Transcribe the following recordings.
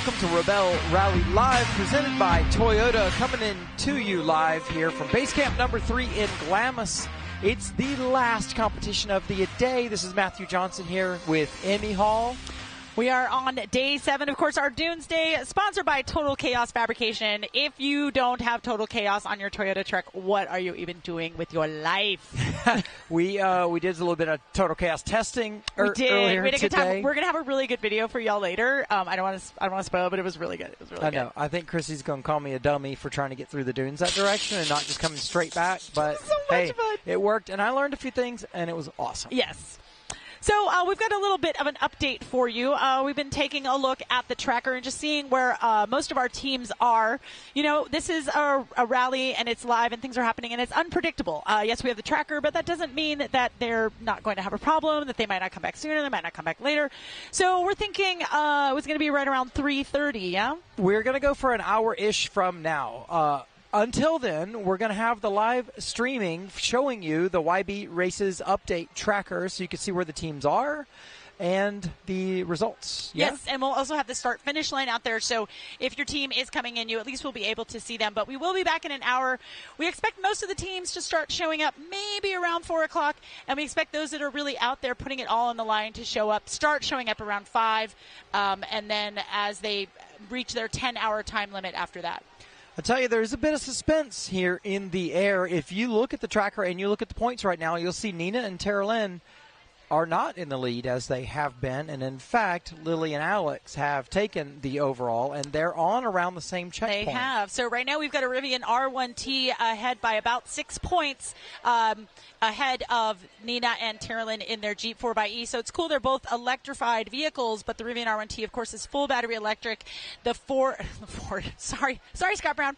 Welcome to Rebelle Rally Live, presented by Toyota, coming in to you live here from base camp number 3 in Glamis. It's the last competition of the day. This is Matthew Johnson here with Emmy Hall. We are on day 7, of course, our Dunes Day, sponsored by Total Chaos Fabrication. If you don't have Total Chaos on your Toyota truck, what are you even doing with your life? We did a little bit of Total Chaos testing earlier we had a good today. time. We're going to have a really good video for y'all later. I don't want to spoil, but it was really good. It was really good. I know. I think Chrissy's going to call me a dummy for trying to get through the dunes that direction and not just coming straight back. But so much fun. It worked, and I learned a few things, and it was awesome. Yes. So we've got a little bit of an update for you. We've been taking a look at the tracker and just seeing where most of our teams are. You know, this is a rally, and it's live, and things are happening, and it's unpredictable. Yes, we have the tracker, but that doesn't mean that they're not going to have a problem, that they might not come back sooner, they might not come back later. So we're thinking it was going to be right around 3:30, yeah? We're going to go for an hour-ish from now. Until then, we're going to have the live streaming showing you the YB Races update tracker so you can see where the teams are and the results. Yeah? Yes, and we'll also have the start-finish line out there, so if your team is coming in, you at least will be able to see them. But we will be back in an hour. We expect most of the teams to start showing up maybe around 4 o'clock, and we expect those that are really out there putting it all on the line to start showing up around 5, and then as they reach their 10-hour time limit after that. I'll tell you, there's a bit of suspense here in the air. If you look at the tracker and you look at the points right now, you'll see Nina and Tara Lynn are not in the lead as they have been. And, in fact, Lily and Alex have taken the overall, and they're on around the same checkpoint. They have. So right now we've got a Rivian R1T ahead by about 6 points ahead of Nina and Terralyn in their Jeep 4xe. So it's cool. They're both electrified vehicles, but the Rivian R1T, of course, is full battery electric. The Scott Brown.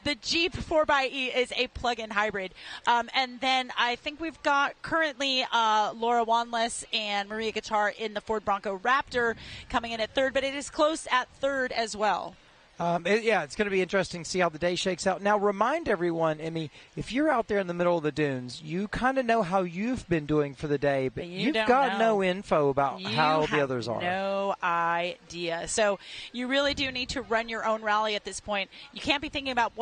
The Jeep 4xe is a plug-in hybrid. And then I think we've got currently Laura Wanless and Maria Guitar in the Ford Bronco Raptor coming in at 3rd, but it is close at 3rd as well. It's going to be interesting to see how the day shakes out. Now, remind everyone, Emmy, if you're out there in the middle of the dunes, you kind of know how you've been doing for the day, but you've got no info about how the others are. No idea. So you really do need to run your own rally at this point. You can't be thinking about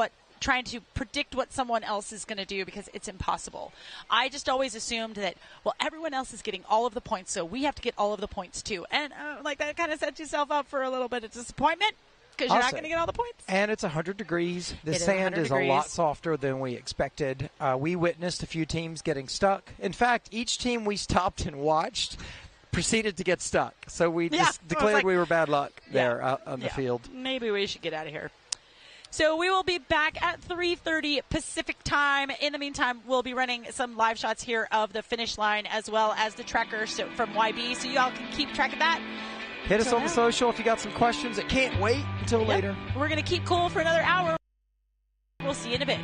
trying to predict what someone else is going to do because it's impossible. I just always assumed that, well, everyone else is getting all of the points, so we have to get all of the points too. And that kind of sets yourself up for a little bit of disappointment because you're not going to get all the points. And it's 100 degrees. The sand is a lot softer than we expected. We witnessed a few teams getting stuck. In fact, each team we stopped and watched proceeded to get stuck. So we just declared we were bad luck there out on the field. Maybe we should get out of here. So we will be back at 3:30 Pacific time. In the meantime, we'll be running some live shots here of the finish line as well as the tracker from YB, so y'all can keep track of that. Hit us on the social if you got some questions that can't wait until later. We're going to keep cool for another hour. We'll see you in a bit.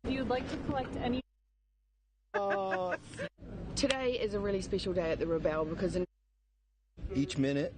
If you'd like to collect any. Today is a really special day at the Rebelle because each minute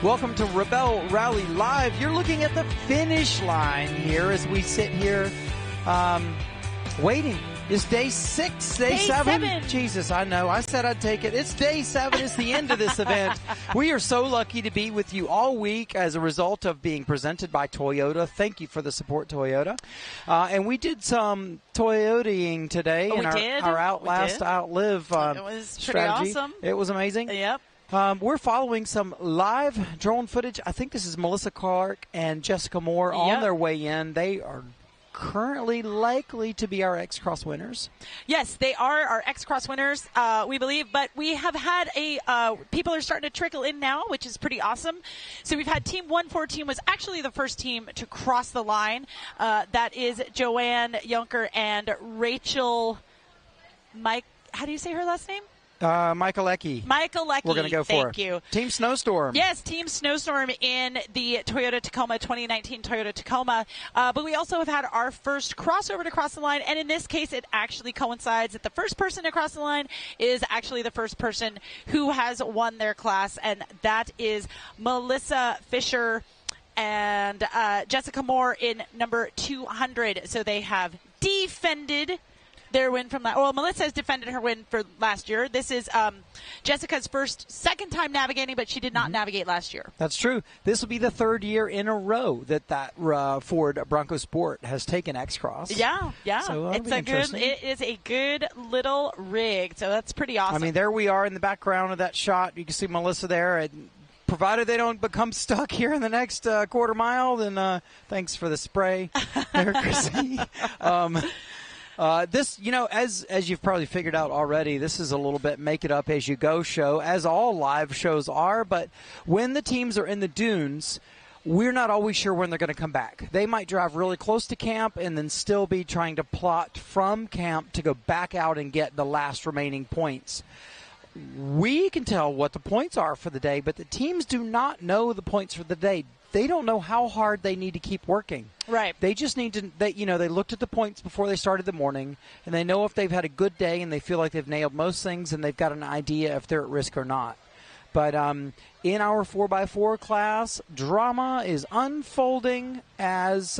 Welcome to Rebelle Rally Live. You're looking at the finish line here as we sit here waiting. It's day 6, day 7. Jesus, I know. I said I'd take it. It's day 7. It's the end of this event. We are so lucky to be with you all week as a result of being presented by Toyota. Thank you for the support, Toyota. And we did some Toyotaing today in our Outlast, Outlive it was strategy. Pretty awesome. It was amazing. Yep. We're following some live drone footage. I think this is Melissa Clark and Jessica Moore on their way in. They are currently likely to be our X-Cross winners. Yes, they are our X-Cross winners, we believe. But we have had people are starting to trickle in now, which is pretty awesome. So we've had Team 114 was actually the first team to cross the line. That is Joanne Junker and Rachel Mike. How do you say her last name? Michael Leckie. Michael Leckie. We're going to go for. Thank you. Team Snowstorm. Yes, Team Snowstorm in the Toyota Tacoma 2019 Toyota Tacoma. But we also have had our first crossover to cross the line, and in this case, it actually coincides that the first person to cross the line is actually the first person who has won their class, and that is Melissa Fisher and Jessica Moore in number 200. So they have defended their win from last. Well, Melissa has defended her win for last year. This is Jessica's second time navigating, but she did not navigate last year. That's true. This will be the third year in a row that Ford Bronco Sport has taken X-Cross. Yeah. So it is a good little rig. So that's pretty awesome. I mean, there we are in the background of that shot. You can see Melissa there. And provided they don't become stuck here in the next quarter mile, then thanks for the spray there, Chrissy. This, as you've probably figured out already, this is a little bit make it up as you go show, as all live shows are. But when the teams are in the dunes, we're not always sure when they're going to come back. They might drive really close to camp and then still be trying to plot from camp to go back out and get the last remaining points. We can tell what the points are for the day, but the teams do not know the points for the day. They don't know how hard they need to keep working. Right. They just need to, they looked at the points before they started the morning, and they know if they've had a good day and they feel like they've nailed most things, and they've got an idea if they're at risk or not. But in our 4x4 class, drama is unfolding as,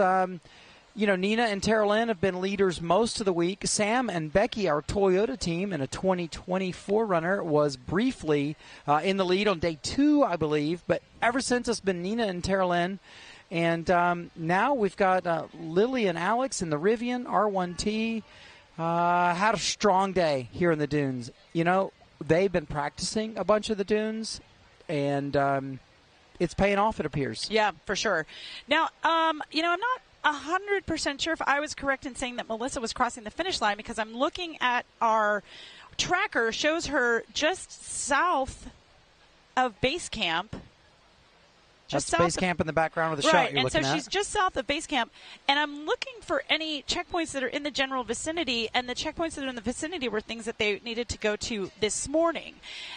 Nina and Tara Lynn have been leaders most of the week. Sam and Becky, our Toyota team, in a 2024 runner, was briefly in the lead on day 2, I believe. But ever since, it's been Nina and Tara Lynn. And now we've got Lily and Alex in the Rivian R1T. Had a strong day here in the dunes. They've been practicing a bunch of the dunes, and it's paying off, it appears. Yeah, for sure. Now, I'm not 100% sure if I was correct in saying that Melissa was crossing the finish line, because I'm looking at our tracker, shows her just south of base camp. That's base camp in the background of the shot you're looking at. Right, and so she's just south of base camp, and I'm looking for any checkpoints that are in the general vicinity, and the checkpoints that are in the vicinity were things that they needed to go to this morning.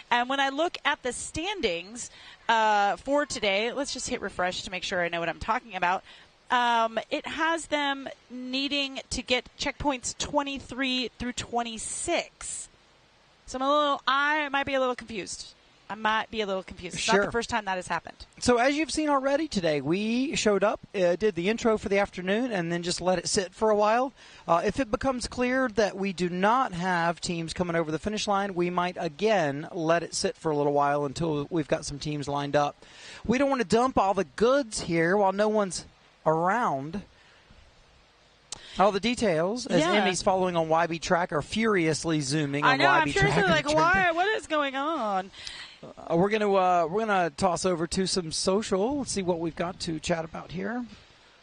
And when I look at the standings for today, let's just hit refresh to make sure I know what I'm talking about. It has them needing to get checkpoints 23 through 26. So I might be a little confused. It's Sure. not the first time that has happened. So as you've seen already today, we showed up, did the intro for the afternoon, and then just let it sit for a while. If it becomes clear that we do not have teams coming over the finish line, we might again let it sit for a little while until we've got some teams lined up. We don't want to dump all the goods here while no one's around. All the details, as Emmy's following on YB Tracker, furiously zooming on YB Tracker. I know, I'm furiously like, why? What is going on? We're gonna toss over to some social. Let's see what we've got to chat about here.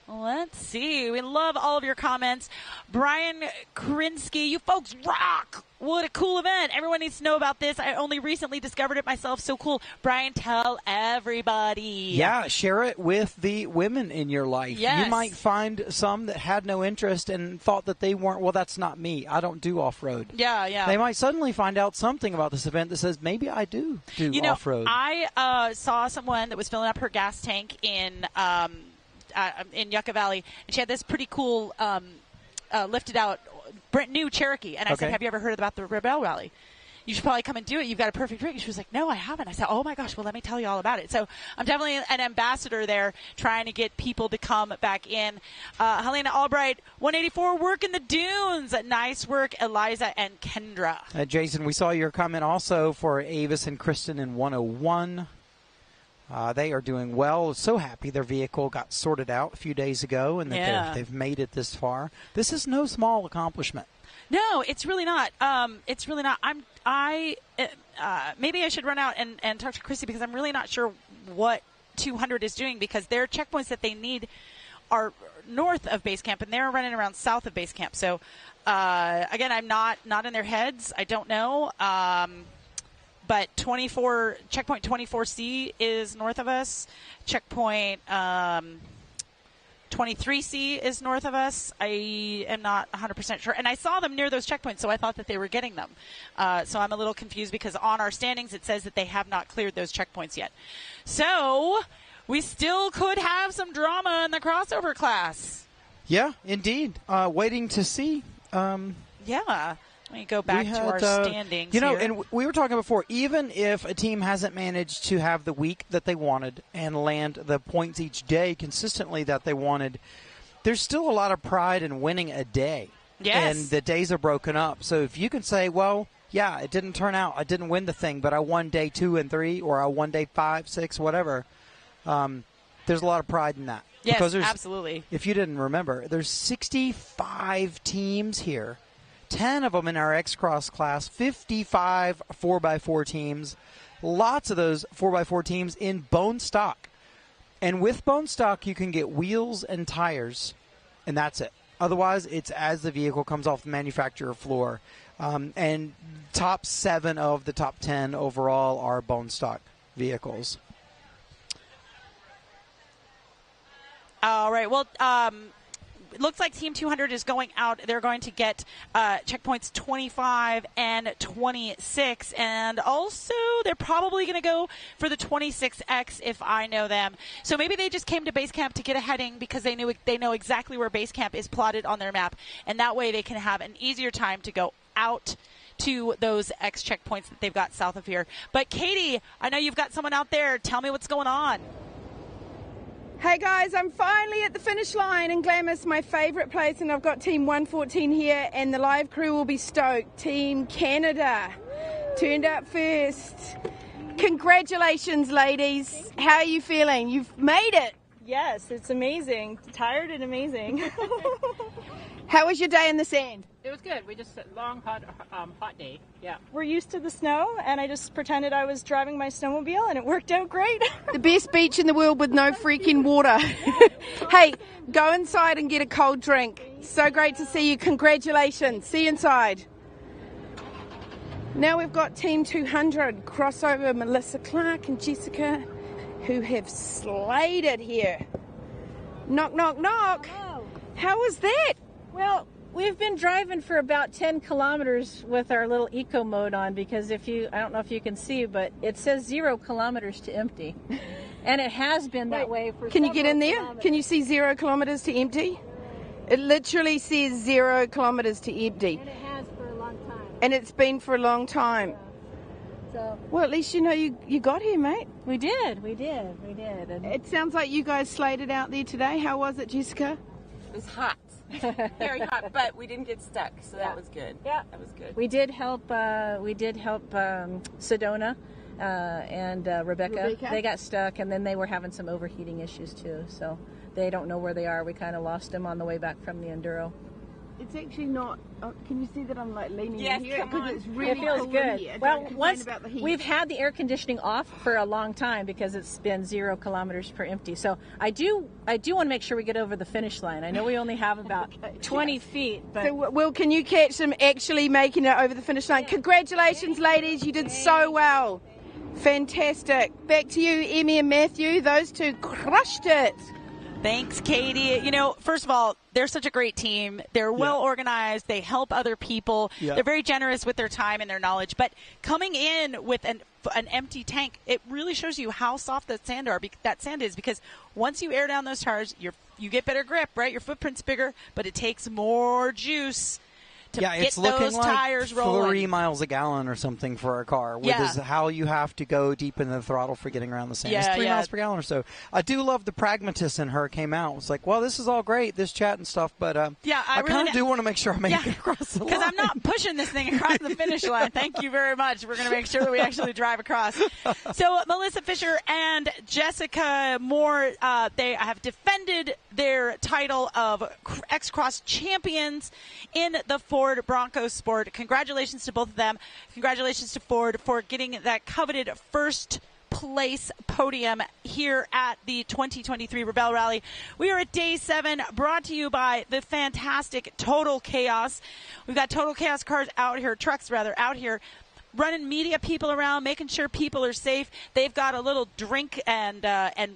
Let's see. We love all of your comments. Brian Krinsky, you folks rock. What a cool event. Everyone needs to know about this. I only recently discovered it myself. So cool. Brian, tell everybody. Yeah, share it with the women in your life. Yes. You might find some that had no interest and thought that they weren't, well, that's not me. I don't do off-road. Yeah. They might suddenly find out something about this event that says, maybe I do off-road. I saw someone that was filling up her gas tank in Yucca Valley, and she had this pretty cool lifted out brand new Cherokee, and I said, have you ever heard about the Rebelle Rally? you should probably come and do it. You've got a perfect rig. And she was like, no, I haven't. I said, oh my gosh, well, let me tell you all about it. So I'm definitely an ambassador there, trying to get people to come back in. Helena Albright, 184, working the dunes. Nice work, Eliza and Kendra. Jason, we saw your comment also for Avis and Kristen in 101. They are doing well. So happy their vehicle got sorted out a few days ago and that they've made it this far. This is no small accomplishment. No, it's really not. It's really not. Maybe I should run out and talk to Chrissy, because I'm really not sure what 200 is doing, because their checkpoints that they need are north of base camp and they're running around south of base camp. So again, I'm not in their heads. I don't know. But checkpoint 24C is north of us. Checkpoint 23C is north of us. I am not 100% sure. And I saw them near those checkpoints, so I thought that they were getting them. So I'm a little confused, because on our standings it says that they have not cleared those checkpoints yet. So we still could have some drama in the crossover class. Yeah, indeed. Waiting to see. Yeah. Let me go back to our standings here. And we were talking before, even if a team hasn't managed to have the week that they wanted and land the points each day consistently that they wanted, there's still a lot of pride in winning a day. Yes. And the days are broken up. So if you can say, well, yeah, it didn't turn out, I didn't win the thing, but I won day 2 and 3, or I won day 5, 6, whatever, there's a lot of pride in that. Yes, because absolutely. If you didn't remember, there's 65 teams here. 10 of them in our X-Cross class, 55 4x4 teams, lots of those 4x4 teams in bone stock. And with bone stock, you can get wheels and tires, and that's it. Otherwise, it's as the vehicle comes off the manufacturer floor. And top 7 of the top 10 overall are bone stock vehicles. All right. Well, it looks like Team 200 is going out. They're going to get checkpoints 25 and 26. And also, they're probably going to go for the 26X if I know them. So maybe they just came to base camp to get a heading, because they know exactly where base camp is plotted on their map. And that way they can have an easier time to go out to those X checkpoints that they've got south of here. But Katie, I know you've got someone out there. Tell me what's going on. Hey guys, I'm finally at the finish line in Glamis, my favourite place, and I've got Team 114 here, and the live crew will be stoked. Team Canada turned up first. Congratulations, ladies. How are you feeling? You've made it. Yes, it's amazing. Tired and amazing. How was your day in the sand? It was good. We just long, hot day. Yeah. We're used to the snow, and I just pretended I was driving my snowmobile, and it worked out great. The best beach in the world with no freaking water. Hey, go inside and get a cold drink. So great to see you. Congratulations. See you inside. Now we've got Team 200, crossover Melissa Clark and Jessica, who have slayed it here. Knock, knock, knock. Hello. How was that? Well, we've been driving for about 10 kilometers with our little eco mode on, because I don't know if you can see, but it says 0 kilometers to empty. And it has been that way for Can you get in there? kilometers. Can you see 0 kilometers to empty? It literally says 0 kilometers to empty. And it has for a long time. And it's been for a long time. So Well, at least you know you got here, mate. we did. And It sounds like you guys slayed it out there today. How was it, Jessica? It was hot, very hot, but we didn't get stuck, so that was good. Yeah. That was good. we did help Sedona and Rebecca. They got stuck, and then they were having some overheating issues too, so they don't know where they are. We kind of lost them on the way back from the Enduro. It's actually not. Can you see that I'm like leaning Yes, in here? come on. Because it's really It feels cold good. in here. Well, Don't complain once about the heat. we've had the air conditioning off for a long time, because it's been 0 kilometers per empty. So I do want to make sure we get over the finish line. I know we only have about 20 feet, but So, Will, can you catch them actually making it over the finish line? Congratulations, ladies. You did so well. Fantastic. Back to you, Emmy and Matthew. Those two crushed it. Thanks, Katie. You know, first of all, they're such a great team. They're well organized. They help other people. Yeah. They're very generous with their time and their knowledge. But coming in with an empty tank, it really shows you how soft that sand is, because once you air down those tires, you get better grip, right? Your footprint's bigger, but it takes more juice to Yeah, get it's looking those like tires rolling. 3 miles a gallon or something for a car, which is how you have to go deep in the throttle for getting around the sand. It's 3 miles per gallon or so. I do love the pragmatist in her came out. It's like, well, this is all great, this chat and stuff, but I really kind of do want to make sure I make it across the line. Because I'm not pushing this thing across the finish line. Thank you very much. We're going to make sure that we actually drive across. So Melissa Fisher and Jessica Moore, they have defended their title of X-Cross champions in the Ford Bronco Sport. Congratulations to both of them. Congratulations to Ford for getting that coveted first place podium here at the 2023 Rebelle Rally. We are at day 7, brought to you by the fantastic Total Chaos. We've got Total Chaos cars out here, trucks rather, out here, running media people around, making sure people are safe. They've got a little drink and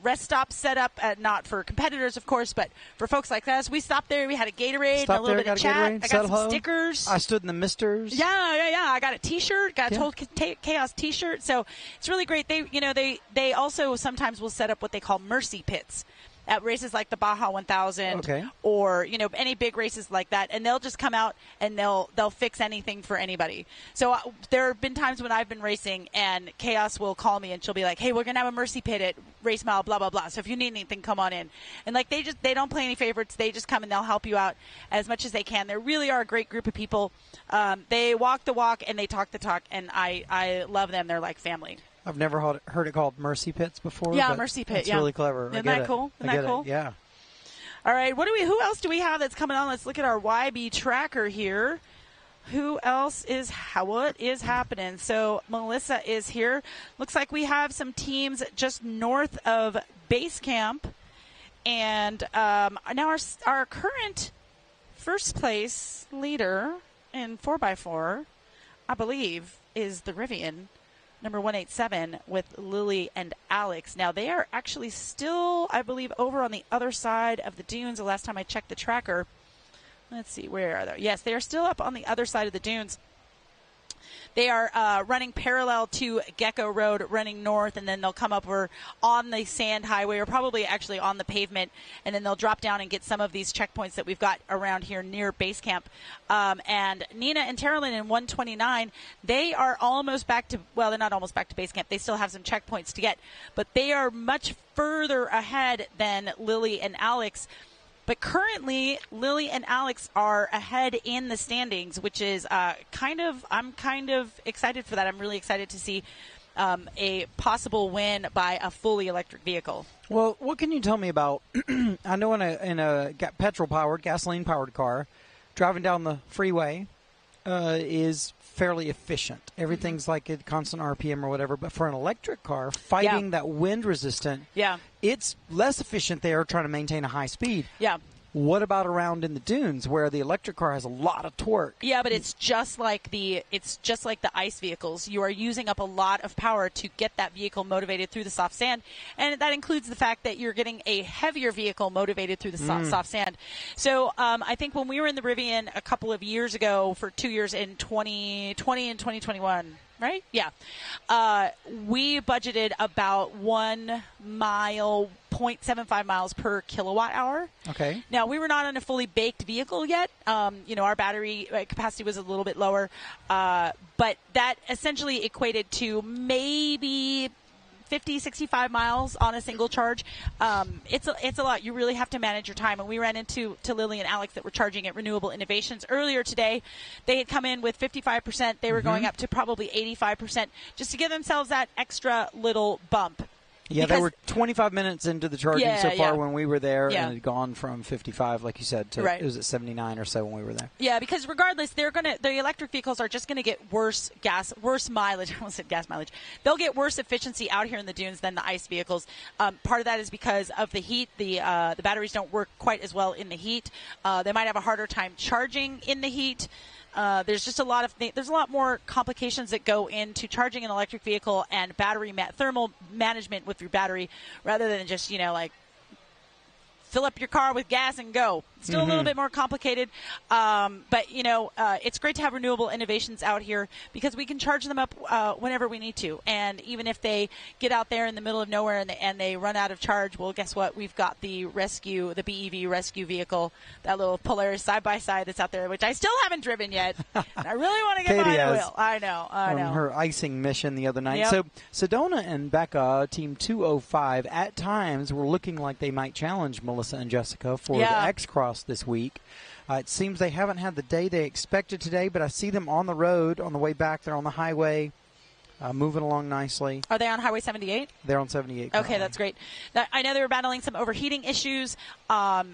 rest stop set up, not for competitors, of course, but for folks like us. We stopped there. We had a Gatorade and a little bit of chat. I got some stickers. I stood in the misters. Yeah. I got a T-shirt. Got a Total Chaos T-shirt. So it's really great. They also sometimes will set up what they call mercy pits at races like the Baja 1000 or, any big races like that. And they'll just come out and they'll fix anything for anybody. So there have been times when I've been racing and Chaos will call me and she'll be like, hey, we're going to have a mercy pit at race mile, blah, blah, blah. So if you need anything, come on in. And they don't play any favorites. They just come and they'll help you out as much as they can. They really are a great group of people. They walk the walk and they talk the talk. And I love them. They're like family. I've never heard it called mercy pits before. Yeah, mercy pit. It's really clever. Isn't that cool? Isn't that cool? Yeah. All right. Who else do we have that's coming on? Let's look at our YB tracker here. Who else what is happening? So Melissa is here. Looks like we have some teams just north of base camp. And now our current first place leader in 4x4, I believe, is the Rivian. Number 187 with Lily and Alex. Now, they are actually still, I believe, over on the other side of the dunes. The last time I checked the tracker. Let's see, where are they? Yes, they are still up on the other side of the dunes. They are running parallel to Gecko Road, running north, and then they'll come up on the sand highway or probably actually on the pavement, and then they'll drop down and get some of these checkpoints that we've got around here near base camp. And Nina and Terrelyn in 129, they are almost back to, well, they're not almost back to base camp. They still have some checkpoints to get, but they are much further ahead than Lily and Alex. But currently, Lily and Alex are ahead in the standings, which is I'm kind of excited for that. I'm really excited to see a possible win by a fully electric vehicle. Well, what can you tell me about, I know in a petrol-powered, gasoline-powered car, driving down the freeway is fairly efficient. Everything's like a constant RPM or whatever, but for an electric car, fighting that wind resistant, it's less efficient there trying to maintain a high speed. Yeah. What about around in the dunes where the electric car has a lot of torque? Yeah, but it's just like the ICE vehicles. You are using up a lot of power to get that vehicle motivated through the soft sand, and that includes the fact that you're getting a heavier vehicle motivated through the soft sand. So I think when we were in the Rivian a couple of years ago for 2 years in 2020 and 2021. Right? Yeah. We budgeted about 1 mile, 0.75 miles per kilowatt hour. Okay. Now, we were not on a fully baked vehicle yet. Our battery capacity was a little bit lower. But that essentially equated to maybe 50, 65 miles on a single charge. It's a lot. You really have to manage your time. And we ran into Lily and Alex that were charging at Renewable Innovations earlier today. They had come in with 55%. They were going up to probably 85% just to give themselves that extra little bump. Yeah, they were 25 minutes into the charging so far when we were there, and it had gone from 55, like you said, to it was at 79 or so when we were there. Yeah, because regardless, the electric vehicles are just going to get worse mileage. I almost said gas mileage. They'll get worse efficiency out here in the dunes than the ICE vehicles. Part of that is because of the heat. The batteries don't work quite as well in the heat. They might have a harder time charging in the heat. There's just a lot more complications that go into charging an electric vehicle and battery thermal management with your battery, rather than just fill up your car with gas and go. Still a little bit more complicated, but it's great to have renewable innovations out here because we can charge them up whenever we need to. And even if they get out there in the middle of nowhere and they run out of charge, well, guess what? We've got the BEV rescue vehicle, that little Polaris side-by-side that's out there, which I still haven't driven yet. And I really want to get behind the wheel. I know. On her icing mission the other night. Yep. So Sedona and Becca, Team 205, at times were looking like they might challenge Melissa and Jessica for the X-Cross this week. It seems they haven't had the day they expected today, but I see them on the road on the way back. They're on the highway, moving along nicely. Are they on Highway 78? They're on 78. Okay, that's great. I know they were battling some overheating issues. That's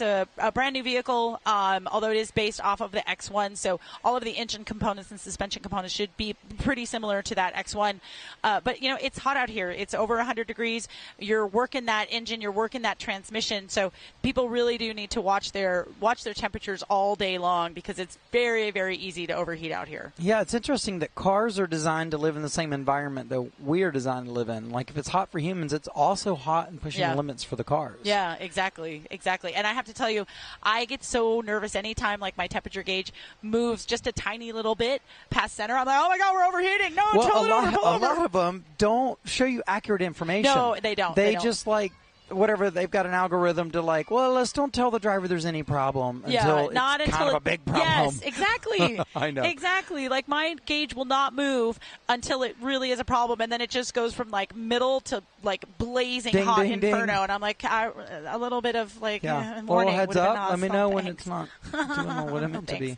a brand new vehicle, although it is based off of the X1. So all of the engine components and suspension components should be pretty similar to that X1. But it's hot out here. It's over 100 degrees. You're working that engine. You're working that transmission. So people really do need to watch their temperatures all day long because it's very, very easy to overheat out here. Yeah, it's interesting that cars are designed to live in the same environment that we are designed to live in. Like if it's hot for humans, it's also hot and pushing the limits for the cars. Yeah, exactly. And I have to tell you, I get so nervous anytime like my temperature gauge moves just a tiny little bit past center. I'm like, oh my God, we're overheating. No, a lot of them don't show you accurate information. No, they don't. They just like whatever, they've got an algorithm to like, well, let's don't tell the driver there's any problem until it's kind of a big problem. Yes, exactly. I know. Exactly. Like my gauge will not move until it really is a problem, and then it just goes from like middle to like blazing hot inferno, and I'm like, a little bit of like warning. Heads up. Let me know when it's not doing what it meant to be.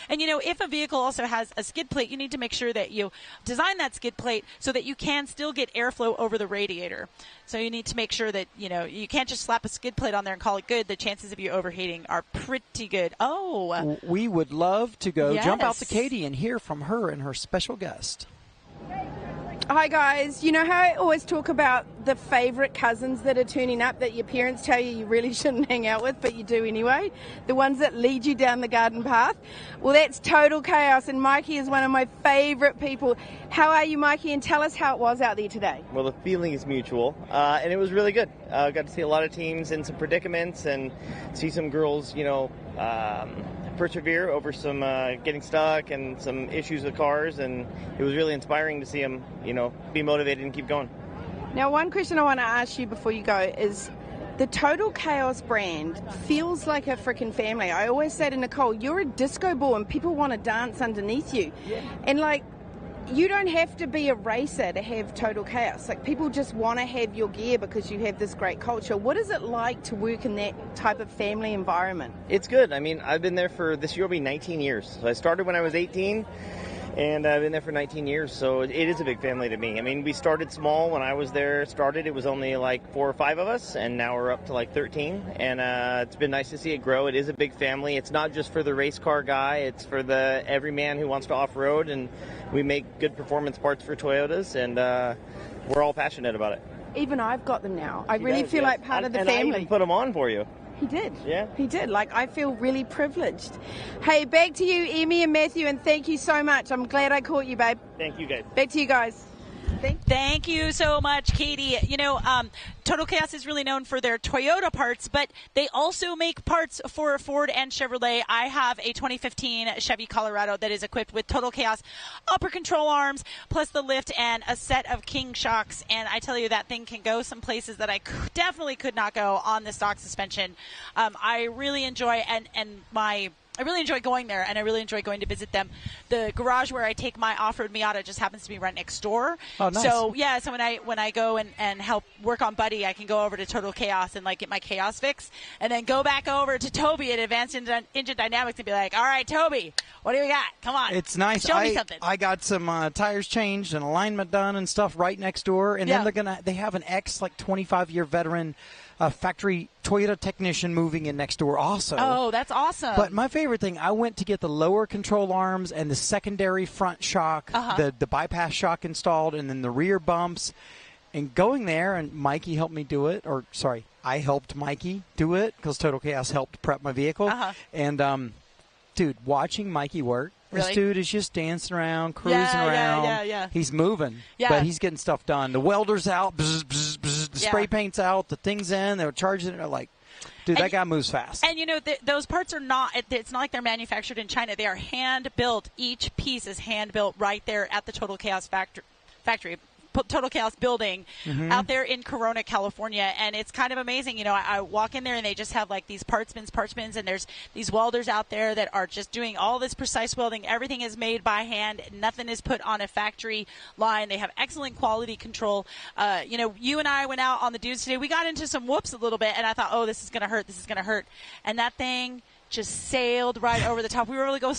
And, if a vehicle also has a skid plate, you need to make sure that you design that skid plate so that you can still get airflow over the radiator. So you need to make sure that, you can't just slap a skid plate on there and call it good. The chances of you overheating are pretty good. Oh. We would love to go jump out to Katie and hear from her and her special guest. Hi guys, you know how I always talk about the favourite cousins that are turning up that your parents tell you really shouldn't hang out with, but you do anyway? The ones that lead you down the garden path? Well, that's total chaos, and Mikey is one of my favourite people. How are you, Mikey? And tell us how it was out there today. Well, the feeling is mutual, and it was really good. Got to see a lot of teams in some predicaments and see some girls, persevere over some getting stuck and some issues with cars, and it was really inspiring to see them, be motivated and keep going. Now, one question I want to ask you before you go is, the Total Chaos brand feels like a freaking family. I always say to Nicole, you're a disco ball and people want to dance underneath you. Yeah. And you don't have to be a racer to have Total Chaos. Like, people just want to have your gear because you have this great culture. What is it like to work in that type of family environment? It's good. I mean, I've been there for, this year will be 19 years. So I started when I was 18, and I've been there for 19 years. So it is a big family to me. I mean, we started small when I was there. It was only like 4 or 5 of us, and now we're up to like 13. And it's been nice to see it grow. It is a big family. It's not just for the race car guy. It's for the every man who wants to off-road, and we make good performance parts for Toyotas, and we're all passionate about it. Even I've got them now. I really feel like part of the family. And I even put them on for you. He did. Yeah. He did. I feel really privileged. Hey, back to you, Emmy and Matthew, and thank you so much. I'm glad I caught you, babe. Thank you, guys. Back to you guys. Thank you so much, Katie. Total Chaos is really known for their Toyota parts, but they also make parts for Ford and Chevrolet. I have a 2015 Chevy Colorado that is equipped with Total Chaos upper control arms, plus the lift and a set of King shocks. And I tell you, that thing can go some places that I definitely could not go on the stock suspension. I really enjoy I really enjoy going there, and I really enjoy going to visit them. The garage where I take my off-road Miata just happens to be right next door. Oh, nice. So when I go and help work on Buddy, I can go over to Total Chaos and get my chaos fix, and then go back over to Toby at Advanced Engine Dynamics and be like, all right, Toby, what do we got? Come on. It's nice. Show me something. I got some tires changed and alignment done and stuff right next door, and then they have an 25-year veteran factory Toyota technician moving in next door also. Oh, that's awesome. But my favorite thing, I went to get the lower control arms and the secondary front shock, the bypass shock installed, and then the rear bumps. And going there, and Mikey helped me do it, I helped Mikey do it because Total Chaos helped prep my vehicle. And, dude, watching Mikey work, this dude is just dancing around, cruising around. Yeah. He's moving, but he's getting stuff done. The welder's out, bzz, bzz, bzz, the spray paint's out, the thing's in, they're charging it. Like, dude, that guy moves fast. And, those parts are not – it's not like they're manufactured in China. They are hand-built. Each piece is hand-built right there at the Total Chaos factory. Total Chaos building out there in Corona, California, and it's kind of amazing. I walk in there and they just have like these parts bins, and there's these welders out there that are just doing all this precise welding. Everything is made by hand. Nothing is put on a factory line. They have excellent quality control. You and I went out on the dudes today. We got into some whoops a little bit, and I thought, oh, this is going to hurt. And that thing just sailed right over the top. We were able to go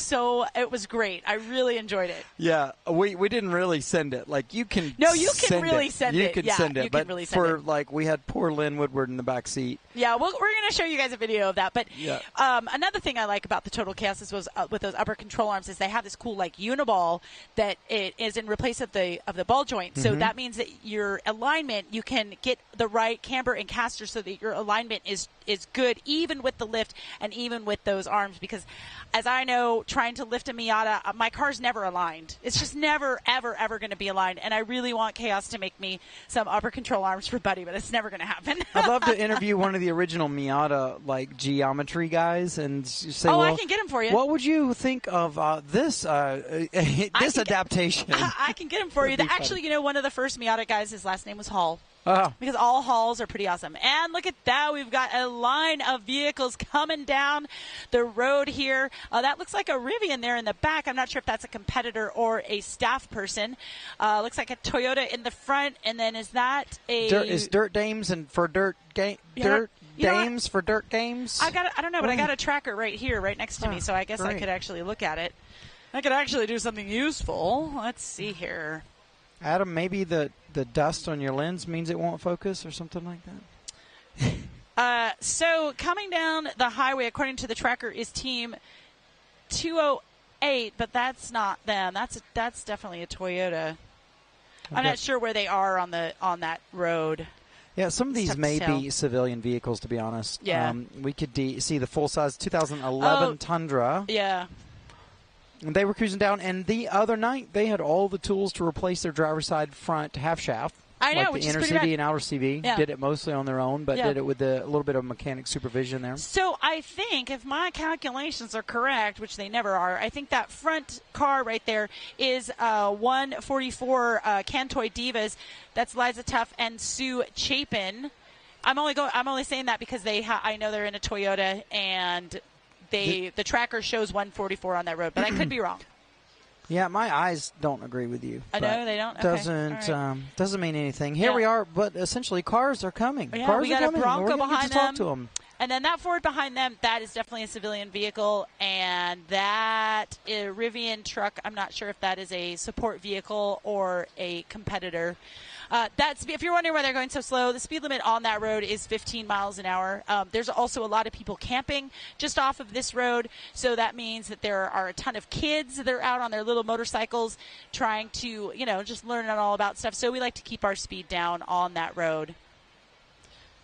it was great. I really enjoyed it. Yeah, we didn't really send it. Like, you can No, you can send really it. send you it. Can yeah, send it. You but can really send it. like, we had poor Lynn Woodward in the back seat. Yeah, we're going to show you guys a video of that. But yeah. Another thing I like about the Total Chaos was with those upper control arms is they have this cool like uniball that it is in replace of the ball joint. So that means that your alignment, you can get the right camber and caster so that your alignment is good even with the lift and even with those arms, because as I know, trying to lift a Miata, my car's never aligned. It's just never, ever, ever going to be aligned. And I really want Chaos to make me some upper control arms for Buddy, but it's never going to happen. I'd love to interview one of the original Miata like geometry guys and say, I can get him for you. What would you think of this adaptation? I can get him for you. Actually, one of the first Miata guys, his last name was Hall. Oh. Because all Halls are pretty awesome. And look at that. We've got a line of vehicles coming down the road here. That looks like a Rivian there in the back. I'm not sure if that's a competitor or a staff person. Looks like a Toyota in the front. And then is that a... Is Dirt Dames and for Dirt Game... Dirt Dames for Dirt Games? I don't know, but I got a tracker right here, right next to me. So I guess I could actually look at it. I could actually do something useful. Let's see here. Adam, maybe the dust on your lens means it won't focus or something like that? So coming down the highway, according to the tracker, is team 208, but that's not them. That's definitely a Toyota. Okay. I'm not sure where they are on that road. Yeah, some of these may be civilian vehicles, to be honest. Yeah. We could see the full-size 2011 Tundra. Yeah. And they were cruising down, and the other night they had all the tools to replace their driver's side front half shaft. I know, like which the is inner pretty CV rad. and outer CV. Yeah. Did it mostly on their own, but did it with a little bit of mechanic supervision there. So I think, if my calculations are correct, which they never are, I think that front car right there is 144 Cantoy Divas. That's Liza Tuff and Sue Chapin. I'm only saying that because I know they're in a Toyota, and the tracker shows 144 on that road, but I could be wrong. Yeah, my eyes don't agree with you. I know they don't. Doesn't mean anything. Here we are, but essentially cars are coming. Yeah, cars we got are a coming. Bronco We're behind get to talk to them. And then that Ford behind them, that is definitely a civilian vehicle. And that Rivian truck, I'm not sure if that is a support vehicle or a competitor. If you're wondering why they're going so slow, the speed limit on that road is 15 miles an hour. There's also a lot of people camping just off of this road, so that means that there are a ton of kids that are out on their little motorcycles trying to, just learn all about stuff. So we like to keep our speed down on that road.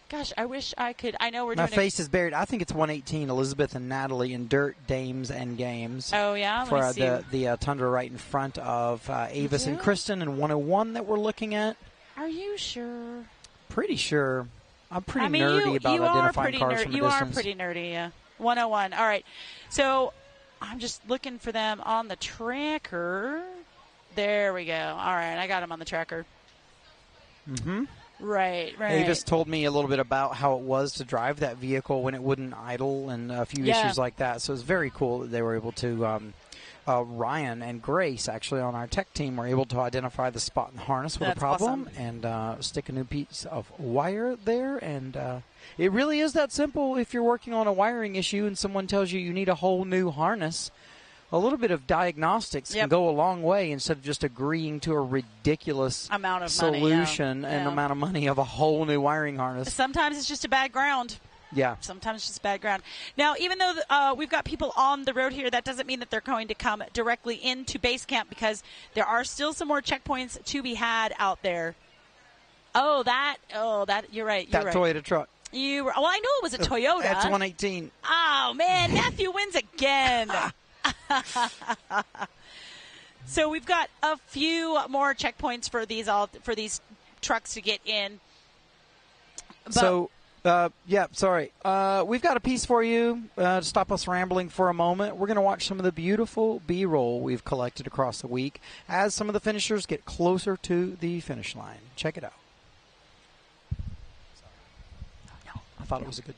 Gosh, I wish I could. I know we're doing. My face is buried. I think it's 118. Elizabeth and Natalie in Dirt Dames and Games. Oh yeah, for the Tundra right in front of Avis and Kristen, and 101 that we're looking at. Are you sure? Pretty sure. I'm pretty nerdy about identifying cars from a distance. You are pretty nerdy, yeah. 101. All right. So I'm just looking for them on the tracker. There we go. All right, I got them on the tracker. Mm-hmm. Right. Avis told me a little bit about how it was to drive that vehicle when it wouldn't idle and a few issues like that. So it's very cool that they were able to Ryan and Grace, actually, on our tech team, were able to identify the spot in the harness with a problem and stick a new piece of wire there. And it really is that simple if you're working on a wiring issue and someone tells you need a whole new harness. A little bit of diagnostics can go a long way instead of just agreeing to a ridiculous amount of solution and amount of money of a whole new wiring harness. Sometimes it's just a bad ground. Yeah. Sometimes it's just bad ground. Now, even though we've got people on the road here, that doesn't mean that they're going to come directly into base camp, because there are still some more checkpoints to be had out there. You're right. That Toyota truck. Well, I knew it was a Toyota. That's 118. Oh, man. Matthew wins again. So we've got a few more checkpoints for these trucks to get in. Sorry. We've got a piece for you to stop us rambling for a moment. We're going to watch some of the beautiful B-roll we've collected across the week as some of the finishers get closer to the finish line. Check it out. I thought it was a good...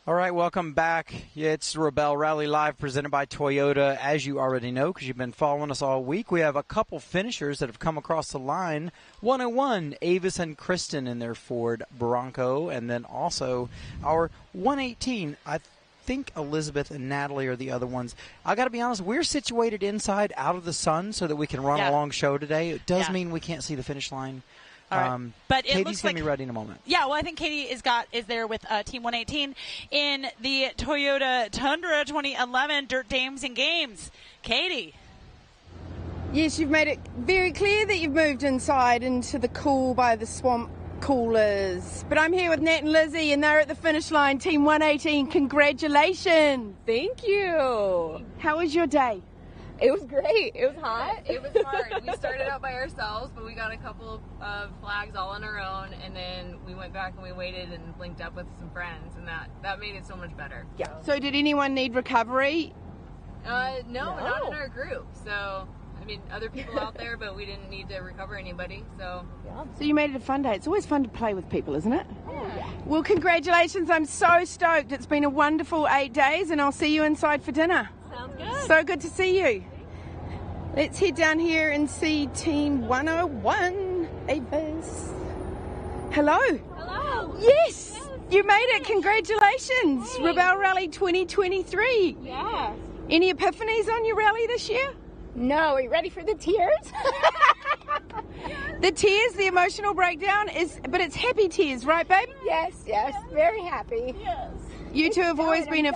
All right, welcome back. It's Rebelle Rally Live presented by Toyota. As you already know, because you've been following us all week, we have a couple finishers that have come across the line. 101, Avis and Kristen in their Ford Bronco, and then also our 118, I think Elizabeth and Natalie are the other ones. I got to be honest, we're situated inside out of the sun so that we can run a long show today. It does mean we can't see the finish line. All right. But it Katie's looks going like to be ready in a moment. Yeah, well, I think Katie is there with Team 118 in the Toyota Tundra 2011 Dirt Dames and Games. Katie. Yes, you've made it very clear that you've moved inside into the cool by the swamp coolers. But I'm here with Nat and Lizzie, and they're at the finish line, Team 118. Congratulations. Thank you. How was your day? It was great. It was hot. It was hard. We started out by ourselves, but we got a couple of flags all on our own, and then we went back and we waited and linked up with some friends, and that made it so much better. Yeah. So did anyone need recovery? No, not in our group. So, I mean, other people out there, but we didn't need to recover anybody. So you made it a fun day. It's always fun to play with people, isn't it? yeah. Well, congratulations. I'm so stoked. It's been a wonderful 8 days, and I'll see you inside for dinner. Sounds good. So good to see you. Let's head down here and see Team 101. Avis. Hello. Hello. Yes. You made it. Congratulations. Hey. Rebelle Rally 2023. Yes. Any epiphanies on your rally this year? No. Are you ready for the tears? The tears, the emotional breakdown but it's happy tears, right, babe? Yes. Very happy. Yes. You two have always been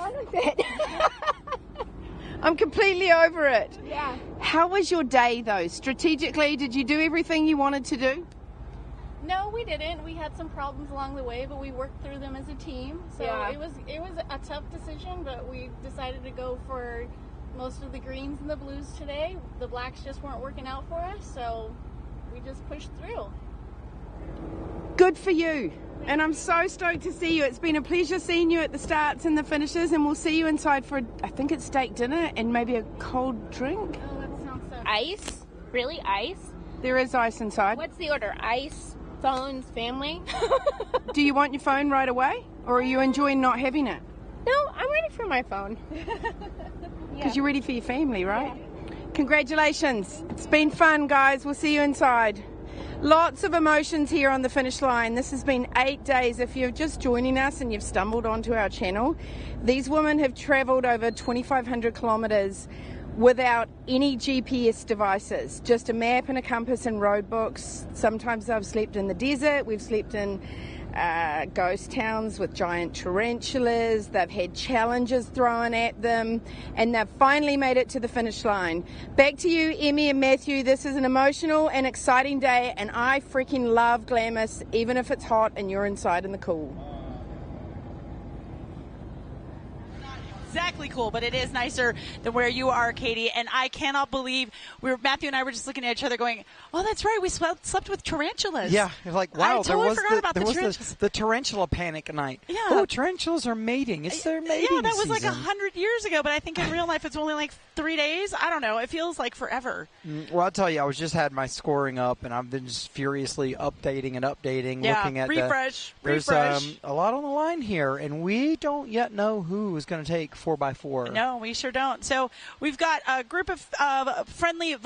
I'm completely over it. Yeah. How was your day, though? Strategically, did you do everything you wanted to do? No, we didn't. We had some problems along the way, but we worked through them as a team. So it was a tough decision, but we decided to go for most of the greens and the blues today. The blacks just weren't working out for us, so we just pushed through. Good for you. And I'm so stoked to see you. It's been a pleasure seeing you at the starts and the finishes, and we'll see you inside for, I think it's steak dinner and maybe a cold drink. Oh, that sounds so Ice? Really, ice? There is ice inside. What's the order? Ice, phones, family? Do you want your phone right away, or are you enjoying not having it? No, I'm ready for my phone. Because you're ready for your family, right? Yeah. Congratulations. It's been fun, guys. We'll see you inside. Lots of emotions here on the finish line. This has been 8 days. If you're just joining us and you've stumbled onto our channel, these women have travelled over 2,500 kilometres without any GPS devices, just a map and a compass and road books. Sometimes they've slept in the desert. We've slept in ghost towns with giant tarantulas. They've had challenges thrown at them, and they've finally made it to the finish line. Back to you, Emmy and Matthew. This is an emotional and exciting day, and I freaking love Glamis, even if it's hot and you're inside in the cool. Exactly cool, but it is nicer than where you are, Katie. And I cannot believe Matthew and I were just looking at each other going, oh, that's right, we slept with tarantulas. Yeah, you're like, wow, I totally forgot about the tarantulas. The tarantula panic night. Yeah. Oh, tarantulas are mating. It's their mating Yeah, that was season. like 100 years ago, but I think in real life it's only like 3 days. I don't know. It feels like forever. Well, I'll tell you, I was just had my scoring up, and I've been just furiously updating, looking at refresh. There's a lot on the line here, and we don't yet know who is going to take 4x4. No, we sure don't. So we've got a group of friendly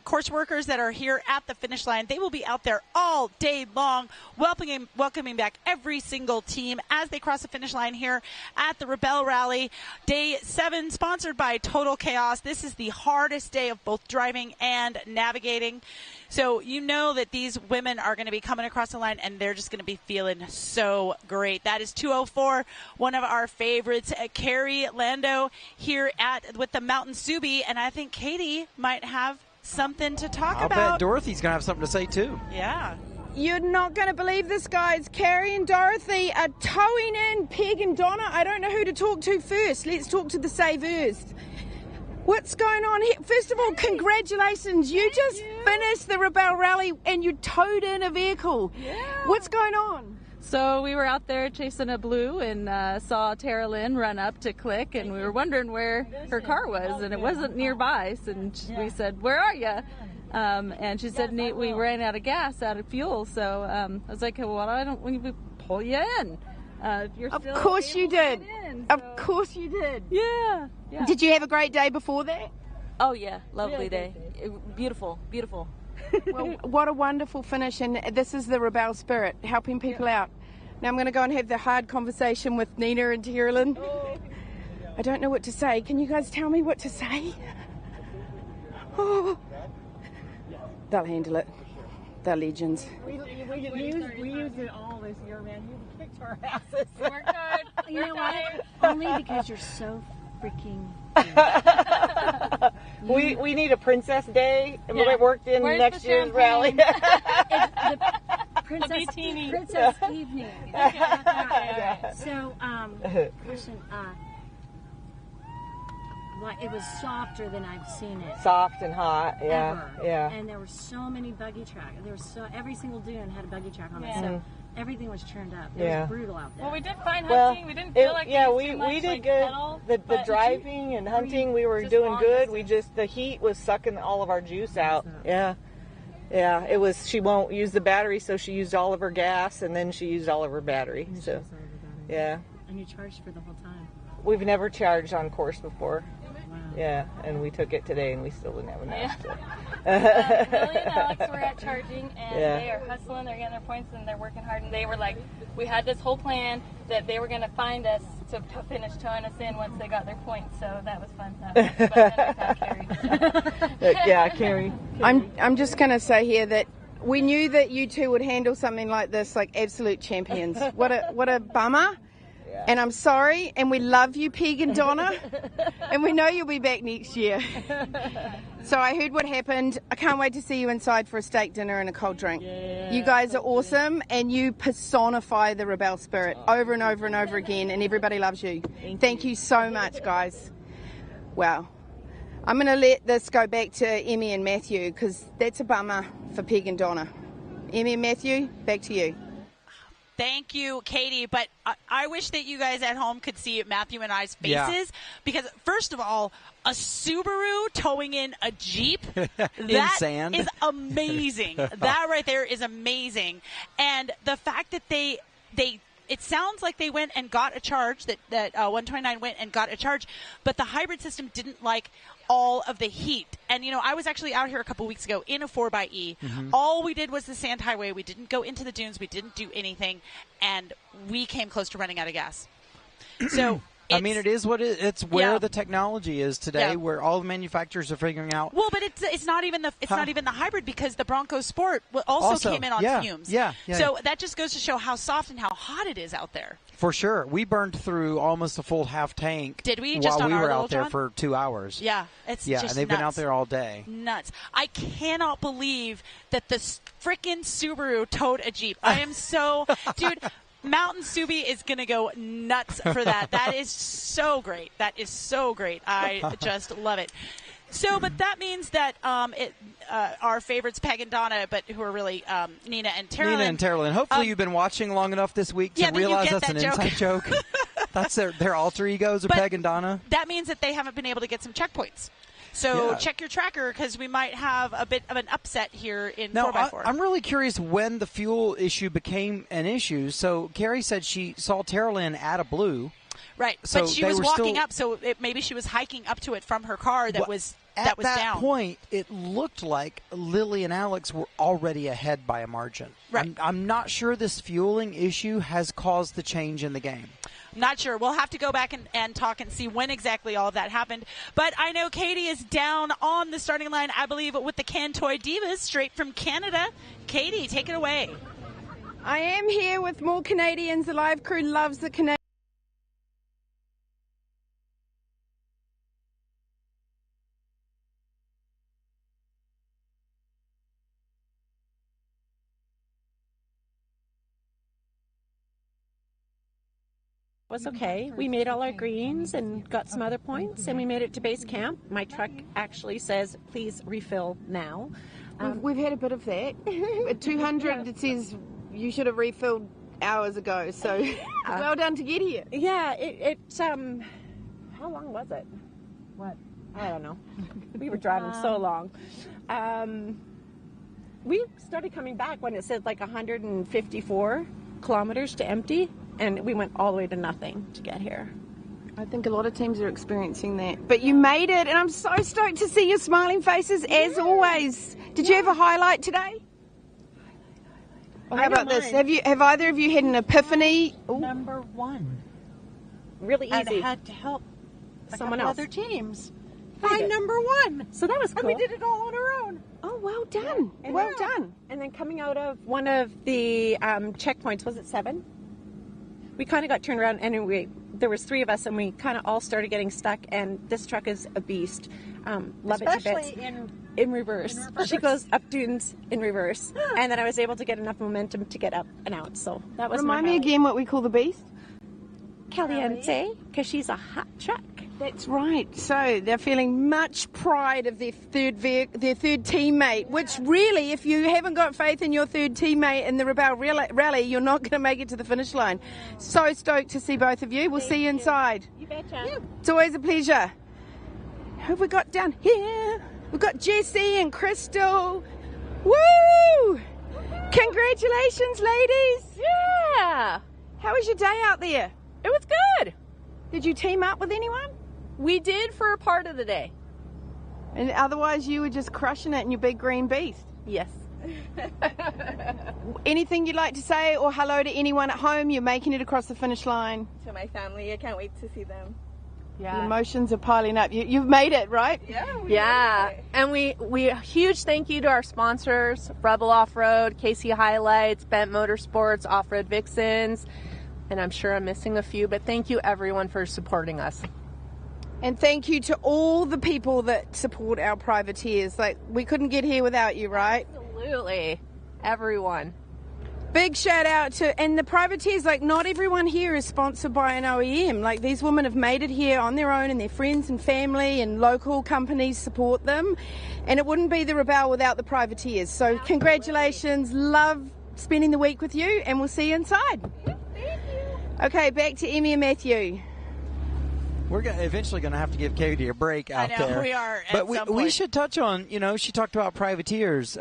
course workers that are here at the finish line. They will be out there all day long, welcoming back every single team as they cross the finish line here at the Rebelle Rally. Day 7, sponsored by Total Chaos. This is the hardest day of both driving and navigating. So you know that these women are going to be coming across the line, and they're just going to be feeling so great. That is 204, one of our favorites, Carrie Lando here with the Mountain Subi, and I think Katie might have something to talk about. I bet Dorothy's going to have something to say, too. Yeah. You're not going to believe this, guys. Carrie and Dorothy are towing in Peg and Donna. I don't know who to talk to first. Let's talk to the savers. What's going on here? First of all, congratulations. You just finished the Rebelle Rally and you towed in a vehicle. Yeah. What's going on? So we were out there chasing a blue and saw Tara Lynn run up to click, and we were wondering where her car was, and it wasn't nearby. And we said, "Where are you?" And she said, "We ran out of gas, out of fuel." So I was like, "Well, why don't we pull you in?" Of course you did. Of course you did. Yeah. Did you have a great day before that? Oh yeah, lovely day. Beautiful. Well, what a wonderful finish, and this is the Rebelle spirit, helping people out. Now I'm going to go and have the hard conversation with Nina and Terrelyn. I don't know what to say. Can you guys tell me what to say? Oh. They'll handle it. They're legends. We used it all this year, man. You kicked our asses. Worked hard. You know what? Only because you're so freaking we need a Princess Day. Yeah. It worked in Where's next the year's champagne? rally. Princess evening. Yeah. So, question, it was softer than I've seen it. Soft and hot, yeah, Ever. yeah. And there were so many buggy tracks. Every single dune had a buggy track on it. So everything was turned up. It was brutal out there. Well, we did fine hunting. We didn't feel like we too much, did like, good. pedal, The but driving and hunting, we were just doing long good. distance. The heat was sucking all of our juice out. Yeah. Yeah, it was. She won't use the battery, so she used all of her gas, and then she used all of her battery. So, yeah. And you charged for the whole time. We've never charged on course before. Wow. Yeah, and we took it today, and we still didn't have enough. Yeah. So. Billy and Alex were at charging, and Yeah. they are hustling. They're getting their points, and they're working hard. And they were like, we had this whole plan that they were going to find us to finish towing us in once they got their points. So that was fun. But then I found Carrie. So. Yeah, Carrie. I'm just going to say here that we knew that you two would handle something like this like absolute champions. What a bummer. Yeah. And I'm sorry, and we love you, Peg and Donna, and we know you'll be back next year. So I heard what happened. I can't wait to see you inside for a steak dinner and a cold drink. Yeah, you guys are awesome, and you personify the Rebelle spirit over and over and over again, and everybody loves you. Thank you so much, guys. Wow. I'm going to let this go back to Emmy and Matthew, because that's a bummer for Peg and Donna. Emmy and Matthew, back to you. Thank you, Katie. But I wish that you guys at home could see Matthew and I's faces. Yeah. Because, first of all, a Subaru towing in a Jeep, in sand is amazing. That right there is amazing. And the fact that they it sounds like they went and got a charge, that 129 went and got a charge, but the hybrid system didn't like all of the heat. And, I was actually out here a couple weeks ago in a 4xe. Mm-hmm. All we did was the sand highway. We didn't go into the dunes. We didn't do anything. And we came close to running out of gas. So it is what it's where the technology is today, where all the manufacturers are figuring out. Well, but it's not even not even the hybrid, because the Bronco Sport also came in on fumes. Yeah. So that just goes to show how soft and how hot it is out there. For sure. We burned through almost a full half tank. Did we? While Just on we our were little out there John? for 2 hours. Yeah, it's and just they've been out nuts. there all day. Nuts. I cannot believe that the frickin' Subaru towed a Jeep. I am so, dude. Mountain Subi is going to go nuts for that. That is so great. That is so great. I just love it. So, but that means that our favorites, Peg and Donna, but who are really Nina and Terrell. Hopefully you've been watching long enough this week to realize that's an inside joke. That's their alter egos, Peg and Donna. That means that they haven't been able to get some checkpoints. So check your tracker, because we might have a bit of an upset here in 4x4. I'm really curious when the fuel issue became an issue. So Carrie said she saw Terrell-Lynn at a blue. Right, so but she was walking up, so maybe she was hiking up to it from her car that was down. At that point, it looked like Lily and Alex were already ahead by a margin. Right. I'm not sure this fueling issue has caused the change in the game. Not sure. We'll have to go back and talk and see when exactly all of that happened. But I know Katie is down on the starting line, I believe, with the Cantoy Divas, straight from Canada. Katie, take it away. I am here with more Canadians. The live crew loves the Canadians. Was okay. We made all our greens and got some other points, and we made it to base camp. My truck actually says, please refill now. We've had a bit of that. At 200, it says you should have refilled hours ago, so well done to get here. Yeah, how long was it? What? I don't know. We were driving so long. We started coming back when it said like 154 kilometers to empty. And we went all the way to nothing to get here. I think a lot of teams are experiencing that. But you made it, and I'm so stoked to see your smiling faces, as always. Did you have a highlight today? Well, how about this? Have either of you had an epiphany? Number one. Really easy. I had to help someone else. Other teams. Find number one. So that was cool. And we did it all on our own. Oh, well done. Yeah. Well done. And then coming out of one of the checkpoints, was it 7? We kind of got turned around, and there was 3 of us, and we kind of all started getting stuck, and this truck is a beast. Love Especially it to bits. In reverse. She goes up dunes in reverse. And then I was able to get enough momentum to get up and out. So that was Remind me again what we call the beast? Caliente, because she's a hot truck. That's right. So they're feeling much pride of their third teammate, which really, if you haven't got faith in your third teammate in the Rebelle rally, you're not going to make it to the finish line. So stoked to see both of you. We'll see you inside. You betcha. Yeah. It's always a pleasure. Who have we got down here? We've got Jessie and Crystal. Woo! Congratulations, ladies. Yeah. How was your day out there? It was good. Did you team up with anyone? We did for a part of the day. And otherwise you were just crushing it in your big green beast? Yes. Anything you'd like to say or hello to anyone at home? You're making it across the finish line. To my family, I can't wait to see them. Yeah. The emotions are piling up. You've made it, right? Yeah. And we huge thank you to our sponsors, Rebelle Off-Road, KC Highlights, Bent Motorsports, Off-Road Vixens, and I'm sure I'm missing a few, but thank you everyone for supporting us. And thank you to all the people that support our privateers. Like, we couldn't get here without you, right? Absolutely. Everyone. Big shout out to, and the privateers, like, not everyone here is sponsored by an OEM. Like, these women have made it here on their own, and their friends and family and local companies support them. And it wouldn't be the Rebelle without the privateers. So congratulations. Love spending the week with you, and we'll see you inside. Thank you. Okay, back to Emmy and Matthew. We're eventually going to have to give Katie a break out there. I know, we are. But we should touch on, she talked about privateers.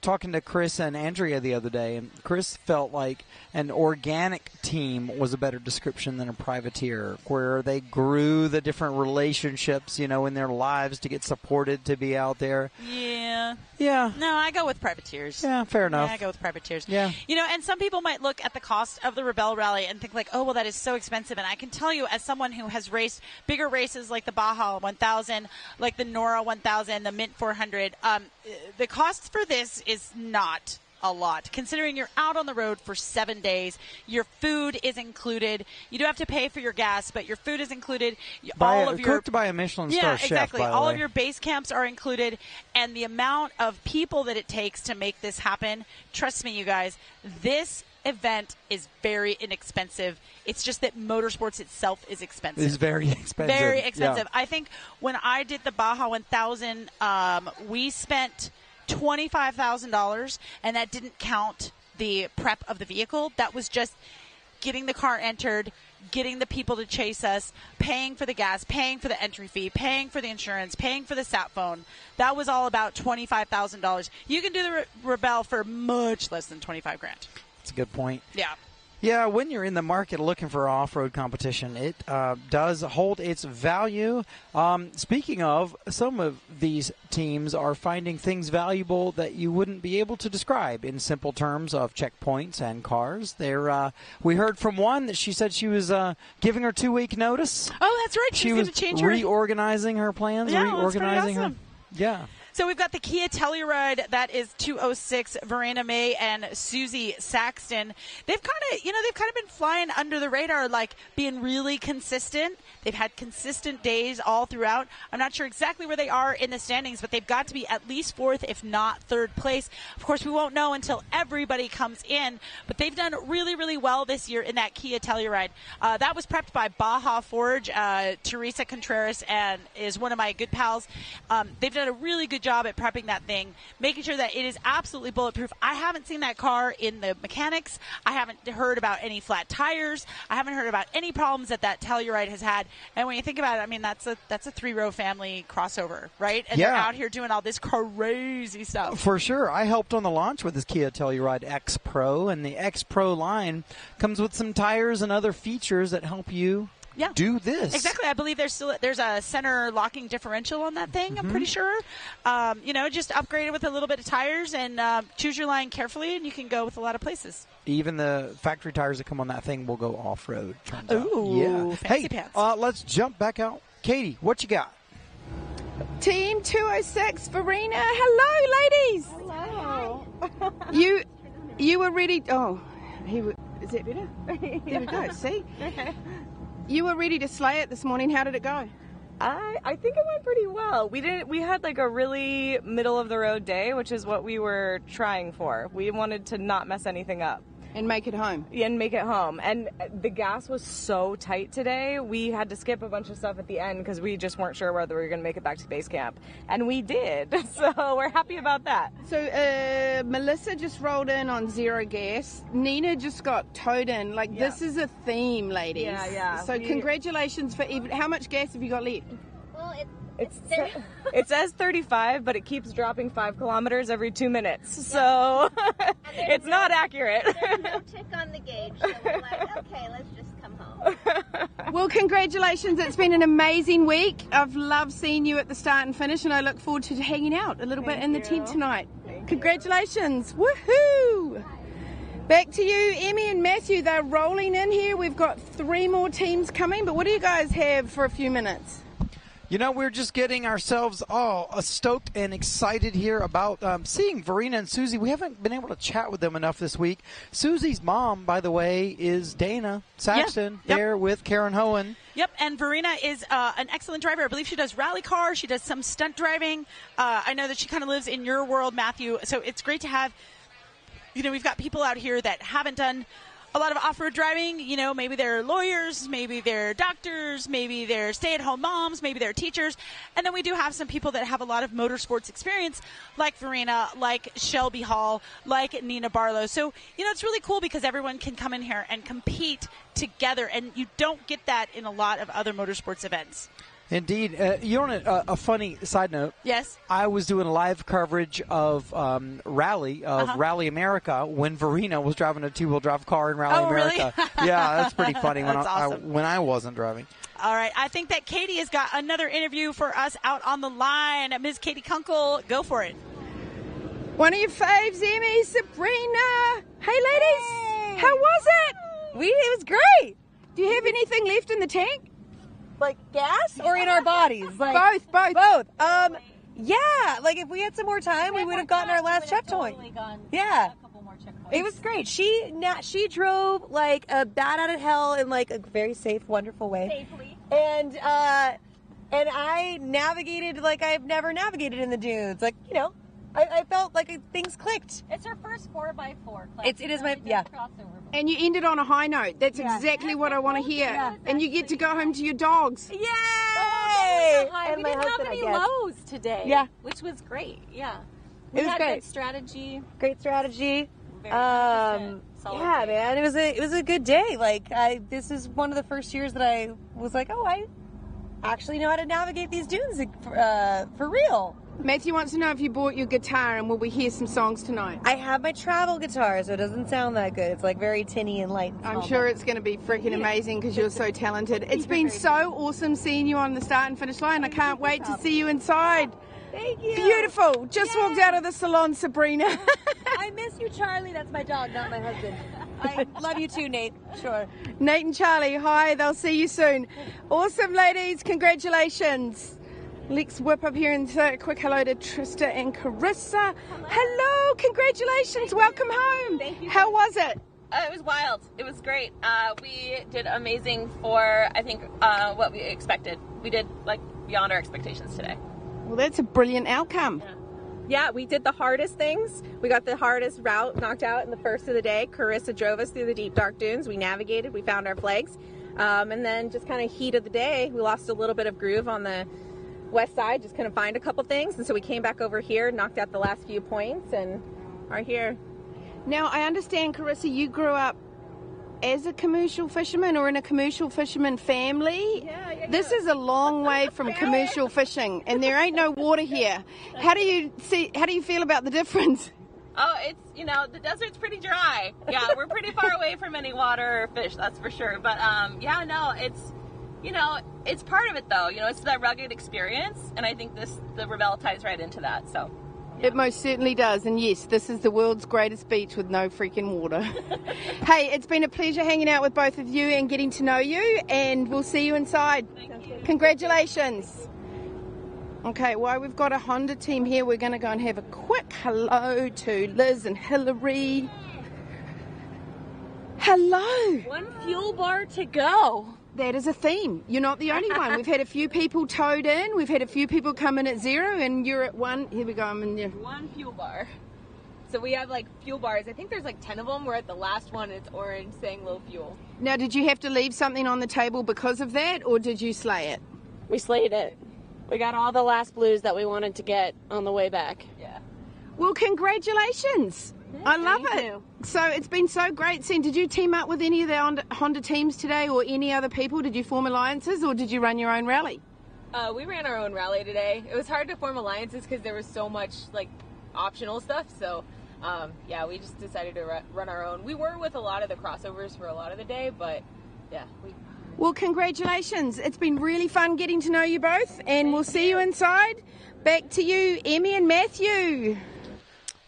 Talking to Chris and Andrea the other day, and Chris felt like an organic team was a better description than a privateer, where they grew the different relationships, in their lives to get supported to be out there. Yeah. Yeah. No, I go with privateers. Yeah, fair enough. Yeah, I go with privateers. Yeah. And some people might look at the cost of the Rebelle Rally and think like, oh, well, that is so expensive. And I can tell you, as someone who has raced bigger races like the Baja 1000, like the Nora 1000, the Mint 400, the cost for this is not a lot. Considering you're out on the road for 7 days, your food is included. You do have to pay for your gas, but your food is included. Cooked by a Michelin star chef, exactly. by the All way. of your base camps are included, and the amount of people that it takes to make this happen, trust me, you guys, this event is very inexpensive. It's just that motorsports itself is expensive. It's very expensive. Very expensive. Yeah. I think when I did the Baja 1000, we spent $25,000, and that didn't count the prep of the vehicle. That was just getting the car entered, getting the people to chase us, paying for the gas, paying for the entry fee, paying for the insurance, paying for the sat phone. That was all about $25,000. You can do the Rebelle for much less than $25,000. That's a good point. Yeah. Yeah, when you're in the market looking for off-road competition, it does hold its value. Speaking of, some of these teams are finding things valuable that you wouldn't be able to describe in simple terms of checkpoints and cars. We heard from one that she said she was giving her 2-week notice. Oh, that's right. She was was going to change her. reorganizing her plans, reorganizing her. Yeah. So we've got the Kia Telluride. That is 206. Verena May and Susie Saxton. They've kind of been flying under the radar, like being really consistent. They've had consistent days all throughout. I'm not sure exactly where they are in the standings, but they've got to be at least 4th, if not 3rd place. Of course, we won't know until everybody comes in, but they've done really, really well this year in that Kia Telluride. That was prepped by Baja Forge. Teresa Contreras and is one of my good pals. They've done a really good job at prepping that thing, making sure that it is absolutely bulletproof. I haven't seen that car in the mechanics. I haven't heard about any flat tires. I haven't heard about any problems that Telluride has had. And when you think about it, I mean, that's a 3-row family crossover, right? And they're out here doing all this crazy stuff. For sure. I helped on the launch with this Kia Telluride X Pro, and the X Pro line comes with some tires and other features that help you do this. Exactly. I believe there's a center locking differential on that thing. I'm pretty sure. Just upgrade it with a little bit of tires and choose your line carefully, and you can go with a lot of places. Even the factory tires that come on that thing will go off-road. Ooh, fancy pants. Let's jump back out. Katie, what you got? Team 206, Verena. Hello, ladies. Hello. You were ready. Oh, is that better? There we go. See? You were ready to slay it this morning. How did it go? I think it went pretty well. We had like a really middle of the road day, which is what we were trying for. We wanted to not mess anything up. And make it home. Yeah, and make it home. And the gas was so tight today, we had to skip a bunch of stuff at the end because we just weren't sure whether we were going to make it back to base camp. And we did, so we're happy about that. So Melissa just rolled in on 0 gas. Nina just got towed in. This is a theme, ladies. Yeah. So congratulations for even... How much gas have you got left? Well, it says 35, but it keeps dropping 5 kilometers every 2 minutes, so it's not accurate. There's no tick on the gauge, so we're like, okay, let's just come home. Well, congratulations. It's been an amazing week. I've loved seeing you at the start and finish, and I look forward to hanging out a little bit in the tent tonight. Congratulations. Woohoo! Back to you, Emmy and Matthew. They're rolling in here. We've got 3 more teams coming, but what do you guys have for a few minutes? You know, we're just getting ourselves all stoked and excited here about seeing Verena and Susie. We haven't been able to chat with them enough this week. Susie's mom, by the way, is Dana Saxton, there with Karen Hohen. Yep, and Verena is an excellent driver. I believe she does rally cars. She does some stunt driving. I know that she kind of lives in your world, Matthew. So it's great to have, we've got people out here that haven't done a lot of off-road driving. Maybe they're lawyers, maybe they're doctors, maybe they're stay-at-home moms, maybe they're teachers. And then we do have some people that have a lot of motorsports experience, like Verena, like Shelby Hall, like Nina Barlow. So, it's really cool because everyone can come in here and compete together, and you don't get that in a lot of other motorsports events. Indeed. A funny side note. Yes. I was doing live coverage of Rally America when Verena was driving a 2-wheel drive car in Rally America. Really? Yeah, that's pretty funny Awesome. when I wasn't driving. All right. I think that Katie has got another interview for us out on the line. Ms. Katie Kunkel, go for it. One of your faves, Emmy, Sabrina. Hey, ladies. Hey. How was it? It was great. Do you have anything left in the tank? Like gas or in our bodies? Both. Yeah. Like if we had some more time, we would have gotten our last checkpoint. Yeah. It was great. She drove like a bat out of hell in like a very safe, wonderful way. Safely. And I navigated like I've never navigated in the dunes. Like, I felt like things clicked. It's her first 4x4 class. It is my crossover. And you ended on a high note. That's exactly what I want to hear. Yeah, and you get to go home to your dogs. Yay! And we didn't have any lows today. Yeah. Which was great. Yeah. It was great. Good strategy. Great strategy. Very yeah, man. It was a good day. Like this is one of the first years that I was like, I actually know how to navigate these dunes for real. Matthew wants to know if you bought your guitar and will we hear some songs tonight? I have my travel guitar, so it doesn't sound that good. It's like very tinny and light. And I'm sure it's going to be freaking amazing because you're so talented. It's been so awesome seeing you on the start and finish line. I can't wait to see you inside. Thank you. Beautiful. Just walked out of the salon, Sabrina. I miss you, Charlie. That's my dog, not my husband. I love you too, Nate. Sure. Nate and Charlie, hi. They'll see you soon. Awesome, ladies. Congratulations. Let's whip up here and say a quick hello to Trista and Carissa. Hello. Congratulations. Welcome home. Thank you. How was it? It was wild. It was great. We did amazing for, I think, what we expected. We did, beyond our expectations today. Well, that's a brilliant outcome. Yeah, we did the hardest things. We got the hardest route knocked out in the first of the day. Carissa drove us through the deep, dark dunes. We navigated. We found our flags. And then just kind of heat of the day, we lost a little bit of groove on the west side, just couldn't find a couple things. And so we came back over here, knocked out the last few points, and are here. Now, I understand, Carissa, you grew up as a commercial fisherman or in a commercial fisherman family. Yeah. This is a long way from commercial fishing, and there ain't no water here. How do you feel about the difference? Oh, it's, the desert's pretty dry. Yeah, we're pretty far away from any water or fish, that's for sure. But, it's part of it, though. It's that rugged experience, and I think the Rebelle ties right into that, so. Yeah. It most certainly does, and yes, this is the world's greatest beach with no freaking water. Hey, it's been a pleasure hanging out with both of you and getting to know you, and we'll see you inside. Thank you. Congratulations. Okay, while we've got a Honda team here, we're going to go and have a quick hello to Liz and Hillary. Hello. One fuel bar to go. that is a theme. You're not the only one. We've had a few people towed in. We've had a few people come in at 0, and you're at 1. Here we go. I'm in there. 1 fuel bar. So we have like fuel bars. I think there's like 10 of them. We're at the last one. It's orange saying low fuel. Now, did you have to leave something on the table because of that, or did you slay it? We slayed it. We got all the last blues that we wanted to get on the way back. Yeah. Well, congratulations. I love it. So it's been so great seeing. Did you team up with any of the Honda teams today or any other people? Did you form alliances or did you run your own rally? We ran our own rally today. It was hard to form alliances because there was so much like optional stuff. So yeah, we just decided to run our own. We were with a lot of the crossovers for a lot of the day, but yeah. Well, congratulations. It's been really fun getting to know you both, and we'll see you inside. Back to you, Emmy and Matthew.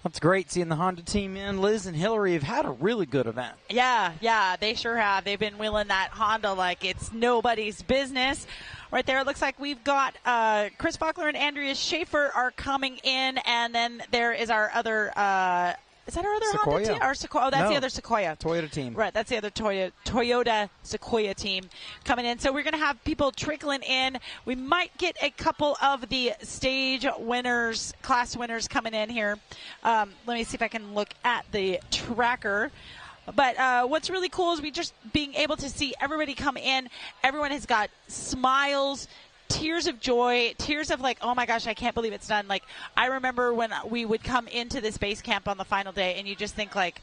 That's great seeing the Honda team in. Liz and Hillary have had a really good event. Yeah, they sure have. They've been wheeling that Honda like it's nobody's business. Right there, it looks like we've got Chris Faulkner and Andrea Schaefer are coming in, and then there is our other is that our other Sequoia. Honda team? Or Sequoia? Oh, that's the other Sequoia. Toyota team. Right, that's the other Toyota Sequoia team coming in. So we're going to have people trickling in. We might get a couple of the stage winners, class winners coming in here. Let me see if I can look at the tracker. But what's really cool is we just being able to see everybody come in. Everyone has got smiles, tears of joy, tears of like, oh my gosh, I can't believe it's done. Like, I remember when we would come into this base camp on the final day and you just think like,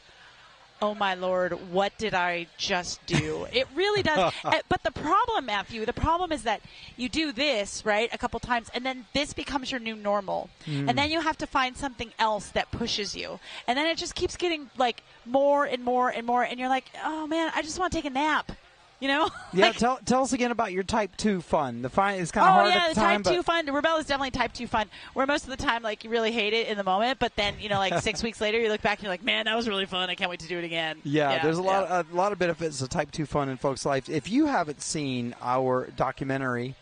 oh my Lord, what did I just do? It really does. But the problem, Matthew, the problem is that you do this, right, a couple times, and then this becomes your new normal. And then you have to find something else that pushes you. And then it just keeps getting like more and more and more. And you're like, oh man, I just want to take a nap. You know? Yeah, tell us again about your Type 2 fun. The fun is kind of hard at the time. Type 2 fun. Rebelle is definitely Type 2 fun, where most of the time, like, you really hate it in the moment, but then, you know, like 6 weeks later, you look back and you're like, man, that was really fun. I can't wait to do it again. Yeah, there's a lot of benefits to Type 2 fun in folks' lives. If you haven't seen our documentary,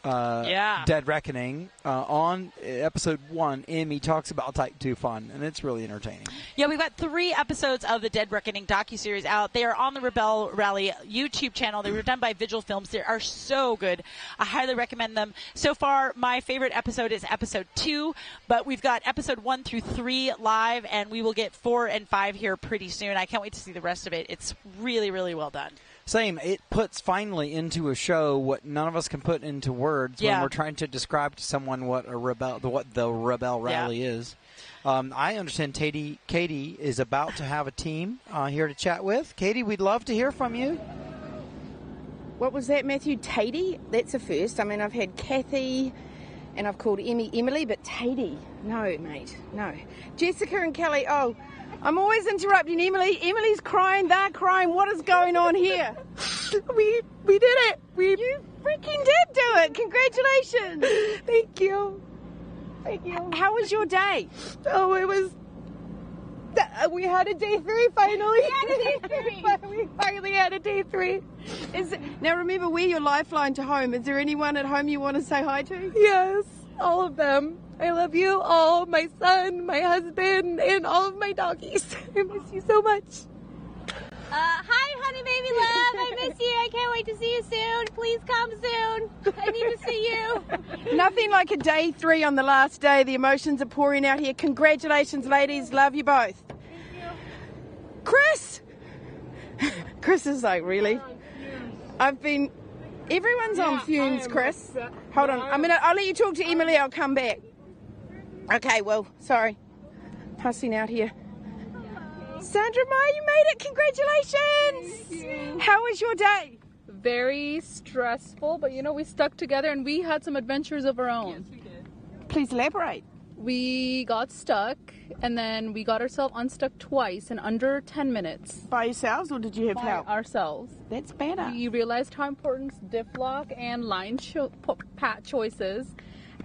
Dead Reckoning, on episode 1, Emmy talks about Type 2 fun, and it's really entertaining. Yeah, we've got 3 episodes of the Dead Reckoning docuseries out. They are on the Rebelle Rally YouTube channel. They were done by Vigil Films. They are so good. I highly recommend them. So far, my favorite episode is episode 2, but we've got episode 1 through 3 live, and we will get 4 and 5 here pretty soon. I can't wait to see the rest of it. It's really, really well done. Same. It puts finally into a show what none of us can put into words when we're trying to describe to someone what the Rebelle Rally is. I understand Katie is about to have a team here to chat with. Katie, we'd love to hear from you. What was that, Matthew? Tatey? That's a first. I mean, I've had Kathy and I've called Emily, but Tatey? No, mate, no. Jessica and Kelly, oh, I'm always interrupting Emily. Emily's crying, they're crying. What is going on here? We did it. You freaking did do it. Congratulations. Thank you. Thank you. How was your day? Oh, it was... We had a day 3 finally. We finally had a day 3. Now remember, we're your lifeline to home. Is there anyone at home you want to say hi to? Yes, all of them. I love you all, my son, my husband, and all of my doggies. I miss you so much. Hi, honey baby love. I miss you. I can't wait to see you soon. Please come soon. I need to see you. Nothing like a day 3 on the last day. The emotions are pouring out here. Congratulations, ladies. Love you both. Thank you. Chris! Chris is like, really? Everyone's on fumes, Chris. Hold on. I'll let you talk to Emily. I'll come back. Okay, well, sorry. Passing out here. Sandra Meyer, you made it. Congratulations. Thank you. How was your day? Very stressful, but you know, we stuck together and we had some adventures of our own. Yes, we did. Please elaborate. We got stuck and then we got ourselves unstuck twice in under 10 minutes. By yourselves or did you have help? Ourselves. That's better. We realized how important diff lock and line pat choices.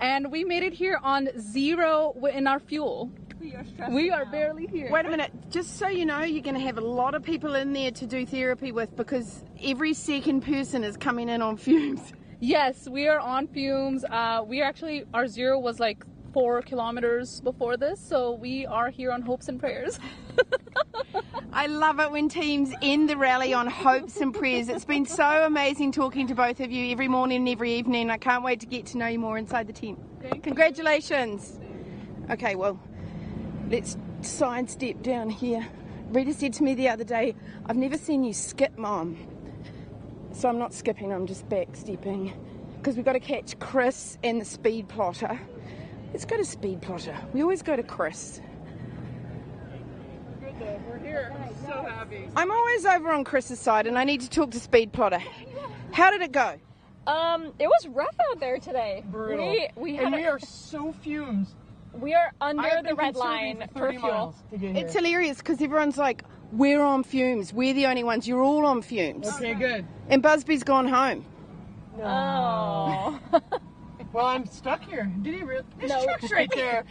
And we made it here on 0 in our fuel. We are barely here. Wait a minute. Just so you know, you're going to have a lot of people in there to do therapy with because every second person is coming in on fumes. Yes, we are on fumes. Our 0 was like 4 kilometers before this, so we are here on hopes and prayers. I love it when teams end the rally on hopes and prayers. It's been so amazing talking to both of you every morning and every evening. I can't wait to get to know you more inside the team. Congratulations. Okay, well, let's sidestep down here. Rita said to me the other day, I've never seen you skip, Mom. So I'm not skipping, I'm just backstepping. Because we've got to catch Chris and the speed plotter. Let's go to speed plotter. We always go to Chris. Good though, we're here. I'm so happy. I'm always over on Chris's side and I need to talk to speed plotter. How did it go? It was rough out there today. Brutal. We are so fumed. We are under the red line for fuel. It's hilarious because everyone's like, we're on fumes. We're the only ones. You're all on fumes. Okay, good. And Busby's gone home. No. Well, I'm stuck here. Did he really? His truck's right there.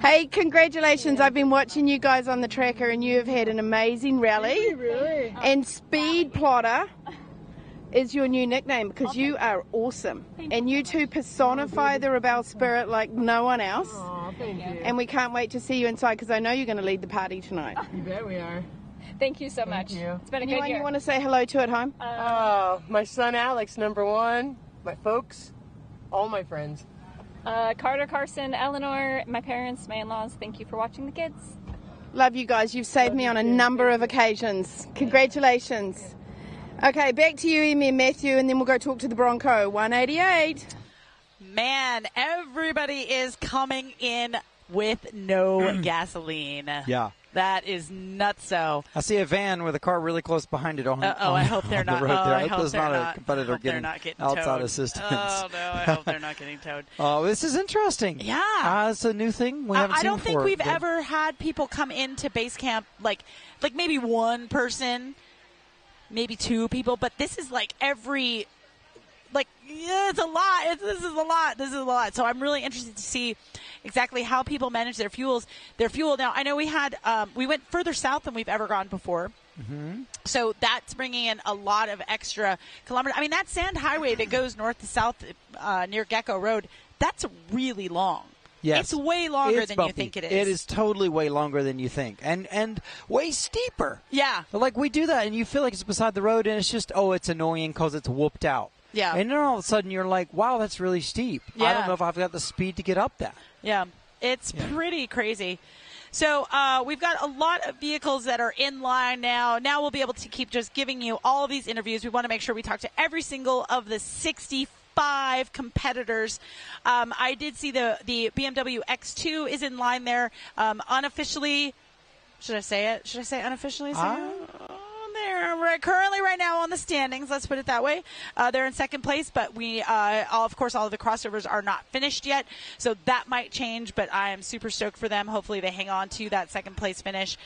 Hey, congratulations. I've been watching you guys on the tracker and you have had an amazing rally. Really? And Speed Plotter is your new nickname because you are awesome. And you two personify the Rebelle spirit like no one else. Aw, thank you. And we can't wait to see you inside because I know you're going to lead the party tonight. You bet we are. Thank you so much. You. It's been a Anyone good year. you want to say hello to at home? My son Alex, number one. My folks, all my friends. Carter, Carson, Eleanor, my parents, my in-laws, thank you for watching the kids. Love you guys. You've saved me on a number of occasions. Congratulations. Okay, back to you, Emmy and Matthew, and then we'll go talk to the Bronco. 188. Man, everybody is coming in with no gasoline. Yeah. That is nutso. I see a van with a car really close behind it on, I hope they're not. the road there. I hope there's they're not a not. competitor getting outside towed. assistance. Oh, no, I hope they're not getting towed. Oh, this is interesting. Yeah. It's a new thing we haven't I seen don't think before. we've ever had people come into base camp, like maybe one person, maybe two people, but this is like every... it's a lot. This is a lot. So I'm really interested to see exactly how people manage their fuel. Now, I know we went further south than we've ever gone before. Mm-hmm. So that's bringing in a lot of extra kilometers. I mean, that sand highway that goes north to south near Gecko Road, that's really long. Yes. It's way longer It's than bumpy. you think it is. It is totally way longer than you think. And way steeper. Yeah. Like we do that and you feel like it's beside the road and it's just, it's annoying because it's whooped out. Yeah. And then all of a sudden you're like, wow, that's really steep. Yeah. I don't know if I've got the speed to get up that. Yeah. It's pretty crazy. So we've got a lot of vehicles that are in line now. Now we'll be able to keep just giving you all of these interviews. We want to make sure we talk to every single of the 65 competitors. I did see the BMW X2 is in line there. Unofficially, should I say it? Should I say unofficially? They're currently right now on the standings. Let's put it that way. They're in second place, but of course, all of the crossovers are not finished yet. So that might change, but I am super stoked for them. Hopefully they hang on to that second place finish.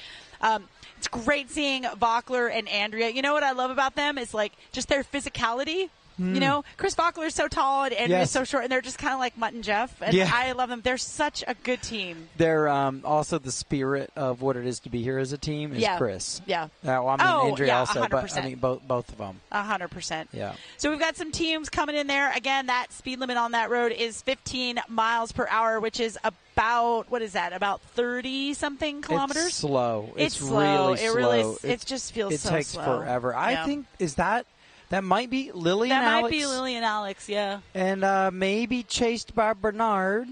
It's great seeing Vockler and Andrea. You know what I love about them is just their physicality. You know, Chris Vockler is so tall and Andrea's so short, and they're just kind of like Mutt and Jeff. And I love them. They're such a good team. They're also the spirit of what it is to be here as a team is Chris. Yeah. Andrea also, 100%. but I mean both of them. 100%. Yeah. So we've got some teams coming in there. Again, that speed limit on that road is 15 miles per hour, which is about 30-something kilometers? It's slow. It's slow. Really slow. It just feels so slow. It takes forever. I think, that might be Lily and Alex. That might be Lily and Alex, yeah. And maybe chased by Bernard.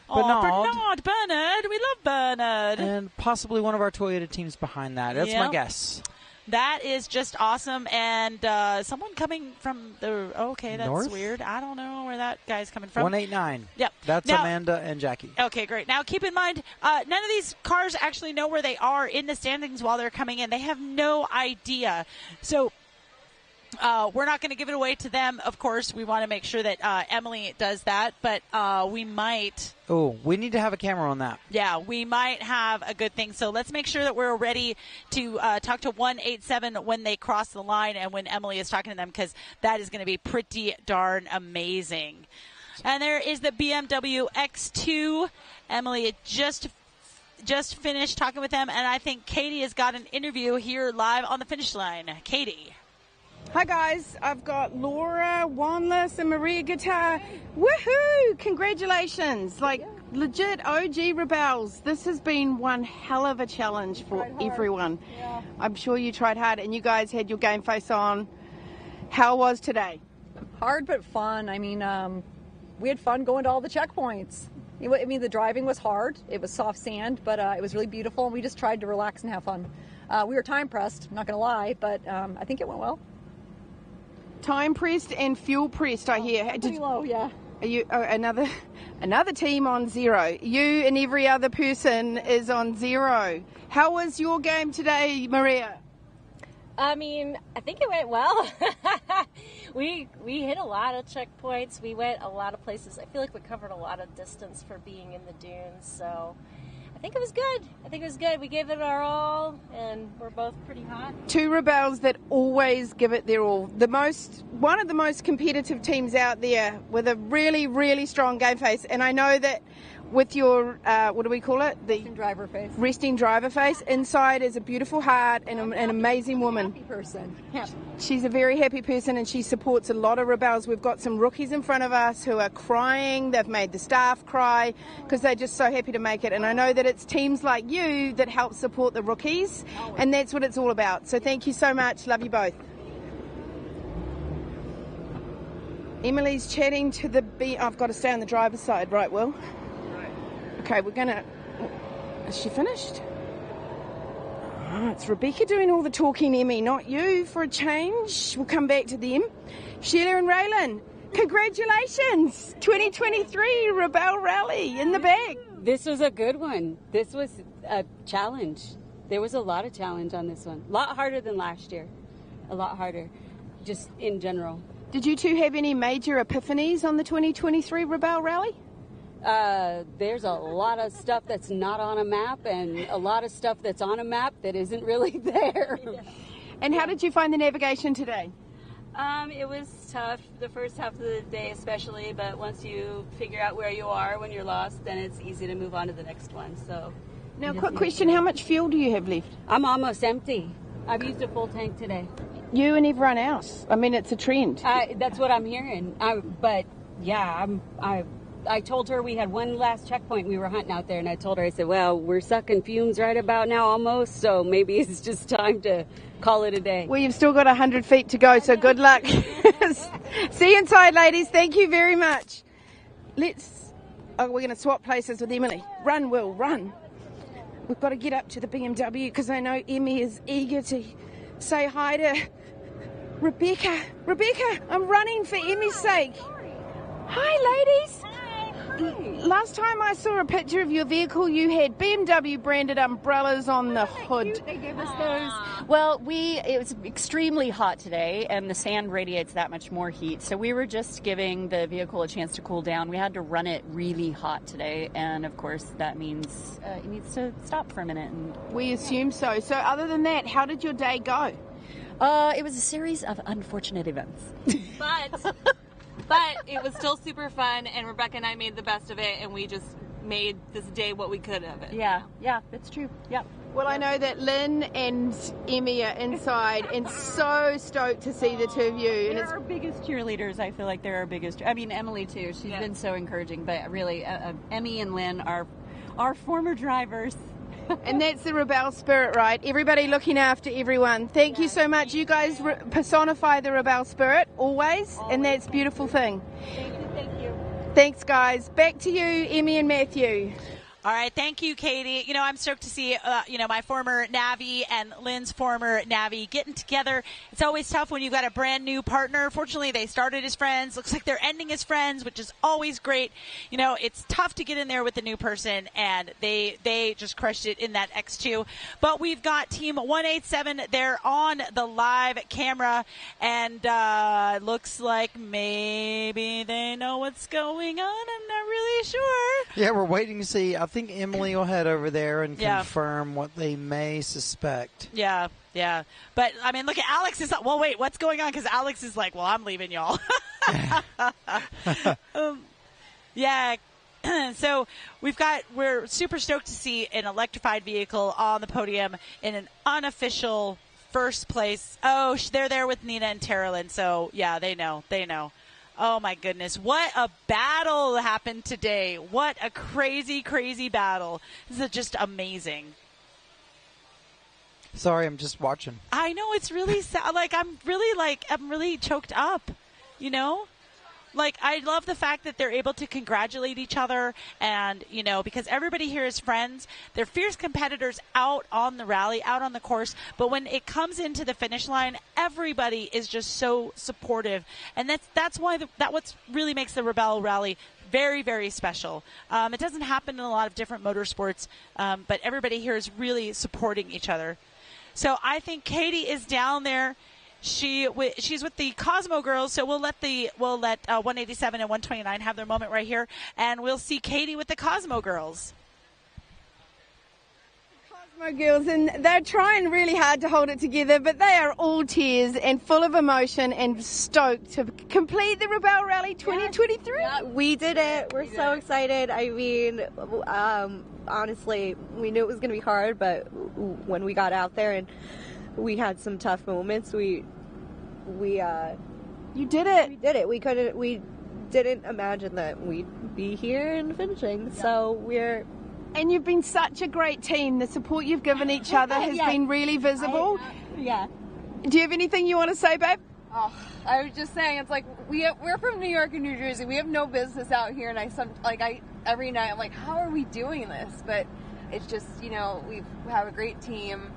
Bernard. We love Bernard. And possibly one of our Toyota teams behind that. That's my guess. That is just awesome. And someone coming from that's North? weird. I don't know where that guy's coming from. 189. Yep. That's Amanda and Jackie. Okay, great. Now, keep in mind, none of these cars actually know where they are in the standings while they're coming in. They have no idea. So we're not going to give it away to them. Of course, we want to make sure that Emily does that, but we might. Oh, we need to have a camera on that. Yeah, we might have a good thing. So let's make sure that we're ready to talk to 187 when they cross the line and when Emily is talking to them, because that is going to be pretty darn amazing. And there is the BMW X2. Emily had just finished talking with them, and I think Katie has got an interview here live on the finish line. Katie. Hi guys, I've got Laura, Wanless, and Maria Guitar. Woohoo! Congratulations! legit OG Rebels. This has been one hell of a challenge for everyone. Yeah. I'm sure you tried hard, and you guys had your game face on. How was today? Hard but fun. I mean, we had fun going to all the checkpoints. I mean, the driving was hard. It was soft sand, but it was really beautiful, and we just tried to relax and have fun. We were time pressed, not going to lie, but I think it went well. Time pressed and fuel pressed, I hear. Pretty low, yeah. Are you another team on 0? You and every other person is on 0. How was your game today, Maria? I mean, I think it went well. We hit a lot of checkpoints. We went a lot of places. I feel like we covered a lot of distance for being in the dunes. So I think it was good. We gave it our all, and we're both pretty hot. 2 Rebels that always give it their all. One of the most competitive teams out there with a really, really strong game face. And I know that with your, what do we call it? Resting driver face. Resting driver face. Inside is a beautiful heart and an amazing woman. Happy person. Yeah. She's a very happy person, and she supports a lot of Rebels. We've got some rookies in front of us who are crying. They've made the staff cry because they're just so happy to make it. And I know that it's teams like you that help support the rookies, and that's what it's all about. So thank you so much. Love you both. Emily's chatting to I've got to stay on the driver's side, right, Will? Okay, is she finished? Oh, it's Rebecca doing all the talking, Emmy, not you, for a change. We'll come back to them. Sheila and Raylan, congratulations! 2023 Rebelle Rally in the bag. This was a good one. This was a challenge. There was a lot of challenge on this one. A lot harder than last year. A lot harder, just in general. Did you two have any major epiphanies on the 2023 Rebelle Rally? There's a lot of stuff that's not on a map, and a lot of stuff that's on a map that isn't really there. Yeah. And how did you find the navigation today? It was tough the first half of the day especially, but once you figure out where you are when you're lost, then it's easy to move on to the next one. So now, quick question, how much fuel do you have left? I'm almost empty. I've used a full tank today. You and everyone else. I mean, it's a trend. That's what I'm hearing. But yeah, I told her we had one last checkpoint we were hunting out there, and I told her, I said, well, we're sucking fumes right about now almost, so maybe it's just time to call it a day. Well, you've still got 100 feet to go, so good luck. See you inside, ladies. Thank you very much. We're going to swap places with Emily. Run, Will, run. We've got to get up to the BMW because I know Emmy is eager to say hi to Rebecca. Rebecca, I'm running for Emmy's sake. Hi, ladies. Last time I saw a picture of your vehicle, you had BMW branded umbrellas on the hood. They gave us those. Well, it was extremely hot today, and the sand radiates that much more heat. So we were just giving the vehicle a chance to cool down. We had to run it really hot today, and of course that means it needs to stop for a minute. And we assume so. So other than that, how did your day go? It was a series of unfortunate events. But it was still super fun, and Rebecca and I made the best of it, and we just made this day what we could of it. Yeah, it's true. Yeah. Well, I know that Lynn and Emmy are inside and so stoked to see the two of you. And They're our biggest cheerleaders. I feel like they're our biggest. I mean, Emily too. She's been so encouraging. But really, Emmy and Lynn are our former drivers. And that's the Rebelle spirit, right? Everybody looking after everyone. Thank you so much. You guys personify the Rebelle spirit always, and that's a beautiful thing. Thank you. Thanks, guys. Back to you, Emmy and Matthew. All right, thank you, Katie. I'm stoked to see, my former Navy and Lynn's former Navy getting together. It's always tough when you've got a brand new partner. Fortunately, they started as friends. Looks like they're ending as friends, which is always great. It's tough to get in there with a new person, and they just crushed it in that X2. But we've got Team 187. They're on the live camera, and looks like maybe they know what's going on. I'm not really sure. Yeah, we're waiting to see. I think Emily will head over there and confirm what they may suspect. Yeah. But, look at Alex. Well, wait, what's going on? Because Alex is like, well, I'm leaving y'all. Yeah. So we're super stoked to see an electrified vehicle on the podium in an unofficial first place. Oh, they're there with Nina and Tara Lynn. So, yeah, they know. Oh, my goodness. What a battle happened today. What a crazy, crazy battle. This is just amazing. Sorry, I'm just watching. I know, it's really sad. I'm really choked up, you know? I love the fact that they're able to congratulate each other and, because everybody here is friends. They're fierce competitors out on the rally, out on the course. But when it comes into the finish line, everybody is just so supportive. And that's why what really makes the Rebelle Rally very, very special. It doesn't happen in a lot of different motorsports, but everybody here is really supporting each other. So I think Katie is down there. She's with the Cosmo girls, so we'll let 187 and 129 have their moment right here, and we'll see Katie with the Cosmo girls. Cosmo girls, and they're trying really hard to hold it together, but they are all tears and full of emotion and stoked to complete the Rebelle Rally 2023. Yeah, we did it. We're so excited. I mean, honestly, we knew it was going to be hard, but when we got out there and we had some tough moments, you did it. We did it. We didn't imagine that we'd be here and finishing. Yeah. So and you've been such a great team. The support you've given each other has been really visible. Yeah. Do you have anything you want to say, babe? Oh, I was just saying, it's like we're from New York and New Jersey. We have no business out here, and every night I'm like, how are we doing this? But it's just, we have a great team.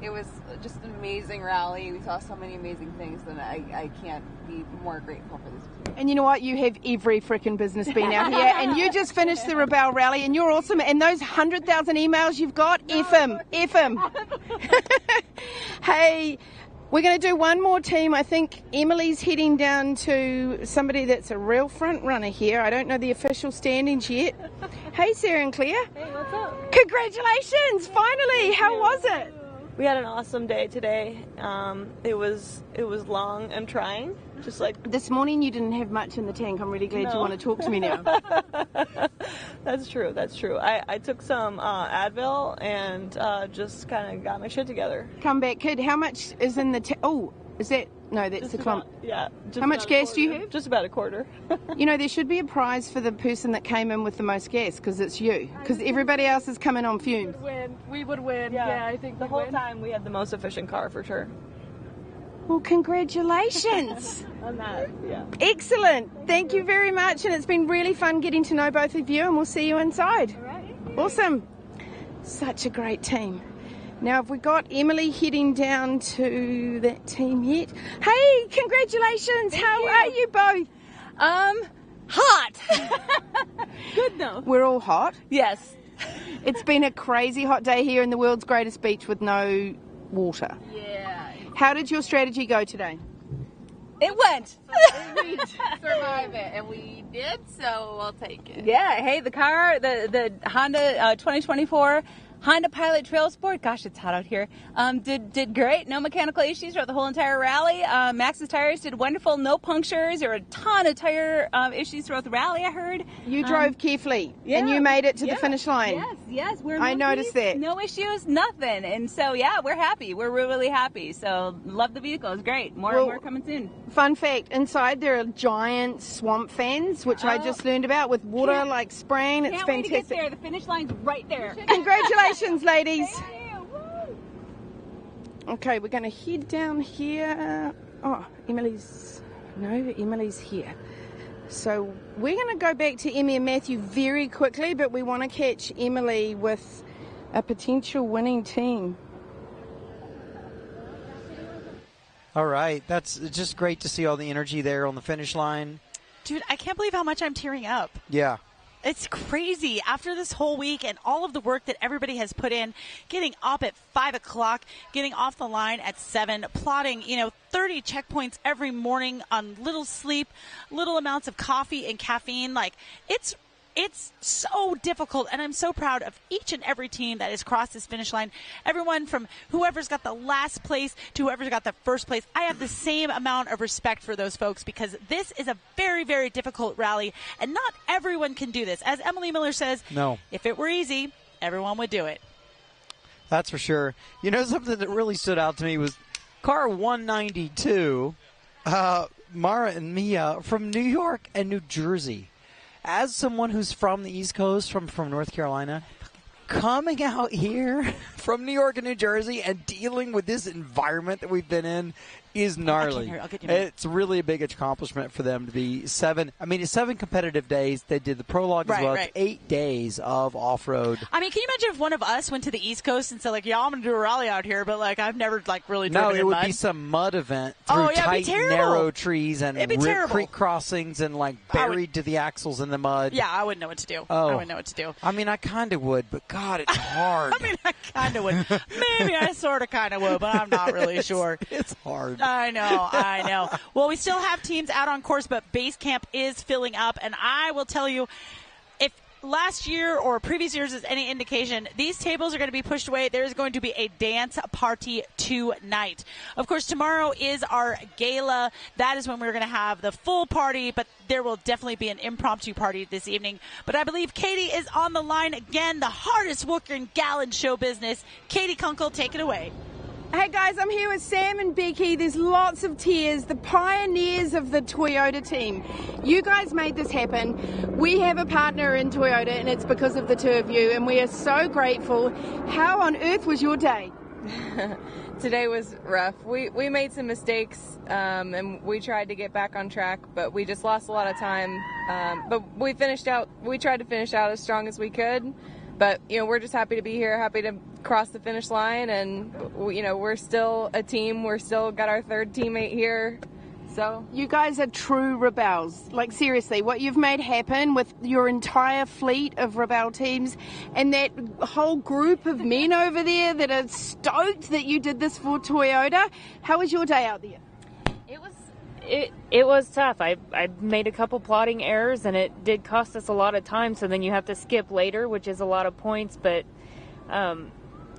It was just an amazing rally. We saw so many amazing things, and I can't be more grateful for this team. And you know what? You have every freaking business being out here, and you just finished the Rebelle Rally, and you're awesome. And those 100,000 emails you've got, F them. Hey, we're going to do one more team. I think Emily's heading down to somebody that's a real front runner here. I don't know the official standings yet. Hey, Sarah and Claire. Hey, what's up? Congratulations! Finally, how was it? We had an awesome day today. It was long and trying. Just like this morning, you didn't have much in the tank. I'm really glad you want to talk to me now. That's true. I took some Advil and just kind of got my shit together. Come back, kid. How much is in the tank? Oh, is that? No, that's the clump. Yeah. How much gas do you have? Just about a quarter. There should be a prize for the person that came in with the most gas, because it's you. Because everybody else is coming on fumes. We would win. Yeah, I think the whole time we had the most efficient car for sure. Well, congratulations. On that, yeah. Excellent. Thank you very much, and it's been really fun getting to know both of you, and we'll see you inside. All right. Awesome. Such a great team. Now, have we got Emily heading down to that team yet? Hey, congratulations. How are you both? Hot. Good though. We're all hot? Yes. It's been a crazy hot day here in the world's greatest beach with no water. Yeah. How did your strategy go today? It went. We survive it, and we did, so we'll take it. Yeah. Hey, the car, the Honda 2024 Honda Pilot Trail Sport, gosh, it's hot out here, did great. No mechanical issues throughout the whole entire rally. Max's tires did wonderful. No punctures. There were a ton of tire issues throughout the rally, I heard. You drove carefully, and you made it to the finish line. Yes. I noticed that. No issues, nothing. And so, yeah, we're happy. We're really happy. So, love the vehicle. It's great. More coming soon. Fun fact, inside there are giant swamp fans, which I just learned about, with water spraying. It's fantastic. Can't wait to get there. The finish line's right there. Congratulations, ladies. Okay, we're going to head down here. Oh, Emily's here. So we're going to go back to Emmy and Matthew very quickly, but we want to catch Emily with a potential winning team. All right. That's just great to see all the energy there on the finish line. Dude, I can't believe how much I'm tearing up. Yeah. It's crazy. After this whole week and all of the work that everybody has put in, getting up at 5 o'clock, getting off the line at 7, plotting, 30 checkpoints every morning on little sleep, little amounts of coffee and caffeine. It's so difficult, and I'm so proud of each and every team that has crossed this finish line. Everyone from whoever's got the last place to whoever's got the first place. I have the same amount of respect for those folks because this is a very, very difficult rally, and not everyone can do this. As Emily Miller says, no. If it were easy, everyone would do it. That's for sure. Something that really stood out to me was car 192. Mara and Mia from New York and New Jersey. As someone who's from the East Coast, from North Carolina, coming out here from New York and New Jersey and dealing with this environment that we've been in is gnarly. It's really a big accomplishment for them to be 7 competitive days. They did the prologue as well. Right. 8 days of off-road. I mean, can you imagine if one of us went to the East Coast and said, like, yeah, I'm going to do a rally out here, but, like, I've never, like, really driven in No, it would mud. be some mud event through tight, narrow trees and creek crossings and, like, buried to the axles in the mud. Yeah, I wouldn't know what to do. Oh. I wouldn't know what to do. I mean, I kind of would, but, God, it's hard. I mean, I kind of would. Maybe I sort of kind of would, but I'm not really sure. It's hard. I know. Well, we still have teams out on course, but base camp is filling up. And I will tell you, if last year or previous years is any indication, these tables are going to be pushed away. There is going to be a dance party tonight. Of course, tomorrow is our gala. That is when we're going to have the full party, but there will definitely be an impromptu party this evening. But I believe Katie is on the line again, the hardest working gal in show business. Katie Kunkel, take it away. Hey guys, I'm here with Sam and Becky. There's lots of tears, the pioneers of the Toyota team. You guys made this happen. We have a partner in Toyota and it's because of the two of you and we are so grateful. How on earth was your day? Today was rough. We made some mistakes and we tried to get back on track, but we just lost a lot of time. But we tried to finish out as strong as we could. But, we're just happy to be here, happy to cross the finish line, and, we're still a team. We're still got our third teammate here. So you guys are true Rebelles. Like, seriously, what you've made happen with your entire fleet of Rebelle teams and that whole group of men over there that are stoked that you did this for Toyota. How was your day out there? It was tough. I made a couple plotting errors, and it did cost us a lot of time, so then you have to skip later, which is a lot of points, but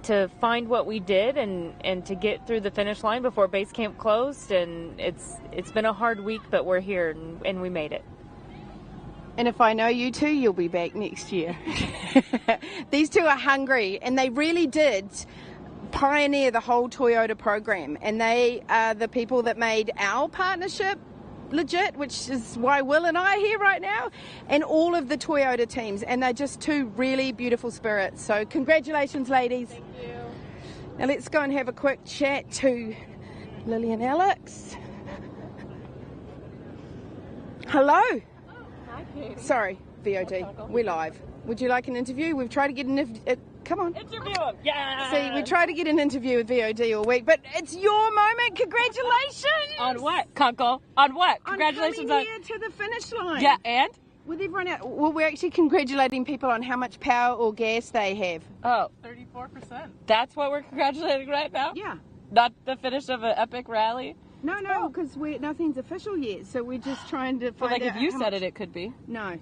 to find what we did and to get through the finish line before base camp closed, and it's been a hard week, but we're here, and we made it. And if I know you two, you'll be back next year. These two are hungry, and they really did pioneer the whole Toyota program, and they are the people that made our partnership legit, which is why Will and I are here right now, and all of the Toyota teams, and they're just two really beautiful spirits. So congratulations, ladies. Thank you. Now let's go and have a quick chat to Lily and Alex. Hello. Hi, Katie. Sorry, VOD. We're live. Would you like an interview? We've tried to get an come on. Interview him. Yeah. See, we tried to get an interview with VOD all week, but it's your moment. Congratulations. On what, Kunkel? On what? Congratulations on coming here to the finish line. Yeah, and? With everyone else. Well, we're actually congratulating people on how much power or gas they have. Oh. 34%. That's what we're congratulating right now? Yeah. Not the finish of an epic rally? No, because nothing's official yet, so we're just trying to find out. If you said it could be. No.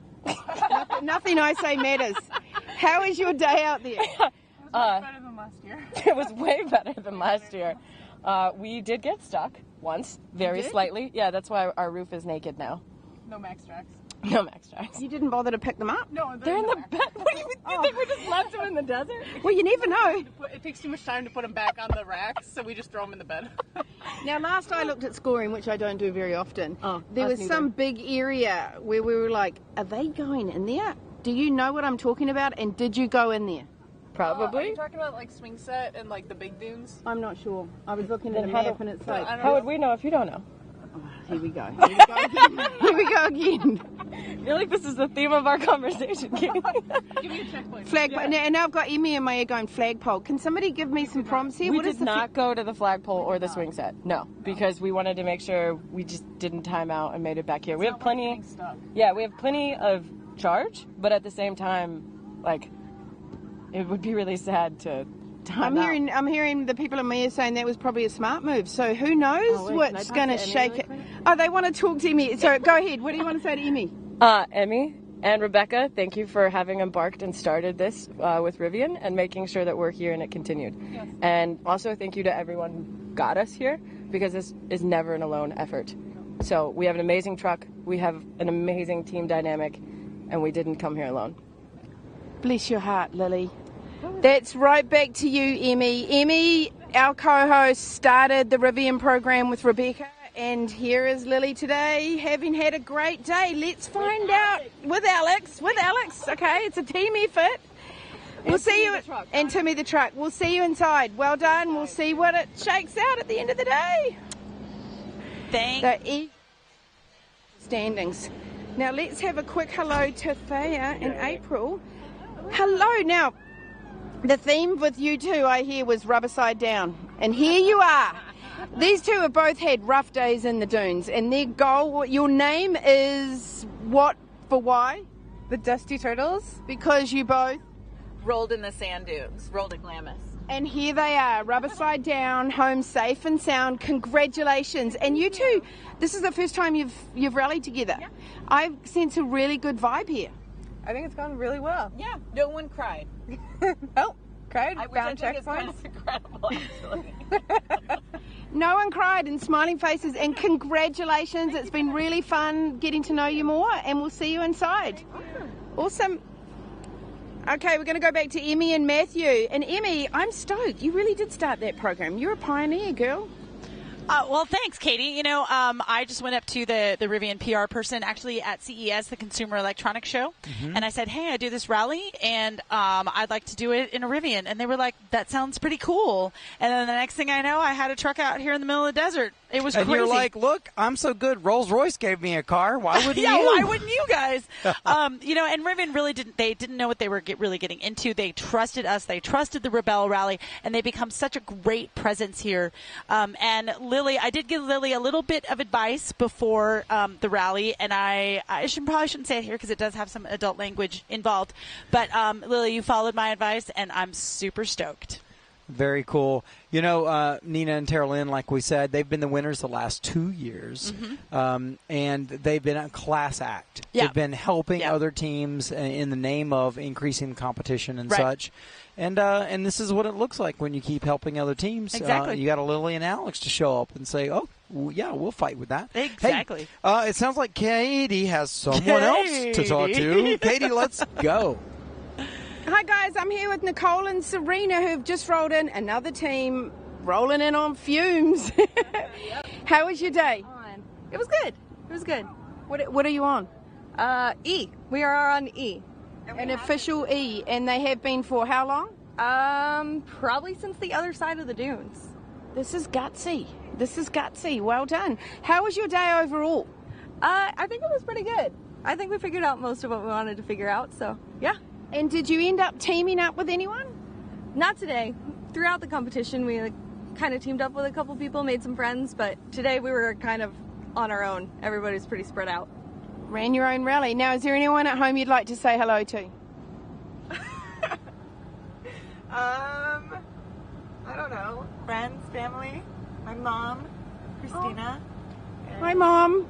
Nothing I say matters. How is your day out there? It was better than last year. It was way better than last year. We did get stuck once, very slightly. Yeah, that's why our roof is naked now. No Max Tracks. No Max Tracks. You didn't bother to pick them up? No, they're in the bed. What do you think we just left them in the desert? Well, you never know. It takes too much time to put them back on the racks, so we just throw them in the bed. Now, last I looked at scoring, which I don't do very often, there was some big area where we were like, are they going in there? Do you know what I'm talking about? And did you go in there? Probably. Are you talking about like swing set and like the big dunes? I'm not sure. I was looking at a map and it's like... How would we know if you don't know? Here we go. Here we go again. Here we go again. I feel like this is the theme of our conversation, Katie. Give me a checkpoint. Flagpole. And now I've got Emmy in my ear going flagpole. Can somebody give me some prompts here? We did not go to the flagpole or the swing set. No, because we wanted to make sure we just didn't time out and made it back here. We have plenty. Yeah, we have plenty of charge, but at the same time, like, it would be really sad to time out. I'm hearing the people in my ear saying that was probably a smart move. So who knows what's going to shake it? Oh, they want to talk to Emmy. So go ahead. What do you want to say to Emmy? Emmy and Rebecca, thank you for having embarked and started this with Rivian and making sure that we're here and it continued. Yes. And also thank you to everyone who got us here, because this is never an alone effort. So we have an amazing truck, we have an amazing team dynamic, and we didn't come here alone. Bless your heart, Lily. That's right back to you, Emmy. Emmy, our co-host, started the Rivian program with Rebecca, and here is Lily today, having had a great day. Let's find out with Alex. Okay, it's a team effort. We'll see you, and Timmy the truck. We'll see you inside. Well done. We'll see what it shakes out at the end of the day. The standings. Now let's have a quick hello to Thea and April. Hello. Now, the theme with you two, I hear, was rubber side down, and here you are. These two have both had rough days in the dunes, and their goal, your name is what for why? The Dusty Turtles. Because you both rolled in the sand dunes, rolled at Glamis. And here they are, rubber side down, home safe and sound. Congratulations. And you two, this is the first time you've rallied together. Yeah. I sense a really good vibe here. I think it's gone really well. Yeah, no one cried. Cried? I found think it's kind checkpoints. of incredible, actually. No one cried, and smiling faces, and congratulations. It's been really fun getting to know you more, and we'll see you inside. Awesome. Okay, we're going to go back to Emmy and Matthew. And Emmy, I'm stoked. You really did start that program. You're a pioneer, girl. Well, thanks, Katie. I just went up to the Rivian PR person actually at CES, the Consumer Electronics Show, and I said, hey, I do this rally, and I'd like to do it in a Rivian. And they were like, that sounds pretty cool. And then the next thing I know, I had a truck out here in the middle of the desert. It was crazy. And you're like, look, I'm so good. Rolls-Royce gave me a car. Why wouldn't you? Yeah, why wouldn't you guys? And Rivian really didn't know what they were really getting into. They trusted us. They trusted the Rebelle rally, and they become such a great presence here. And Lily, I did give Lily a little bit of advice before the rally, and I probably shouldn't say it here because it does have some adult language involved. But Lily, you followed my advice, and I'm super stoked. Very cool. Nina and Tara Lynn, like we said, they've been the winners the last 2 years, and they've been a class act. Yeah. They've been helping other teams in the name of increasing competition and such. And this is what it looks like when you keep helping other teams. Exactly. You got a Lily and Alex to show up and say, oh, yeah, we'll fight with that. Exactly. Hey, it sounds like Katie has someone else to talk to. Katie, let's go. Hi, guys. I'm here with Nicole and Serena, who've just rolled in. Another team rolling in on fumes. How was your day? It was good. It was good. What are you on? E. We are on E. An official E. And they have been for how long? Probably since the other side of the dunes. This is gutsy. Well done. How was your day overall? I think it was pretty good. I think we figured out most of what we wanted to figure out, so yeah. And did you end up teaming up with anyone? Not today. Throughout the competition, we kind of teamed up with a couple people, made some friends, but today we were kind of on our own. Everybody's pretty spread out. Ran your own rally. Now, is there anyone at home you'd like to say hello to? I don't know. Friends, family, my mom, Christina. Hi, Mom.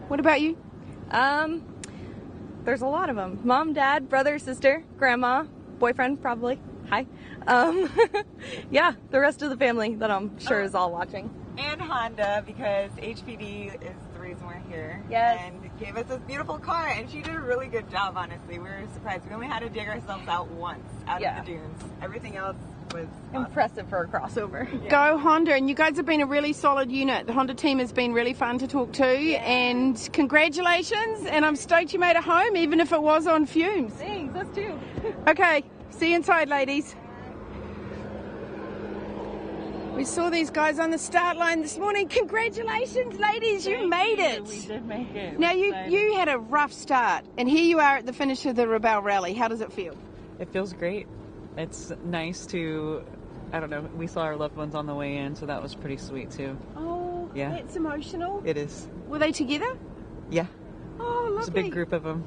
What about you? There's a lot of them. Mom, dad, brother, sister, grandma, boyfriend, probably. Hi. Yeah, the rest of the family that I'm sure is all watching. And Honda, because HPD is the reason we're here. Yes. And gave us this beautiful car, and she did a really good job, honestly. We were surprised. We only had to dig ourselves out once out of the dunes. Everything else was impressive for a crossover. Yeah. Go Honda, and you guys have been a really solid unit. The Honda team has been really fun to talk to, and congratulations, and I'm stoked you made it home, even if it was on fumes. Thanks, us too. Okay, see you inside, ladies. We saw these guys on the start line this morning. Congratulations, ladies, you made it. We did make it. Now, you had a rough start, and here you are at the finish of the Rebelle Rally. How does it feel? It feels great. It's nice to, I don't know, we saw our loved ones on the way in, so that was pretty sweet too. Oh, yeah. That's emotional. It is. Were they together? Yeah. Oh, lovely. It's a big group of them.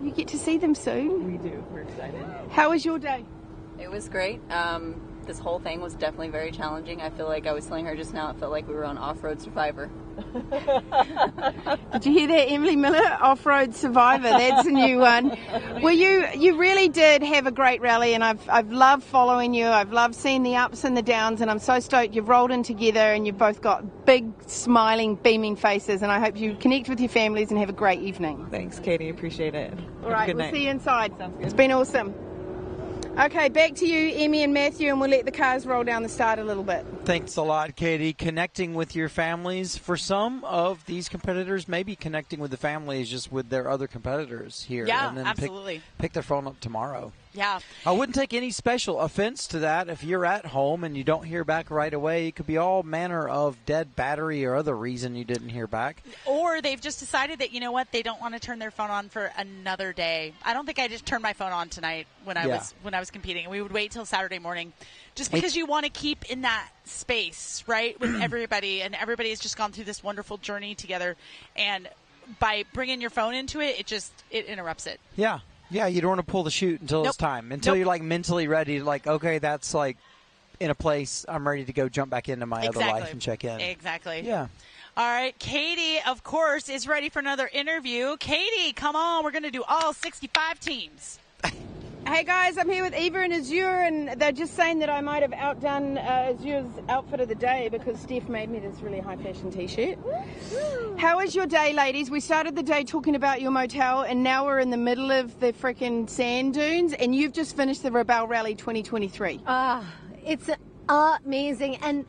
You get to see them soon. We do. We're excited. How was your day? It was great. This whole thing was definitely very challenging. I feel like I was telling her just now, it felt like we were on Off-Road Survivor. Did you hear that, Emily Miller? Off-Road Survivor, that's a new one. Well, you really did have a great rally, and I've loved following you. I've loved seeing the ups and the downs, and I'm so stoked you've rolled in together and you've both got big, smiling, beaming faces, and I hope you connect with your families and have a great evening. Thanks, Katie. Appreciate it. All right, we'll see you inside. It's been awesome. Okay, back to you, Emmy and Matthew, and we'll let the cars roll down the start a little bit. Thanks a lot, Katie. Connecting with your families. For some of these competitors, maybe connecting with the families just with their other competitors here. Yeah, and then absolutely. Pick their phone up tomorrow. Yeah. I wouldn't take any special offense to that. If you're at home and you don't hear back right away, it could be all manner of dead battery or other reason you didn't hear back. Or they've just decided that, you know what, they don't want to turn their phone on for another day. I don't think I just turned my phone on tonight when I was competing. And we would wait till Saturday morning just because you want to keep in that space, right, with everybody. And everybody has just gone through this wonderful journey together. And by bringing your phone into it, it interrupts it. Yeah. Yeah, you don't want to pull the chute until it's time. Until you're, like, mentally ready to, like, okay, that's, like, in a place. I'm ready to go jump back into my other life and check in. Exactly. Yeah. All right. Katie, of course, is ready for another interview. Katie, come on. We're going to do all 65 teams. Hey guys, I'm here with Eva and Azure, and they're just saying that I might have outdone Azure's outfit of the day because Steph made me this really high fashion t-shirt. How was your day, ladies? We started the day talking about your motel, and now we're in the middle of the freaking sand dunes, and you've just finished the Rebelle Rally 2023. It's amazing, and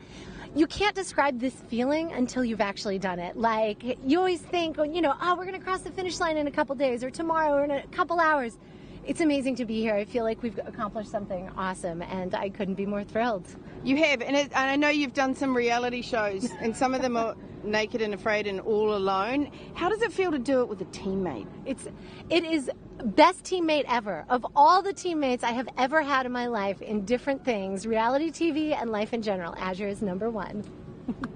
you can't describe this feeling until you've actually done it. Like, you always think, we're going to cross the finish line in a couple days, or tomorrow, or in a couple hours. It's amazing to be here. I feel like we've accomplished something awesome, and I couldn't be more thrilled. You have, and I know you've done some reality shows, and some of them are Naked and Afraid and All Alone. How does it feel to do it with a teammate? It is best teammate ever. Of all the teammates I have ever had in my life in different things, reality TV and life in general, Azure is number one.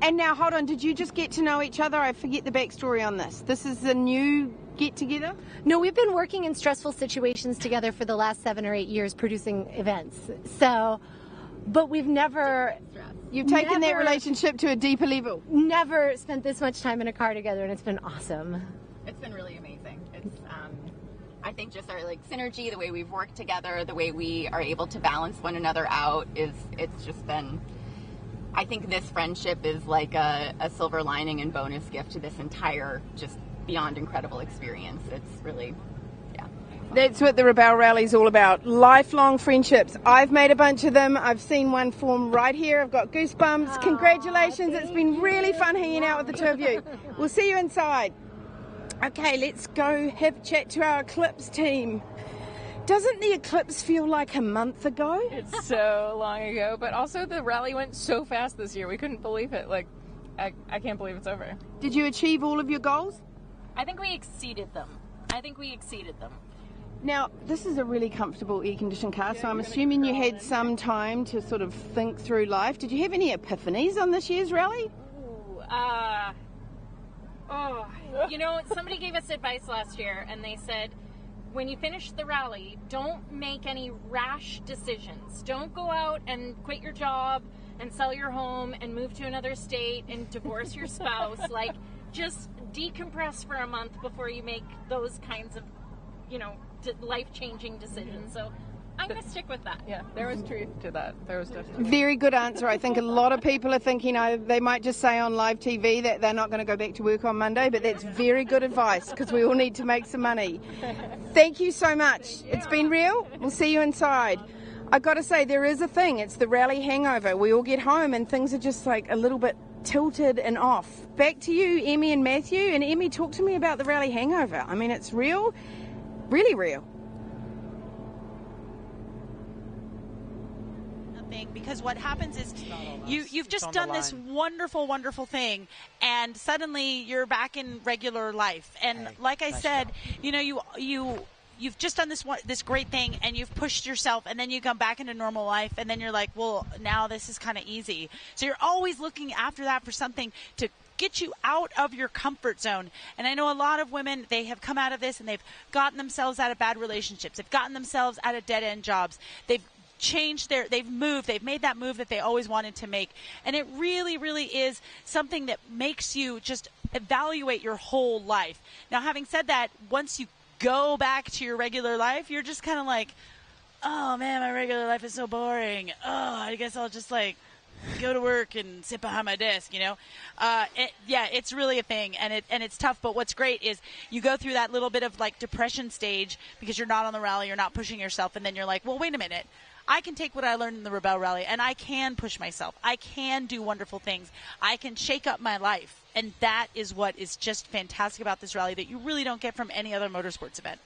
And now, hold on, did you just get to know each other? I forget the backstory on this. This is a new get together? No, we've been working in stressful situations together for the last 7 or 8 years producing events. So, but we've never... You've taken that relationship to a deeper level. Never spent this much time in a car together, and it's been awesome. It's been really amazing. It's, I think just our synergy, the way we've worked together, the way we are able to balance one another out it's just been... I think this friendship is like a silver lining and bonus gift to this entire just beyond incredible experience. It's really, That's what the Rebelle Rally is all about. Lifelong friendships. I've made a bunch of them. I've seen one form right here. I've got goosebumps. Congratulations. It's been really fun hanging out with the two of you. We'll see you inside. Okay, let's go have a chat to our Eclipse team. Doesn't the eclipse feel like a month ago? It's so long ago, but also the rally went so fast this year. We couldn't believe it. Like, I can't believe it's over. Did you achieve all of your goals? I think we exceeded them. Now, this is a really comfortable air-conditioned car, so I'm assuming you had some time to sort of think through life. Did you have any epiphanies on this year's rally? Somebody gave us advice last year, and they said, when you finish the rally, don't make any rash decisions. Don't go out and quit your job and sell your home and move to another state and divorce your spouse. Like, just decompress for a month before you make those kinds of, life-changing decisions. So I'm going to stick with that. Yeah, there was truth to that. There was definitely. Very good answer. I think a lot of people are thinking they might just say on live TV that they're not going to go back to work on Monday, but that's very good advice because we all need to make some money. Thank you so much. It's been real. We'll see you inside. I've got to say, there is a thing. It's the rally hangover. We all get home and things are just like a little bit tilted and off. Back to you, Emmy and Matthew. And Emmy, talk to me about the rally hangover. I mean, it's real, really real. Because what happens is you've just done this wonderful thing, and suddenly you're back in regular life. And like I said, you've just done this great thing, and you've pushed yourself, and then you come back into normal life, and then you're like, well, now this is kind of easy. So you're always looking after that for something to get you out of your comfort zone. And I know a lot of women, they have come out of this, and they've gotten themselves out of bad relationships. They've gotten themselves out of dead-end jobs. They've made that move that they always wanted to make. And it really, really is something that makes you just evaluate your whole life. Now, having said that, once you go back to your regular life, you're just kind of like, oh man, my regular life is so boring. Oh, I guess I'll just go to work and sit behind my desk, it's really a thing, and it's tough. But what's great is you go through that little bit of depression stage because you're not on the rally, you're not pushing yourself, and then you're like, well, wait a minute. I can take what I learned in the Rebelle Rally and I can push myself. I can do wonderful things. I can shake up my life. And that is what is just fantastic about this rally that you really don't get from any other motorsports event.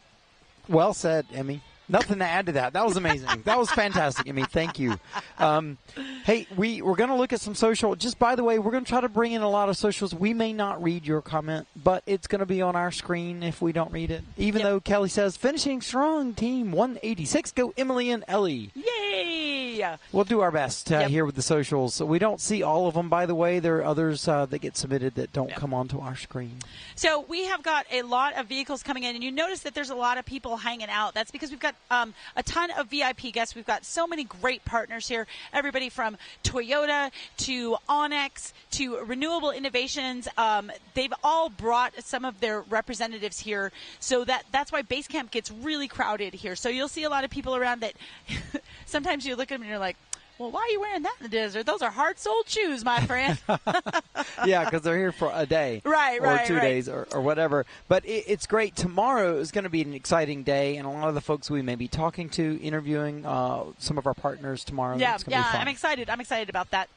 Well said, Emmy. Nothing to add to that. That was amazing. That was fantastic, Emmy. Thank you. Hey, we're going to look at some social. Just by the way, we're going to try to bring in a lot of socials. We may not read your comment, but it's going to be on our screen if we don't read it. Even though Kelly says, finishing strong, team 186. Go Emily and Ellie. Yay! We'll do our best here with the socials. So we don't see all of them, by the way. There are others that get submitted that don't come onto our screen. So we have got a lot of vehicles coming in, and you notice that there's a lot of people hanging out. That's because we've got a ton of VIP guests. We've got so many great partners here. Everybody from Toyota to Onyx to Renewable Innovations. They've all brought some of their representatives here, so that's why Base Camp gets really crowded here. So you'll see a lot of people around that sometimes you look at them and you're like, well, why are you wearing that in the desert? Those are hard-soled shoes, my friend. Yeah, because they're here for a day. Right, or 2 days or whatever. But it's great. Tomorrow is going to be an exciting day, and a lot of the folks we may be talking to, interviewing some of our partners tomorrow. Yeah, it's gonna be fun. I'm excited. I'm excited about that.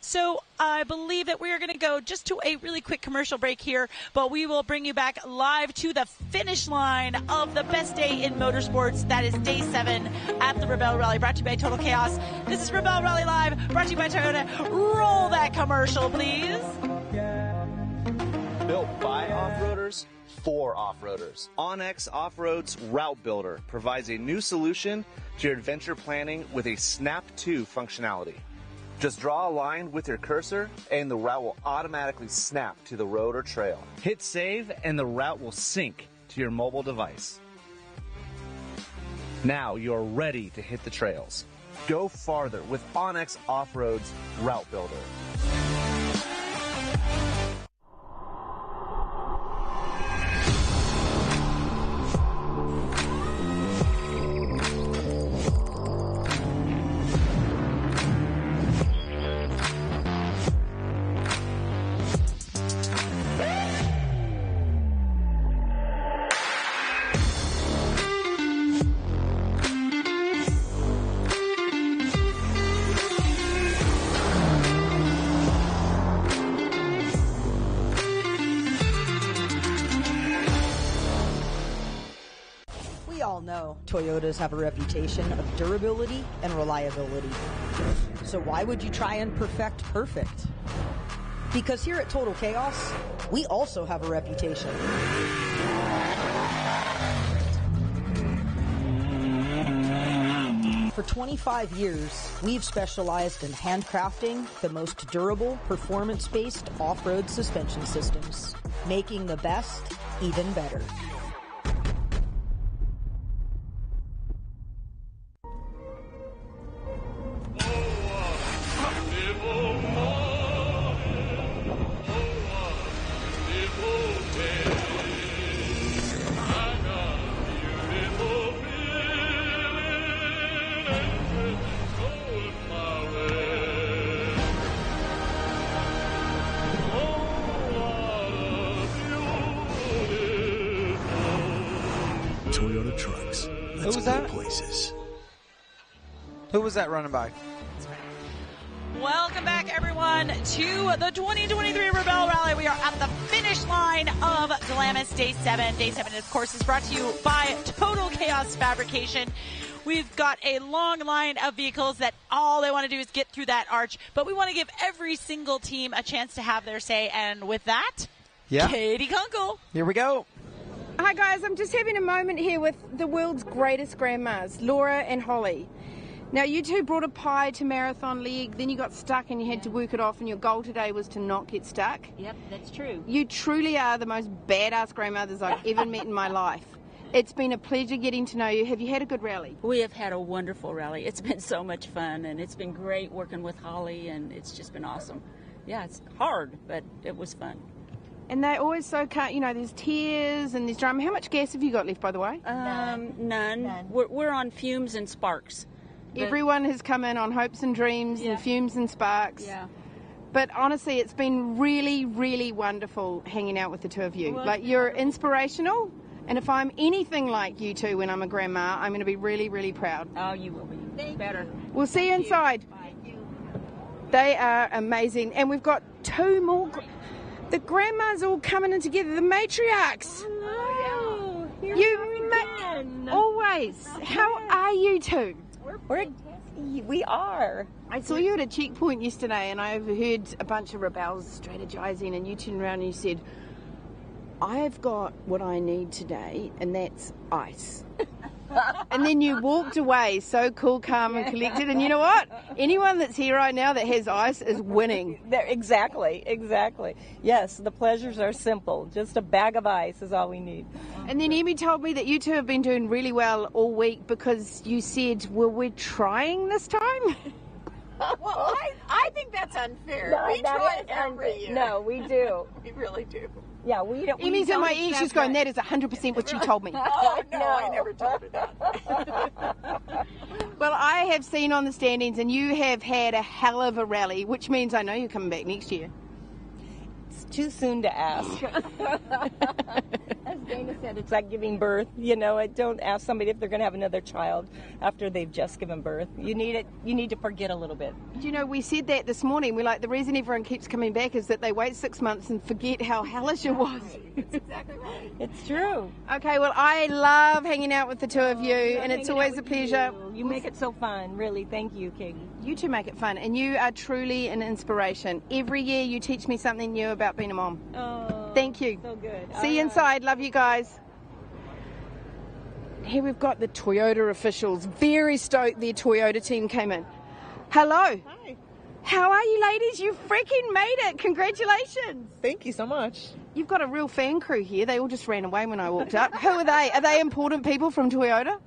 So I believe that we are going to go just to a really quick commercial break here, but we will bring you back live to the finish line of the best day in motorsports. That is day 7 at the Rebelle Rally, brought to you by Total Chaos. This is Rebelle Rally Live, brought to you by Toyota. Roll that commercial, please. Built by off-roaders for off-roaders. Onyx Off-Road's Route Builder provides a new solution to your adventure planning with a Snap to functionality. Just draw a line with your cursor and the route will automatically snap to the road or trail. Hit save and the route will sync to your mobile device. Now you're ready to hit the trails. Go farther with Onyx Off-Road's Route Builder. Toyotas have a reputation of durability and reliability. So why would you try and perfect perfect? Because here at Total Chaos, we also have a reputation. For 25 years, we've specialized in handcrafting the most durable, performance-based off-road suspension systems, making the best even better. Toyota trucks. Let's go places. Who was that running by? Welcome back, everyone, to the 2023 Rebelle Rally. We are at the finish line of Glamis Day 7. Day 7, of course, is brought to you by Total Chaos Fabrication. We've got a long line of vehicles that all they want to do is get through that arch, but we want to give every single team a chance to have their say. And with that, Katie Kunkel. Here we go. Hi guys, I'm just having a moment here with the world's greatest grandmas, Laura and Holly. Now you two brought a pie to Marathon League, then you got stuck and you had to work it off, and your goal today was to not get stuck. Yep, that's true. You truly are the most badass grandmothers I've ever met in my life. It's been a pleasure getting to know you. Have you had a good rally? We have had a wonderful rally. It's been so much fun, and it's been great working with Holly, and it's just been awesome. Yeah, it's hard, but it was fun. And they're always so cut, you know, there's tears and there's drama. How much gas have you got left, by the way? None. We're on fumes and sparks. Everyone has come in on hopes and dreams and fumes and sparks. Yeah. But honestly, it's been really, really wonderful hanging out with the two of you. Well, like, you're inspirational, And if I'm anything like you two when I'm a grandma, I'm going to be really, really proud. Oh, you will be. Better. We'll see you inside. They are amazing. And we've got two more. The grandmas all coming in together. The matriarchs. Hello. Always. How are you two? We are. I saw you at a checkpoint yesterday and I overheard a bunch of rebels strategizing, and you turned around and you said, I've got what I need today, and that's ice. And then you walked away so cool, calm and collected. And you know what? Anyone that's here right now that has ice is winning. Exactly. Yes, the pleasures are simple. Just a bag of ice is all we need. And then Emmy told me that you two have been doing really well all week because you said, well, we're trying this time? Well, I think that's unfair. No, we try it every year. No, we do. We really do. Yeah, we don't. Emmy's in my ear. She's going, that is 100% what you told me. Oh, no, I never told her that. Well, I have seen on the standings, and you have had a hell of a rally, which means I know you're coming back next year. It's too soon to ask. As Dana said, it's like giving birth. You know, I don't ask somebody if they're going to have another child after they've just given birth. You need to forget a little bit. You know, we said that this morning. We're like, the reason everyone keeps coming back is that they wait 6 months and forget how hellish it was. That's exactly right. It's true. Okay, well, I love hanging out with the two of you, and it's always a pleasure. You make it so fun, really. Thank you, Katie. You two make it fun, and you are truly an inspiration. Every year you teach me something new about being a mom. Oh, thank you. So good. See you inside. Love you guys. Here we've got the Toyota officials. Very stoked their Toyota team came in. Hello. Hi. How are you, ladies? You freaking made it. Congratulations. Thank you so much. You've got a real fan crew here. They all just ran away when I walked up. Who are they? Are they important people from Toyota?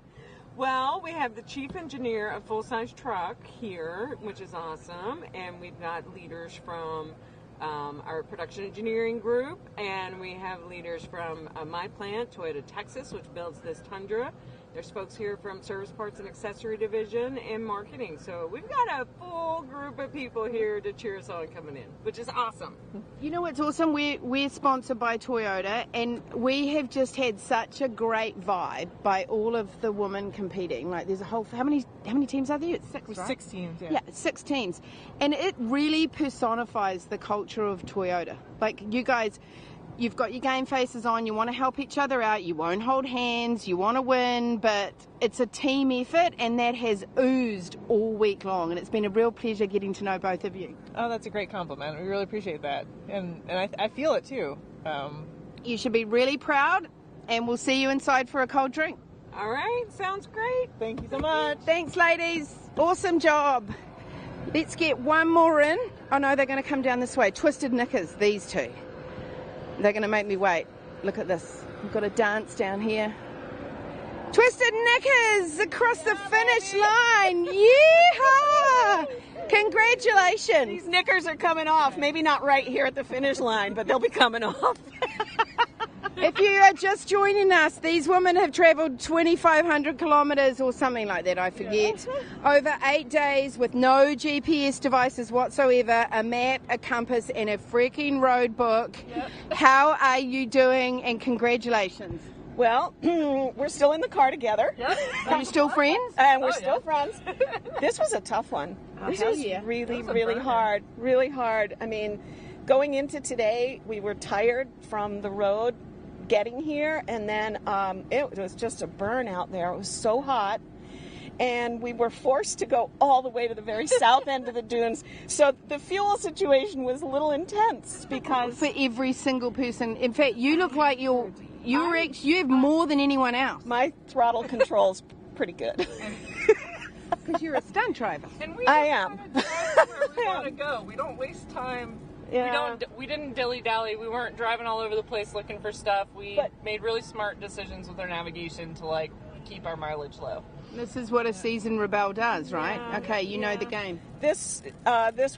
Well, we have the chief engineer of full-size truck here, which is awesome, and we've got leaders from our production engineering group, and we have leaders from my plant, Toyota Texas, which builds this Tundra. There's folks here from Service Parts and Accessory Division and Marketing. So we've got a full group of people here to cheer us on coming in, which is awesome. You know what's awesome? We're sponsored by Toyota, and we have just had such a great vibe by all of the women competing. Like, there's a whole... How many teams are there? It's 6, right? 6 teams, yeah. Yeah, 6 teams. And it really personifies the culture of Toyota. Like, you guys... You've got your game faces on, you want to help each other out, you won't hold hands, you want to win, but it's a team effort, and that has oozed all week long, and it's been a real pleasure getting to know both of you. Oh, that's a great compliment. We really appreciate that. And I feel it too. You should be really proud, and we'll see you inside for a cold drink. All right, sounds great. Thank you so much. Thanks, ladies. Awesome job. Let's get one more in. Oh no, they're going to come down this way. Twisted Knickers, these two. They're going to make me wait. Look at this. We've got a dance down here. Twisted Knickers across the finish line. Yeehaw! Congratulations. These knickers are coming off. Maybe not right here at the finish line, but they'll be coming off. If you are just joining us, these women have travelled 2,500 kilometres or something like that, I forget, over 8 days with no GPS devices whatsoever, a map, a compass, and a freaking road book. Yep. How are you doing, and congratulations? Well, we're still in the car together. Yep. Are you still friends? And we're still friends. This was a tough one. This was really hard. Really hard. I mean, going into today, we were tired from the road getting here, and then it was just a burn out there. It was so hot, and we were forced to go all the way to the very south end of the dunes. So the fuel situation was a little intense because for every single person. In fact, you look like you have more than anyone else. My throttle control's pretty good. Because you're a stunt driver. And I am. Where we want to go. We don't waste time. Yeah. We didn't dilly-dally. We weren't driving all over the place looking for stuff. We made really smart decisions with our navigation to keep our mileage low. This is what a seasoned Rebelle does, right? Yeah, okay, you know the game. This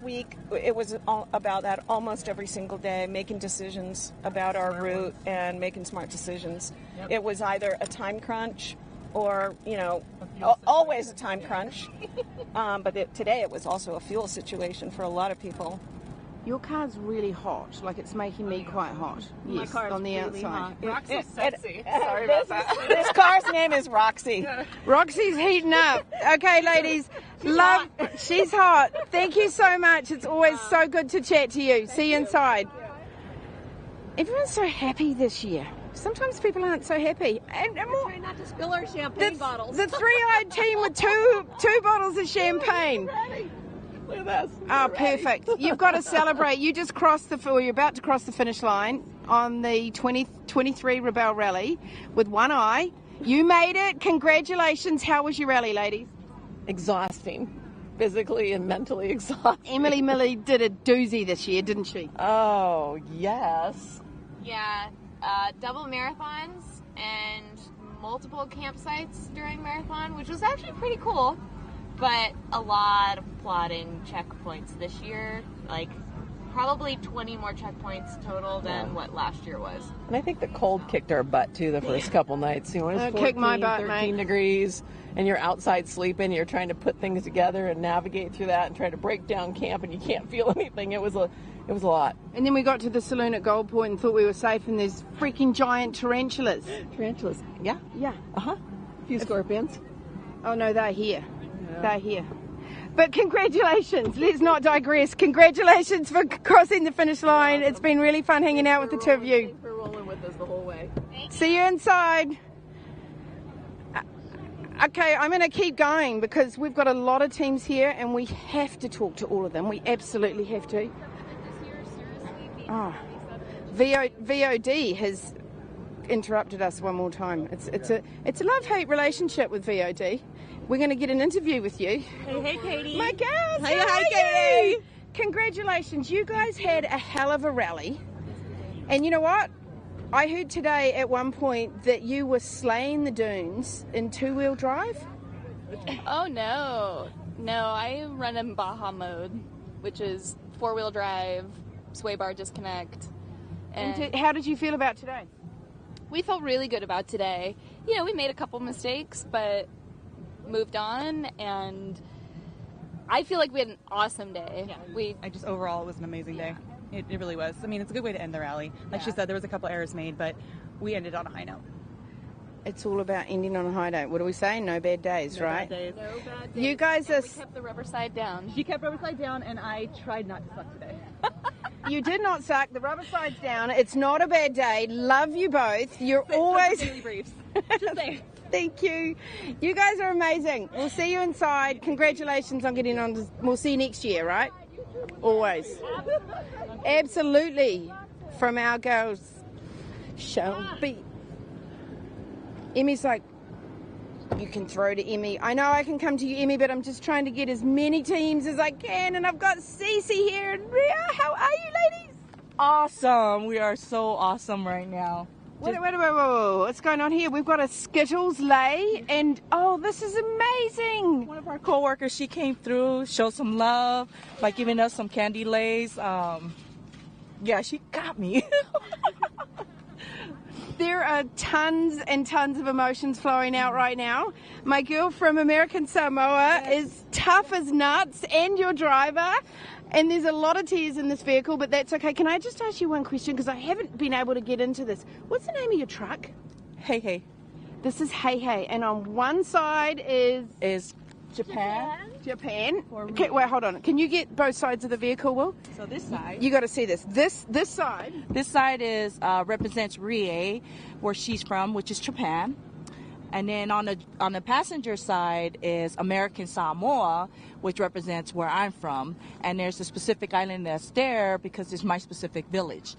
week, it was about that almost every single day, making decisions about our route and making smart decisions. Yep. It was either a time crunch or, always a time crunch. But today it was also a fuel situation for a lot of people. Your car's really hot. Like, it's making me quite hot. My Yes, car's on the really outside. hot. Roxy's sexy. Sorry about that. This car's name is Roxy. Roxy's heating up. Okay, ladies. She's hot. Thank you so much. It's always so good to chat to you. See you inside. Everyone's so happy this year. Sometimes people aren't so happy. And more, trying not to spill our champagne bottles. The three-eyed team with two bottles of champagne. Look at this. Oh, perfect. You've got to celebrate. You just you're about to cross the finish line on the 2023 Rebelle Rally with one eye. You made it. Congratulations. How was your rally, ladies? Exhausting. Physically and mentally exhausting. Emily Millie did a doozy this year, didn't she? Oh, yes. Yeah, double marathons and multiple campsites during marathon, which was actually pretty cool. But a lot of plotting checkpoints this year, like probably 20 more checkpoints total than what last year was. And I think the cold kicked our butt too the first couple nights. You know, it's 14, kicked my butt, 13 degrees, and you're outside sleeping. You're trying to put things together and navigate through that, and try to break down camp, and you can't feel anything. It was a lot. And then we got to the saloon at Gold Point and thought we were safe, and there's freaking giant tarantulas. Tarantulas, yeah. Yeah. A few scorpions. Oh no, they're here. They're here. But congratulations. Let's not digress. Congratulations for crossing the finish line. It's been really fun hanging out with the two of you. Thanks for rolling with us the whole way. See you inside. Okay, I'm going to keep going because we've got a lot of teams here and we have to talk to all of them. We absolutely have to. Oh, VOD has interrupted us one more time. It's a love-hate relationship with VOD. We're going to get an interview with you. Hey, Katie. My girls, Hi, Katie. Congratulations. You guys had a hell of a rally. And you know what? I heard today at one point that you were slaying the dunes in two-wheel drive. Oh, no. No, I run in Baja mode, which is four-wheel drive, sway bar disconnect. And how did you feel about today? We felt really good about today. You know, we made a couple mistakes, but moved on, and I feel like we had an awesome day. Yeah. Overall, it was an amazing day. It really was. I mean, it's a good way to end the rally. Like she said, there was a couple errors made, but we ended on a high note. It's all about ending on a high note. What do we say? No bad days, No right? bad days. No bad days. You guys And are... we kept the rubber side down. She kept rubber side down, and I tried not to suck today. You did not suck. The rubber side's down. It's not a bad day. Love you both. You're always... briefs. Thank you. You guys are amazing. We'll see you inside. Congratulations on getting on. We'll see you next year, right? Always. Absolutely. From our girls. Shelby. Emmy's like, you can throw to Emmy. I know I can come to you, Emmy, but I'm just trying to get as many teams as I can. And I've got Cece here and Rhea. How are you, ladies? Awesome. We are so awesome right now. Wait. What's going on here? We've got a Skittles lay, and oh, this is amazing. One of our coworkers, she came through, showed some love by giving us some candy lays. Yeah, she got me. There are tons and tons of emotions flowing out right now. My girl from American Samoa is tough as nuts, and your driver. And there's a lot of tears in this vehicle, but that's okay. Can I just ask you one question? Because I haven't been able to get into this. What's the name of your truck? Hey Hey. This is Hey Hey. And on one side is Japan. Okay, wait, hold on. Can you get both sides of the vehicle, Will? So this side. You got to see this. This side. This side is represents Rie, where she's from, which is Japan. And then on the passenger side is American Samoa, which represents where I'm from. And there's a specific island that's there because it's my specific village,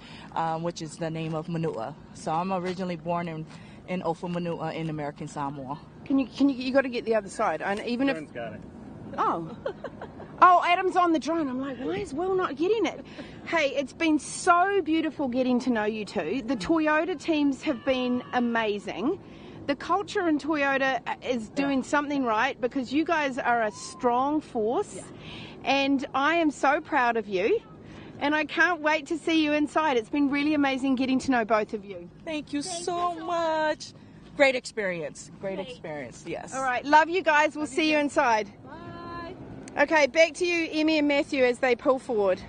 which is the name of Manua. So I'm originally born in Ofa Manua in American Samoa. You got to get the other side. And even if got it. Oh, Adam's on the drone. I'm like, why is Will not getting it? Hey, it's been so beautiful getting to know you two. The Toyota teams have been amazing. The culture in Toyota is doing something right because you guys are a strong force, and I am so proud of you, and I can't wait to see you inside. It's been really amazing getting to know both of you. Thank you so much. Great experience. Great experience, yes. All right, love you guys. We'll see you inside. Bye. Okay, back to you, Emmy and Matthew, as they pull forward.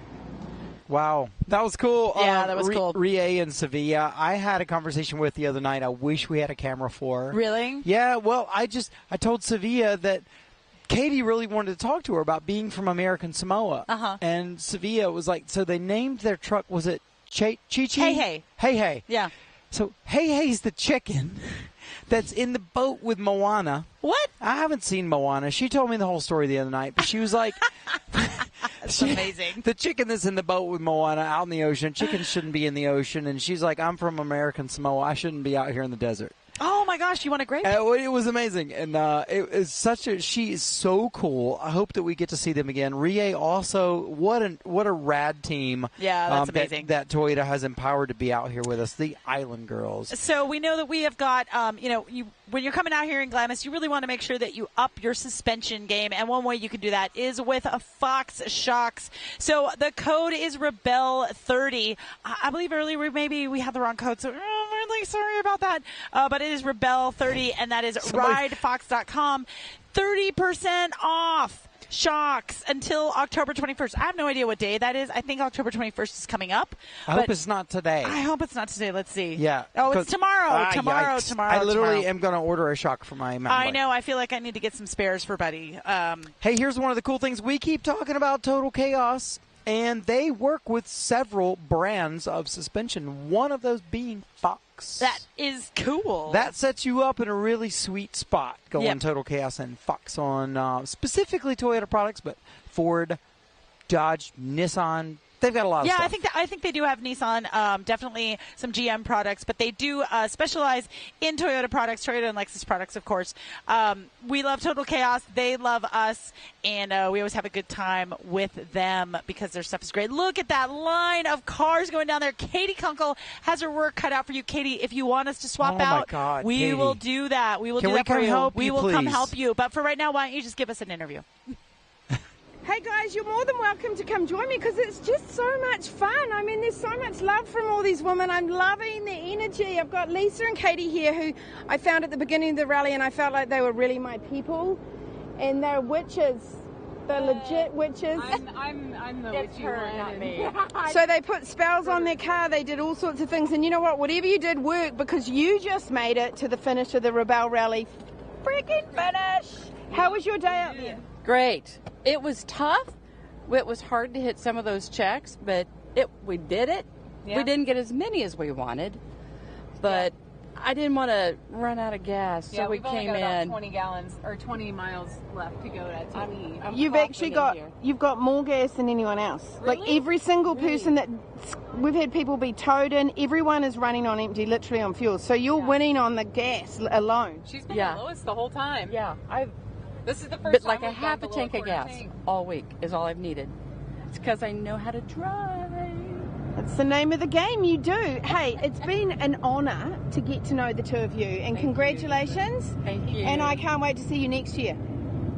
Wow, that was cool. Yeah, that was cool. Rie in Sevilla, I had a conversation with the other night. I wish we had a camera for. Really? Yeah, well, I told Sevilla that Katie really wanted to talk to her about being from American Samoa. Uh-huh. And Sevilla was like, so they named their truck, was it Chi-Chi? Hey Hey. Hey Hey. Yeah. So Hey Hey's the chicken that's in the boat with Moana. What? I haven't seen Moana. She told me the whole story the other night, but she was like... That's amazing. The chicken that's in the boat with Moana out in the ocean. Chickens shouldn't be in the ocean. And she's like, I'm from American Samoa. I shouldn't be out here in the desert. Oh, my gosh. You want a grape? It was amazing. And it is she is so cool. I hope that we get to see them again. Rie also, what a rad team. Yeah, that's amazing. That Toyota has empowered to be out here with us, the Island Girls. So we know that we have got, when you're coming out here in Glamis, you really want to make sure that you up your suspension game. And one way you can do that is with a Fox Shocks. So the code is Rebelle30. I believe earlier maybe we had the wrong code, so I'm really sorry about that. But it is Rebelle30, and that is ridefox.com. 30% off Shocks until October 21st. I have no idea what day that is. I think October 21st is coming up. I hope it's not today. I hope it's not today. Let's see. Yeah. Oh, it's tomorrow. Tomorrow. I literally am going to order a shock for my mountain bike. I know. I feel like I need to get some spares for Buddy. Hey, here's one of the cool things. We keep talking about Total Chaos, and they work with several brands of suspension, one of those being Fox. That is cool. That sets you up in a really sweet spot going Yep. Total Chaos and Fox on specifically Toyota products, but Ford, Dodge, Nissan. They've got a lot of stuff. I think they do have Nissan, definitely some GM products, but they do specialize in Toyota products, Toyota and Lexus products, of course. We love Total Chaos. They love us, and we always have a good time with them because their stuff is great. Look at that line of cars going down there. Katie Kunkel has her work cut out for you. Katie, if you want us to swap out, God, we Katie. will do that. We will Can do we that for come you. help We you, will come please? help you. But for right now, why don't you just give us an interview? Hey guys, you're more than welcome to come join me because it's just so much fun. I mean, there's so much love from all these women. I'm loving the energy. I've got Lisa and Katie here who I found at the beginning of the rally and I felt like they were really my people. And they're witches. They're legit witches. I'm the witchy one, not me. So they put spells on their car. They did all sorts of things. And you know what? Whatever you did worked because you just made it to the finish of the Rebelle rally. Freaking finish! How was your day out there? Great. It was tough. It was hard to hit some of those checks, but we did it. Yeah. We didn't get as many as we wanted, but I didn't want to run out of gas, so we we've only came got about in. 20 gallons or 20 miles left to go to eat. You've got more gas than anyone else. Really? Like every single person that we've had people be towed in, everyone is running on empty, literally on fuel. So you're winning on the gas alone. She's been the lowest the whole time. Yeah, This is the first but time like a we've half gone a below tank of quarter gas tank. all week is all I've needed. It's because I know how to drive. That's the name of the game. You do. Hey, it's been an honour to get to know the two of you, and congratulations. Thank you. And I can't wait to see you next year.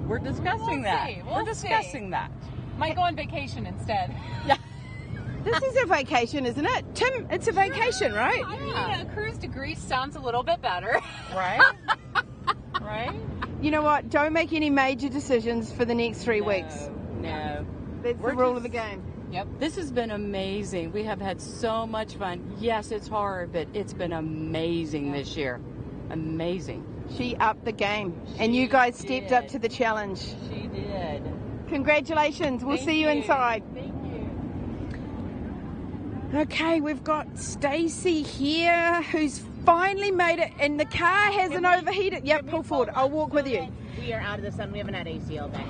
We're discussing that. We're discussing that. Might go on vacation instead. This is a vacation, isn't it? Tim, it's a vacation, right? Yeah, a cruise to Greece sounds a little bit better. Right? Right? You know what? Don't make any major decisions for the next 3 weeks. No. That's the rule of the game. Yep. This has been amazing. We have had so much fun. Yes, it's hard, but it's been amazing this year. Amazing. She upped the game, and you guys stepped up to the challenge. She did. Congratulations. We'll see you inside. Okay, we've got Stacy here who's finally made it, and the car hasn't overheated. Yep, pull forward. I'll walk with you. We are out of the sun. We haven't had AC all day.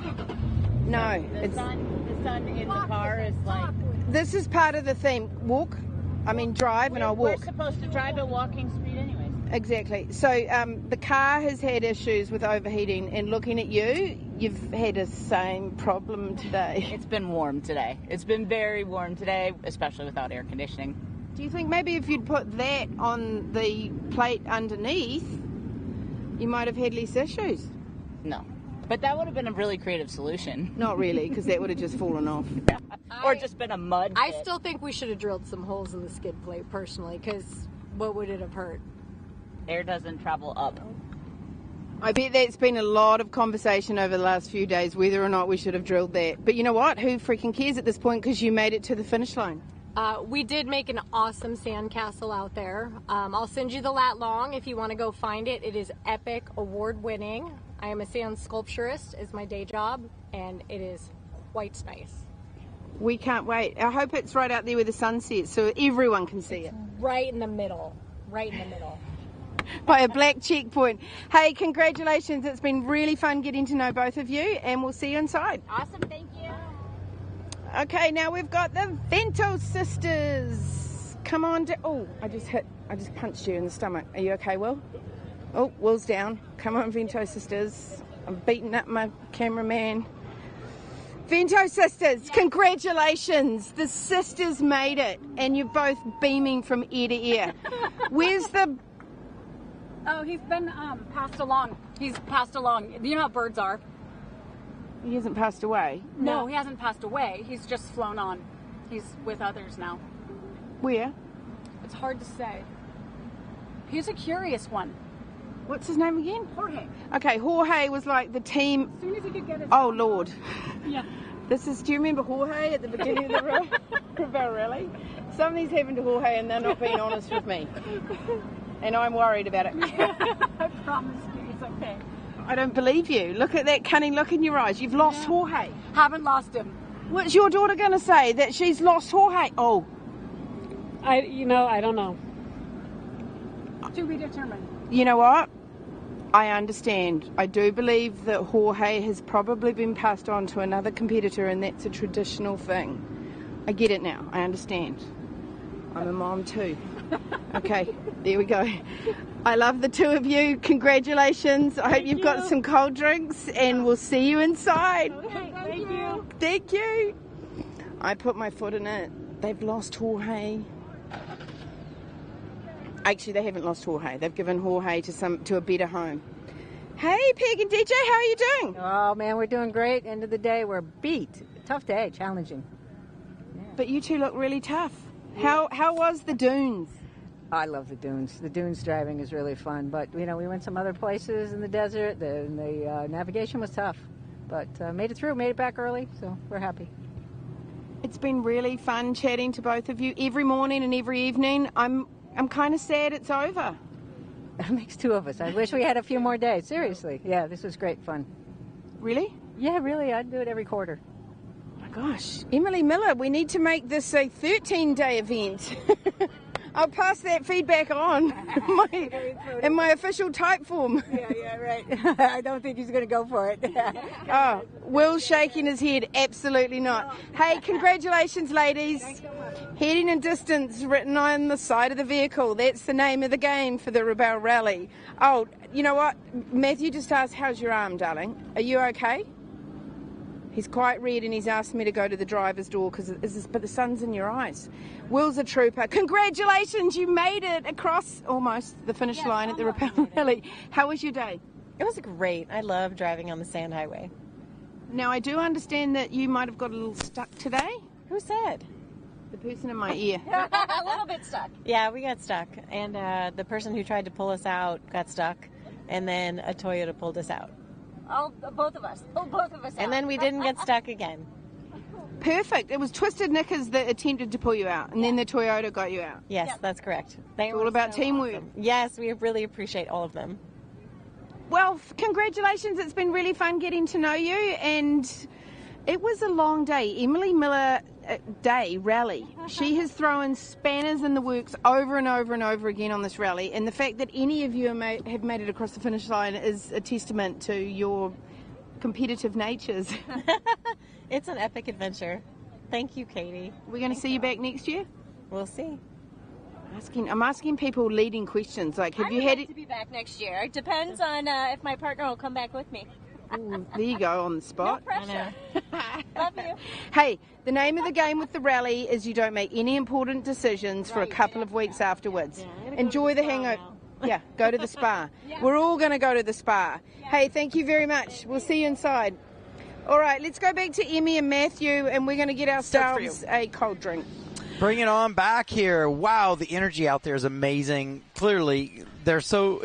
No, The sun in the car is like... This is part of the theme. Drive, and I'll walk. We're supposed to drive at walking speed anyways. Exactly. So the car has had issues with overheating, and looking at you, you've had the same problem today. It's been warm today. It's been very warm today, especially without air conditioning. Do you think maybe if you'd put that on the plate underneath, you might have had less issues? No. But that would have been a really creative solution. Not really, because that would have just fallen off. Or just been a mud I pit. still think we should have drilled some holes in the skid plate, personally, because what would it have hurt? Air doesn't travel up. I bet that's been a lot of conversation over the last few days, whether or not we should have drilled that. But you know what? Who freaking cares at this point, because you made it to the finish line. We did make an awesome sandcastle out there. I'll send you the lat long if you want to go find it. It is epic, award-winning. I am a sand sculpturist, is my day job, and it is quite nice. We can't wait. I hope it's right out there where the sun sets so everyone can see it. Right in the middle. Right in the middle. By a black checkpoint. Hey, congratulations. It's been really fun getting to know both of you, and we'll see you inside. Awesome, thank you. Okay, now we've got the Vento sisters. Come on. Oh, I just punched you in the stomach. Are you okay, Will? Oh, Will's down. Come on, Vento sisters. I'm beating up my cameraman. Vento sisters, congratulations. The sisters made it, and you're both beaming from ear to ear. Where's the... Oh, he's been passed along. He's passed along. You know how birds are. He hasn't passed away? No, he hasn't passed away. He's just flown on. He's with others now. Where? It's hard to say. He's a curious one. What's his name again? Jorge. Okay, Jorge was like the team... As soon as he could get his... Oh, Lord. Yeah. Do you remember Jorge at the beginning of the Rebelle Rally? Something's happened to Jorge and they're not being honest with me. And I'm worried about it. I promise you, it's okay. I don't believe you. Look at that cunning look in your eyes. You've lost Jorge. Haven't lost him. What's your daughter going to say? That she's lost Jorge? Oh. I don't know. To be determined. You know what? I understand. I do believe that Jorge has probably been passed on to another competitor, and that's a traditional thing. I get it now. I understand. I'm a mom too. Okay, there we go. I love the two of you. Congratulations. I hope you've got some cold drinks, and we'll see you inside. Okay, thank you. Thank you. I put my foot in it. They've lost Jorge. Actually, they haven't lost Jorge. They've given Jorge to a better home. Hey, Peg and DJ, how are you doing? Oh, man, we're doing great. End of the day, we're beat. Tough day, challenging. Yeah. But you two look really tough. How was the dunes? I love the dunes. The dunes driving is really fun. But, we went some other places in the desert. The navigation was tough. But made it through, made it back early, so we're happy. It's been really fun chatting to both of you every morning and every evening. I'm kind of sad it's over. That makes two of us. I wish we had a few more days. Seriously. Yeah, this was great fun. Really? Yeah, really. I'd do it every quarter. Oh my gosh. Emily Miller, we need to make this a 13-day event. I'll pass that feedback on in my official type form. Yeah, right. I don't think he's going to go for it. Oh, Will's shaking his head. Absolutely not. Hey, congratulations, ladies. Thanks so much. Heading and distance written on the side of the vehicle. That's the name of the game for the Rebelle Rally. Oh, you know what? Matthew just asked, how's your arm, darling? Are you okay? He's quite red and he's asked me to go to the driver's door but the sun's in your eyes. Will's a trooper. Congratulations, you made it across almost the finish line at the Rebelle Rally. How was your day? It was great. I love driving on the sand highway. Now, I do understand that you might have got a little stuck today. Who said? The person in my ear. A little bit stuck. Yeah, we got stuck. And the person who tried to pull us out got stuck. And then a Toyota pulled us out. Both of us. And then we didn't get stuck again. Perfect. It was Twisted Knickers that attempted to pull you out, and then the Toyota got you out. Yes, that's correct. It's all about teamwork. Awesome. Yes, we really appreciate all of them. Well, congratulations. It's been really fun getting to know you, and it was a long day. Emily Miller Day rally. She has thrown spanners in the works over and over and over again on this rally, and the fact that any of you have made it across the finish line is a testament to your competitive natures. It's an epic adventure. Thank you, Katie. We're going to see you back next year? We'll see. I'm asking people leading questions like, have you had it to be back next year? It depends on if my partner will come back with me. Ooh, there you go, on the spot. No pressure. Love you. Hey, the name of the game with the rally is you don't make any important decisions for a couple of weeks afterwards. Enjoy the hangover. Yeah, go to the spa. We're all going to go to the spa. Hey, thank you very much. We'll see you inside. All right, let's go back to Emmy and Matthew, and we're going to get ourselves a cold drink. Bring it on back here. Wow, the energy out there is amazing. Clearly, they're so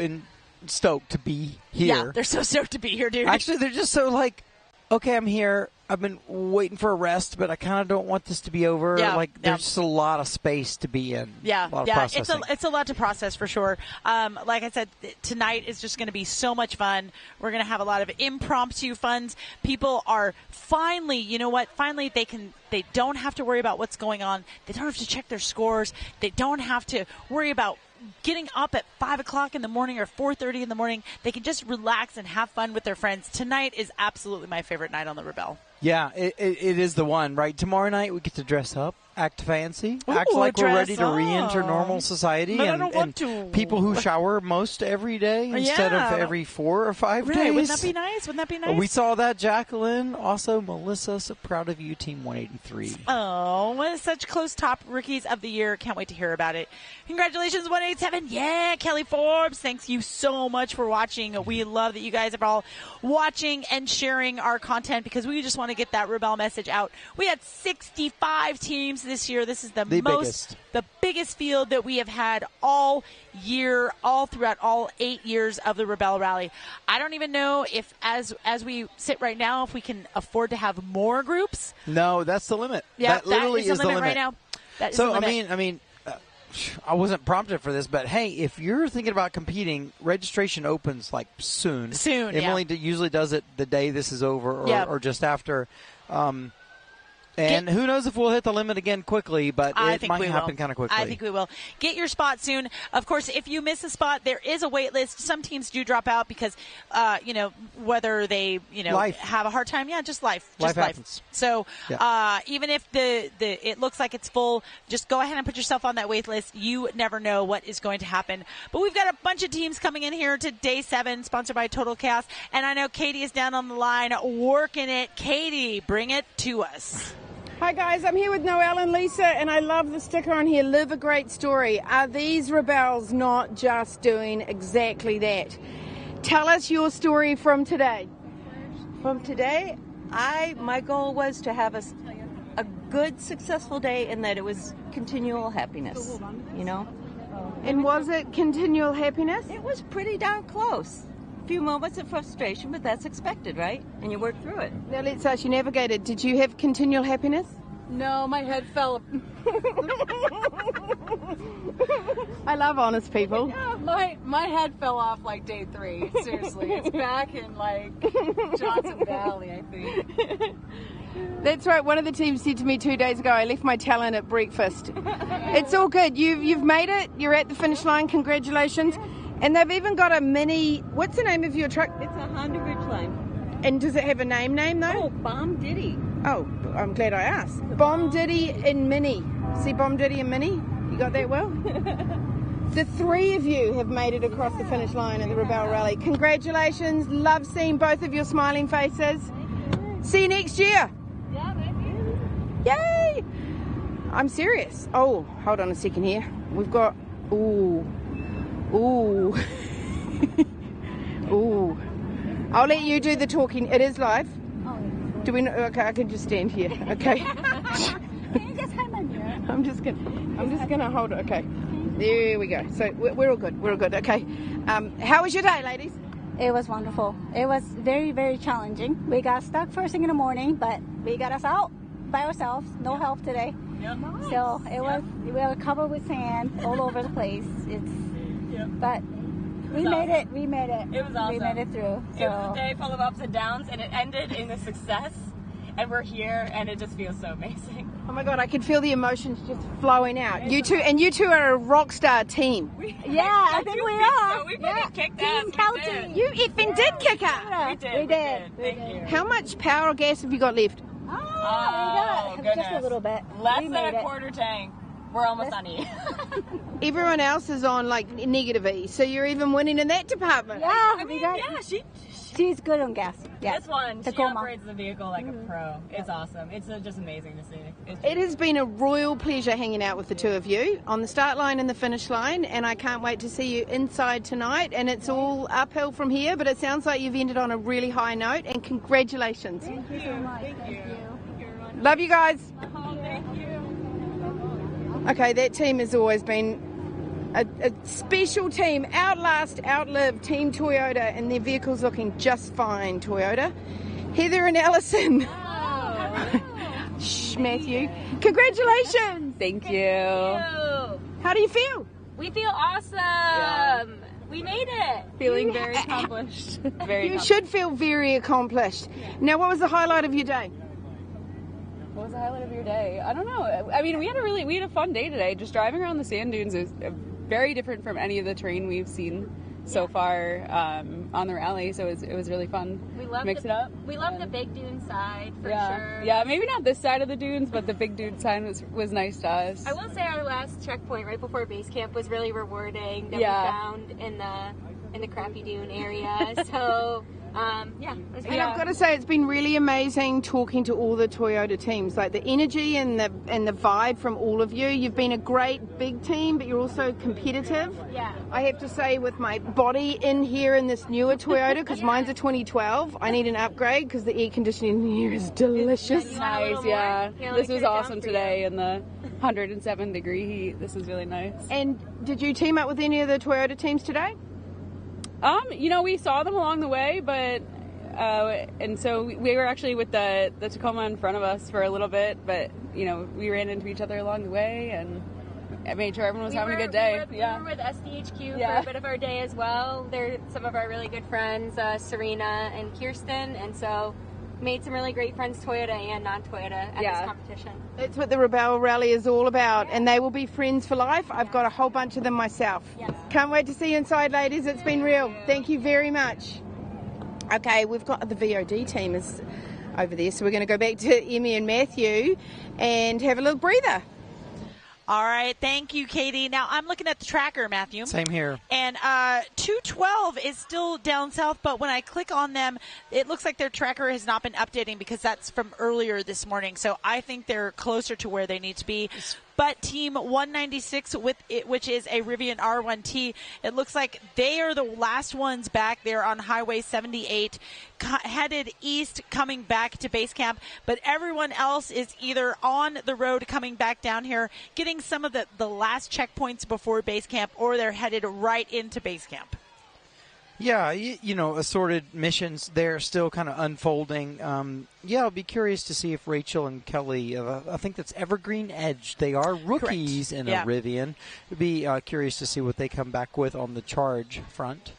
stoked to be here. Yeah, they're so stoked to be here, dude. Actually, they're just so like, okay, I'm here. I've been waiting for a rest, but I kind of don't want this to be over. Yeah, like, there's just a lot of space to be in. Yeah, a lot of processing. it's a lot to process for sure. Like I said, tonight is just going to be so much fun. We're going to have a lot of impromptu funs. People are finally, you know what? Finally, they don't have to worry about what's going on. They don't have to check their scores. They don't have to worry about getting up at 5 o'clock in the morning or 4:30 in the morning. They can just relax and have fun with their friends. Tonight is absolutely my favorite night on the Rebelle. Yeah, it is the one, right? Tomorrow night we get to dress up, act fancy, act Ooh, like we're ready to dress re-enter up. normal society. But I and don't want to. People who shower most every day instead of every 4 or 5 Right, days. wouldn't that be nice? Wouldn't that be nice? We saw that, Jacqueline. Also, Melissa, so proud of you, Team 183. Oh, what is such close top rookies of the year. Can't wait to hear about it. Congratulations, 187. Yeah, Kelly Forbes. Thanks you so much for watching. We love that you guys are all watching and sharing our content because we just want to get that Rebelle message out. We had 65 teams this year. This is the biggest field that we have had all year, all throughout all 8 years of the Rebelle Rally. I don't even know if, as we sit right now, if we can afford to have more groups. No, that's the limit. Yeah, that literally is the limit right now. That is so, the limit. I mean, I wasn't prompted for this, but hey, if you're thinking about competing, registration opens like soon. Soon, Emily usually does it the day this is over or just after. And who knows if we'll hit the limit again quickly, but it might happen kind of quickly. I think we will. Get your spot soon. Of course, if you miss a spot, there is a wait list. Some teams do drop out because, whether they, have a hard time. Yeah, just life. Just life. Happens. So even if it looks like it's full, just go ahead and put yourself on that wait list. You never know what is going to happen. But we've got a bunch of teams coming in here to Day 7, sponsored by Total Chaos. And I know Katie is down on the line working it. Katie, bring it to us. Hi guys, I'm here with Noelle and Lisa, and I love the sticker on here, live a great story. Are these Rebelles not just doing exactly that? Tell us your story from today. From today, my goal was to have a good, successful day and that it was continual happiness, And was it continual happiness? It was pretty darn close. A few moments of frustration, but that's expected, right? And you work through it. Now let's say you navigated. Did you have continual happiness? No, my head fell. I love honest people. Yeah, my head fell off like day 3. Seriously, it's back in like Johnson Valley, I think. That's right. One of the teams said to me 2 days ago, I left my talent at breakfast. It's all good. You've made it. You're at the finish line. Congratulations. And they've even got a mini. What's the name of your truck? It's a Honda Ridgeline. And does it have a name though? Oh, Bomb Diddy. Oh, I'm glad I asked. Bomb Diddy and Mini. See Bomb Diddy and Mini? You got that well? The 3 of you have made it across the finish line in the Rebelle Rally. Congratulations. Love seeing both of your smiling faces. See you next year. Yeah, maybe. Yay! I'm serious. Oh, hold on a second here. We've got. Ooh. Ooh. I'll let you do the talking. It is live. Do we know? Okay, I can just stand here. Okay. I'm just gonna hold it. Okay. There we go. So we're all good. We're all good. Okay. How was your day, ladies? It was wonderful. It was very, very challenging. We got stuck first thing in the morning, but we got us out by ourselves. No help today. Yep. So it was. We were covered with sand all over the place. But we made it. We made it. It was awesome. We made it through. So. It was a day full of ups and downs, and it ended in a success. And we're here, and it just feels so amazing. Oh my God, I can feel the emotions just flowing out. You two are a rock star team. I think we are. So we kicked ass. Team County. You effing did kick ass. We did. Thank you. How much power or gas have you got left? Oh, we got just a little bit. Less than a quarter tank. We're almost on E. Everyone else is on like negative E, so you're even winning in that department. Yeah, she's good on gas. Yeah. This one, she operates the vehicle like a pro. It's awesome. It's just amazing to see. It has been a royal pleasure hanging out with the 2 of you on the start line and the finish line, and I can't wait to see you inside tonight. And it's all uphill from here, but it sounds like you've ended on a really high note, and congratulations. Thank you so much. Thank you. Love you guys. Thank you. Okay, that team has always been a special team, outlive Team Toyota, and their vehicle's looking just fine, Toyota. Heather and Allison. Shh, Matthew. Congratulations. Thank you. How do you feel? We feel awesome. We made it. Feeling very accomplished. You should feel very accomplished. Now, what was the highlight of your day? What was the highlight of your day? I don't know. I mean, we had a fun day today. Just driving around the sand dunes is very different from any of the terrain we've seen so far on the rally. So it was really fun. We love Mix it up. We love the big dune side for sure. Yeah, maybe not this side of the dunes, but the big dune side was nice to us. I will say our last checkpoint right before base camp was really rewarding that we found in the crappy dune area. So it was And I've got to say, it's been really amazing talking to all the Toyota teams. Like the energy and the vibe from all of you. You've been a great big team, but you're also competitive. Yeah. I have to say, with my body in here in this newer Toyota, because mine's a 2012, I need an upgrade because the air conditioning in here is delicious. Nice, yeah. This was awesome today in the 107 degree heat. This is really nice. And did you team up with any of the Toyota teams today? We saw them along the way, but and so we were actually with the Tacoma in front of us for a little bit, but we ran into each other along the way, and I made sure everyone was having a good day. We were with SDHQ for a bit of our day as well. They're some of our really good friends, Serena and Kirsten, and so made some really great friends, Toyota and non-Toyota, at this competition. That's what the Rebelle Rally is all about, and they will be friends for life. I've got a whole bunch of them myself. Yes. Can't wait to see you inside, ladies. It's been real. Thank you very much. Okay, we've got the VOD team is over there, so we're going to go back to Emmy and Matthew and have a little breather. All right, thank you, Katie. Now, I'm looking at the tracker, Matthew. Same here. And 212 is still down south, but when I click on them, it looks like their tracker has not been updating because that's from earlier this morning. So I think they're closer to where they need to be. But Team 196, which is a Rivian R1T, it looks like they are the last ones back there on Highway 78, headed east, coming back to base camp. But everyone else is either on the road coming back down here, getting some of the last checkpoints before base camp, or they're headed right into base camp. Yeah, assorted missions there still kind of unfolding. I'll be curious to see if Rachel and Kelly, I think that's Evergreen Edge. They are rookies in a Rivian. Be curious to see what they come back with on the charge front.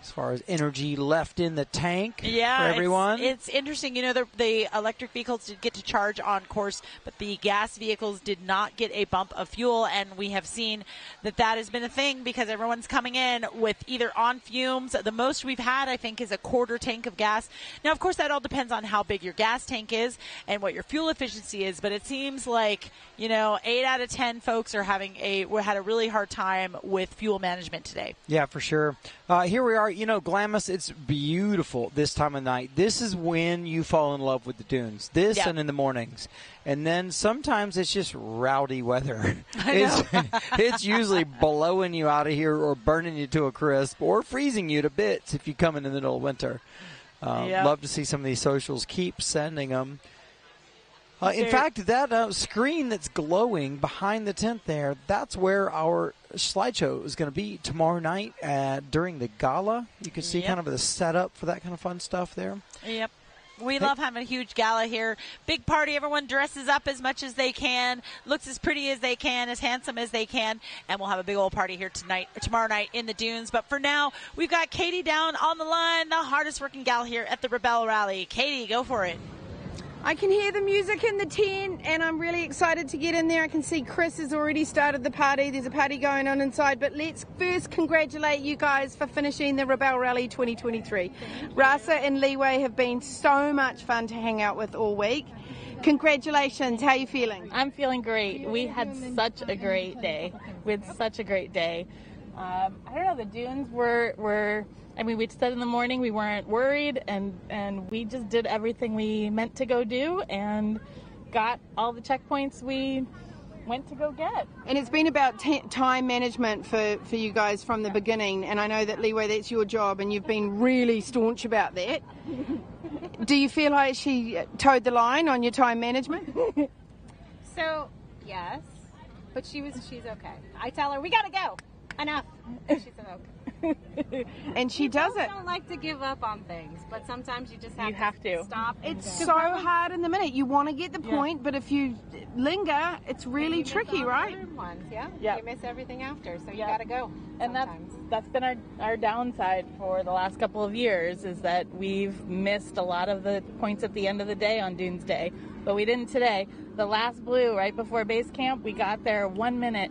As far as energy left in the tank for everyone. It's interesting. The electric vehicles did get to charge on course, but the gas vehicles did not get a bump of fuel, and we have seen that has been a thing because everyone's coming in with either on fumes. The most we've had, I think, is a quarter tank of gas. Now, of course, that all depends on how big your gas tank is and what your fuel efficiency is, but it seems like, 8 out of 10 folks are had a really hard time with fuel management today. Yeah, for sure. Here we are. Glamis, it's beautiful this time of night. This is when you fall in love with the dunes. And in the mornings. And then sometimes it's just rowdy weather. It's usually blowing you out of here or burning you to a crisp or freezing you to bits if you come in the middle of winter. Love to see some of these socials. Keep sending them. In fact, that screen that's glowing behind the tent there, that's where our slideshow is going to be tomorrow night during the gala. You can see kind of the setup for that kind of fun stuff there. Yep. We love having a huge gala here. Big party. Everyone dresses up as much as they can, looks as pretty as they can, as handsome as they can, and we'll have a big old party here tomorrow night in the dunes. But for now, we've got Katie down on the line, the hardest working gal here at the Rebelle Rally. Katie, go for it. I can hear the music in the tent, and I'm really excited to get in there. I can see Chris has already started the party. There's a party going on inside, but let's first congratulate you guys for finishing the Rebelle Rally 2023. Rasa and Liwei have been so much fun to hang out with all week. Congratulations. How are you feeling? I'm feeling great. We had such a great day. I don't know, the dunes were we said in the morning we weren't worried, and we just did everything we meant to go do and got all the checkpoints we went to go get. And it's been about time management for you guys from the beginning, and I know that, Liwei, that's your job, and you've been really staunch about that. Do you feel like she towed the line on your time management? So, yes, but she's okay. I tell her, we gotta go. Enough. She's an oak. And she does it. I don't like to give up on things, but sometimes you just have to stop. And It's go. so hard in the minute. You want to get the point, but if you linger, it's really tricky, right? Yeah. You miss everything after, so you Yeah. got to go. And that's been our downside for the last couple of years, is that we've missed a lot of the points at the end of the day on Dunes Day, but we didn't today. The last blue right before base camp, we got there 1 minute.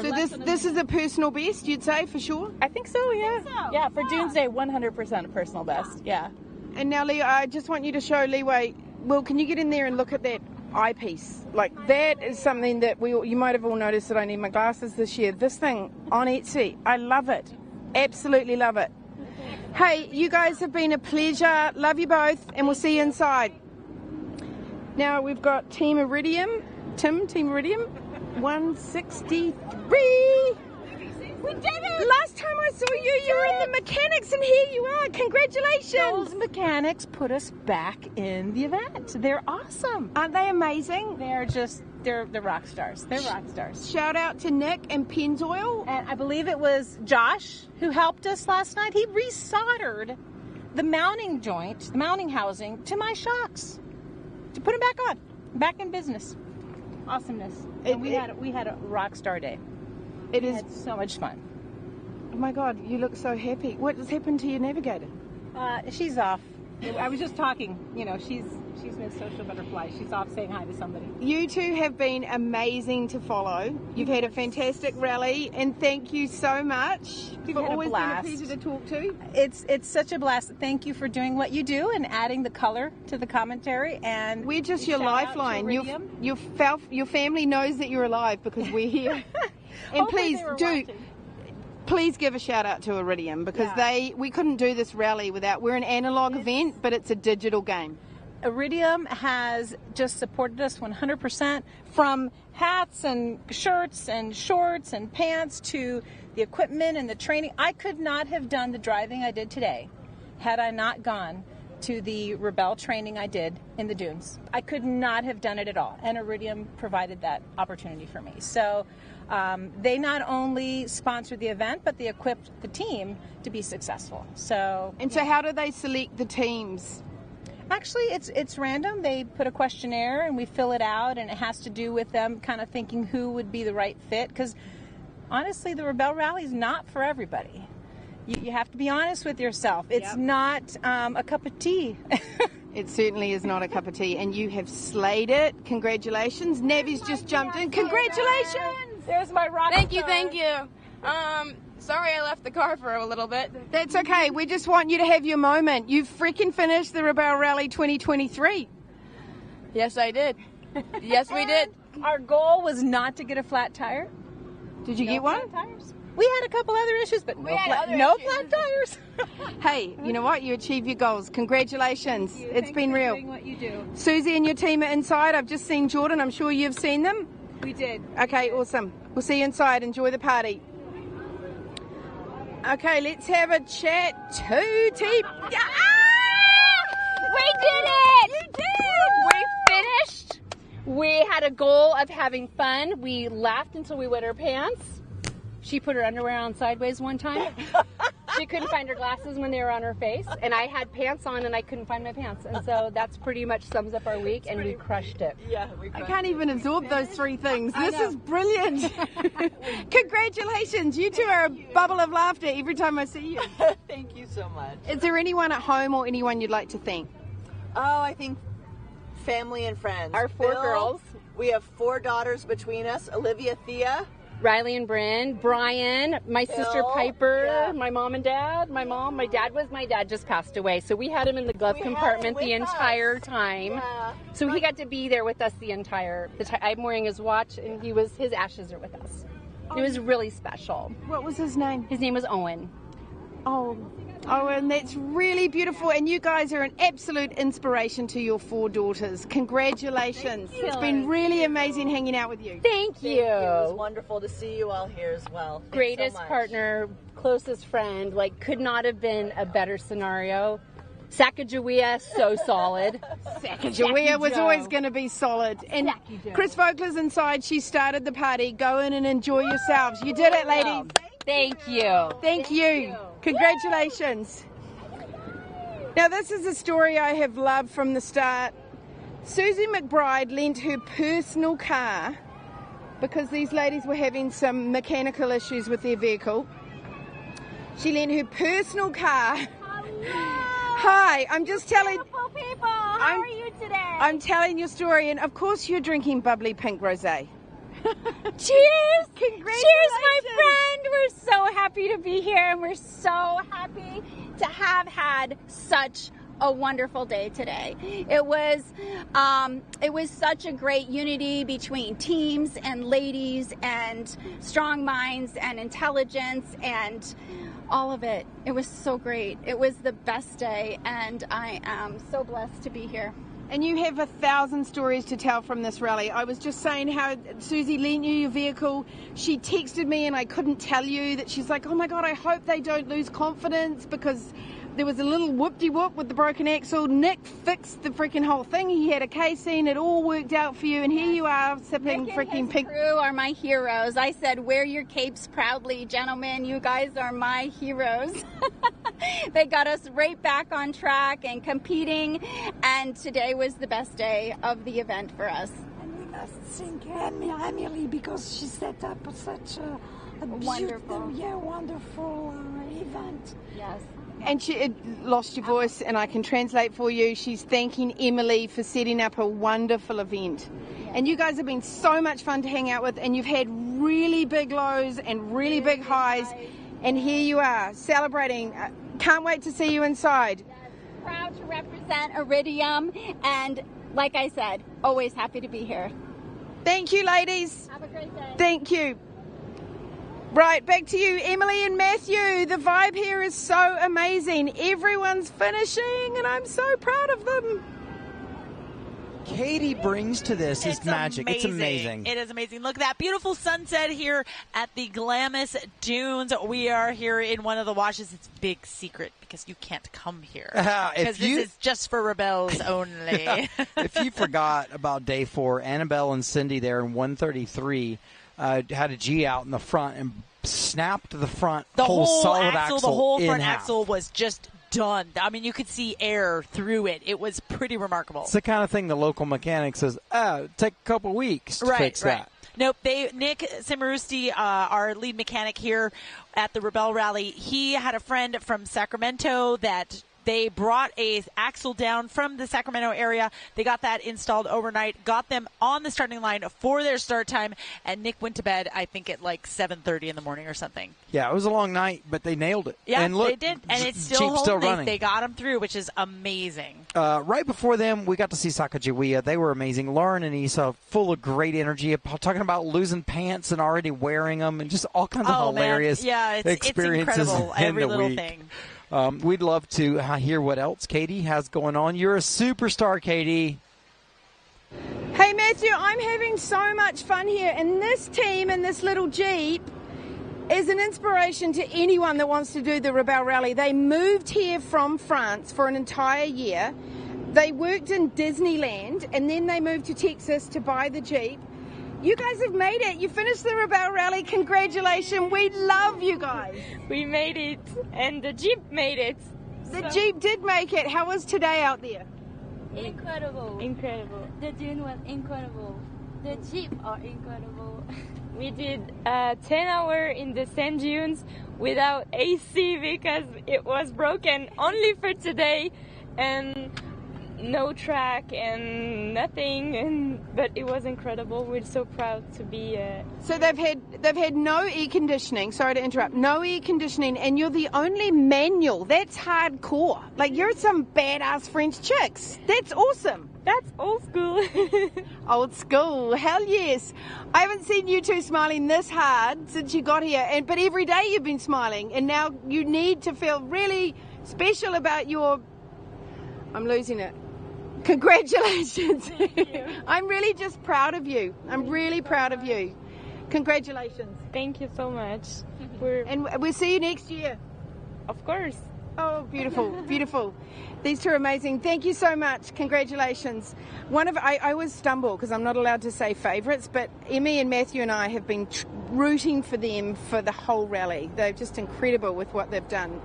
So this is a personal best, you'd say, for sure? I think so, yeah. Yeah, for Dunes Day, 100% a personal best, yeah. And now, Lee, I just want you to show Leeway. Will, can you get in there and look at that eyepiece? Like, that is something that you might have all noticed that I need my glasses this year. This thing on Etsy, I love it. Absolutely love it. Hey, you guys have been a pleasure. Love you both, and we'll see you inside. Now we've got Team Iridium. Team Iridium. 163. We did it! Last time I saw you, you were in the mechanics, and here you are. Congratulations! Those mechanics put us back in the event. They're awesome. Aren't they amazing? They're rock stars. They're rock stars. Shout out to Nick and Pennzoil. And I believe it was Josh who helped us last night. He resoldered the mounting joint, the mounting housing, to my shocks to put them back on, back in business. Awesomeness. And we had a rock star day. We had so much fun. Oh my God, you look so happy. What has happened to your navigator? She's off. I was just talking. You know, she's Miss Social Butterfly. She's off saying hi to somebody. You two have been amazing to follow. You've had a fantastic rally, and thank you so much. We've for had a always blast. been a pleasure to talk to. It's such a blast. Thank you for doing what you do and adding the color to the commentary. And we're just your lifeline. Your family knows that you're alive because we're here. And please give a shout out to Iridium, because we couldn't do this rally without. We're an analog event, but it's a digital game. Iridium has just supported us 100%, from hats and shirts and shorts and pants to the equipment and the training. I could not have done the driving I did today had I not gone to the Rebelle training I did in the dunes. I could not have done it at all, and Iridium provided that opportunity for me. So they not only sponsored the event, but they equipped the team to be successful. So how do they select the teams? Actually, it's random. They put a questionnaire and we fill it out, and it has to do with them kind of thinking who would be the right fit. Because honestly, the Rebelle Rally is not for everybody. You have to be honest with yourself. It's not a cup of tea. It certainly is not a cup of tea, and you have slayed it. Congratulations. Navi's just jumped in. Congratulations! There's my rock Thank star. you. Sorry I left the car for a little bit. That's okay. We just want you to have your moment. You've freaking finished the Rebelle Rally 2023. Yes, I did. Yes, we did. Our goal was not to get a flat tire. Did you get one? Flat tires. We had a couple other issues, but no flat tires. Hey, you know what? You achieved your goals. Congratulations. It's been real. Doing what you do. Susie and your team are inside. I've just seen Jordan. I'm sure you've seen them. We did. Okay, awesome. We'll see you inside. Enjoy the party. Okay, let's have a chat to team. We did it! You did! We finished. We had a goal of having fun. We laughed until we wet our pants. She put her underwear on sideways one time. She couldn't find her glasses when they were on her face. And I had pants on and I couldn't find my pants. And so that's pretty much sums up our week, and we crushed it. Yeah, I can't even absorb those three things. This is brilliant. Congratulations. You two are a bubble of laughter every time I see you. Thank you so much. Is there anyone at home or anyone you'd like to thank? Oh, I think family and friends. Our four girls. We have 4 daughters between us. Olivia, Thea, Riley and Bryn, Brian, my sister Piper, my mom and dad, my dad just passed away. So we had him in the glove compartment the entire time. Yeah. So he got to be there with us the entire time. I'm wearing his watch, and his ashes are with us. It was really special. What was his name? His name was Owen. Oh, and that's really beautiful. And you guys are an absolute inspiration to your 4 daughters. Congratulations. It's been really amazing hanging out with you. Thank you. It was wonderful to see you all here as well. Thanks Greatest so much. partner, closest friend, could not have been a better scenario. Sacagawea, so solid. Sacagawea was always going to be solid. And Chris Vogler's inside. She started the party. Go in and enjoy yourselves. You did it, ladies. Thank you. Thank you. Congratulations. Now, this is a story I have loved from the start. Susie McBride lent her personal car because these ladies were having some mechanical issues with their vehicle. She lent her personal car. Hi, I'm just telling. Beautiful people, how are you today? I'm telling your story, and of course you're drinking bubbly pink rosé. Cheers! Congratulations! Cheers, my friend! We're so happy to be here, and we're so happy to have had such a wonderful day today. It was such a great unity between teams and ladies and strong minds and intelligence and all of it. It was so great. It was the best day, and I am so blessed to be here. And you have 1,000 stories to tell from this rally. I was just saying how Susie lent you your vehicle. She texted me and I couldn't tell you that she's like, oh my God, I hope they don't lose confidence because there was a little whoop-de-whoop with the broken axle. Nick fixed the freaking whole thing. He had a casing. It all worked out for you. And here you are sipping freaking pink. Crew are my heroes. I said, wear your capes proudly, gentlemen. You guys are my heroes. They got us right back on track and competing. And today was the best day of the event for us. And we must thank Emily because she set up such a wonderful, wonderful event. Yes. And she lost your voice, and I can translate for you. She's thanking Emily for setting up a wonderful event. And you guys have been so much fun to hang out with, and you've had really big lows and really big highs. And here you are, celebrating. Can't wait to see you inside. Yes. Proud to represent Iridium, and like I said, always happy to be here. Thank you, ladies. Have a great day. Thank you. Right, back to you, Emily and Matthew. The vibe here is so amazing. Everyone's finishing, and I'm so proud of them. Katie brings to this is magic. Amazing. It's amazing. It is amazing. Look at that beautiful sunset here at the Glamis Dunes. We are here in one of the washes. It's a big secret because you can't come here. Because this is just for Rebels only. If you forgot about day 4, Annabelle and Cindy there in 133 had a G out in the front and snapped the front whole solid axle. The whole front half. axle was just done. I mean, you could see air through it. It was pretty remarkable. It's the kind of thing the local mechanic says, take a couple weeks to fix that. Nope. Nick Simarusti, our lead mechanic here at the Rebelle Rally, he had a friend from Sacramento that they brought a axle down from the Sacramento area. They got that installed overnight, got them on the starting line for their start time, and Nick went to bed, I think, at like 7:30 in the morning or something. Yeah, it was a long night, but they nailed it. Yeah, and look, they did, and it's still Jeep's holding. running. They got them through, which is amazing. Right before them, we got to see Sacagawea. They were amazing. Lauren and Issa, full of great energy, talking about losing pants and already wearing them, and just all kinds of hilarious experiences. It's incredible, every in the little week. thing. We'd love to hear what else Katie has going on. You're a superstar, Katie. Hey, Matthew, I'm having so much fun here, and this team and this little Jeep is an inspiration to anyone that wants to do the Rebelle Rally. They moved here from France for an entire year. They worked in Disneyland, and then they moved to Texas to buy the Jeep. You guys have made it. You finished the Rebelle Rally. Congratulations. We love you guys. We made it, and the Jeep made it. The Jeep did make it. How was today out there? Incredible. Incredible. The dune was incredible. The Jeep are incredible. We did 10 hours in the sand dunes without AC because it was broken only for today, and no track and nothing, but it was incredible. We're so proud to be. So they've had no air conditioning. Sorry to interrupt. No air conditioning, and you're the only manual. That's hardcore. Like, you're some badass French chicks. That's awesome. That's old school. Old school. Hell yes. I haven't seen you two smiling this hard since you got here, but every day you've been smiling, and now you need to feel really special about your. I'm losing it. Congratulations. Thank you. I'm really just proud of you. I'm really proud of you. Congratulations. Thank you so much. And we'll see you next year. Of course. Oh, beautiful, beautiful. These two are amazing. Thank you so much. Congratulations. I always stumble because I'm not allowed to say favourites, but Emmy and Matthew and I have been rooting for them for the whole rally. They're just incredible with what they've done.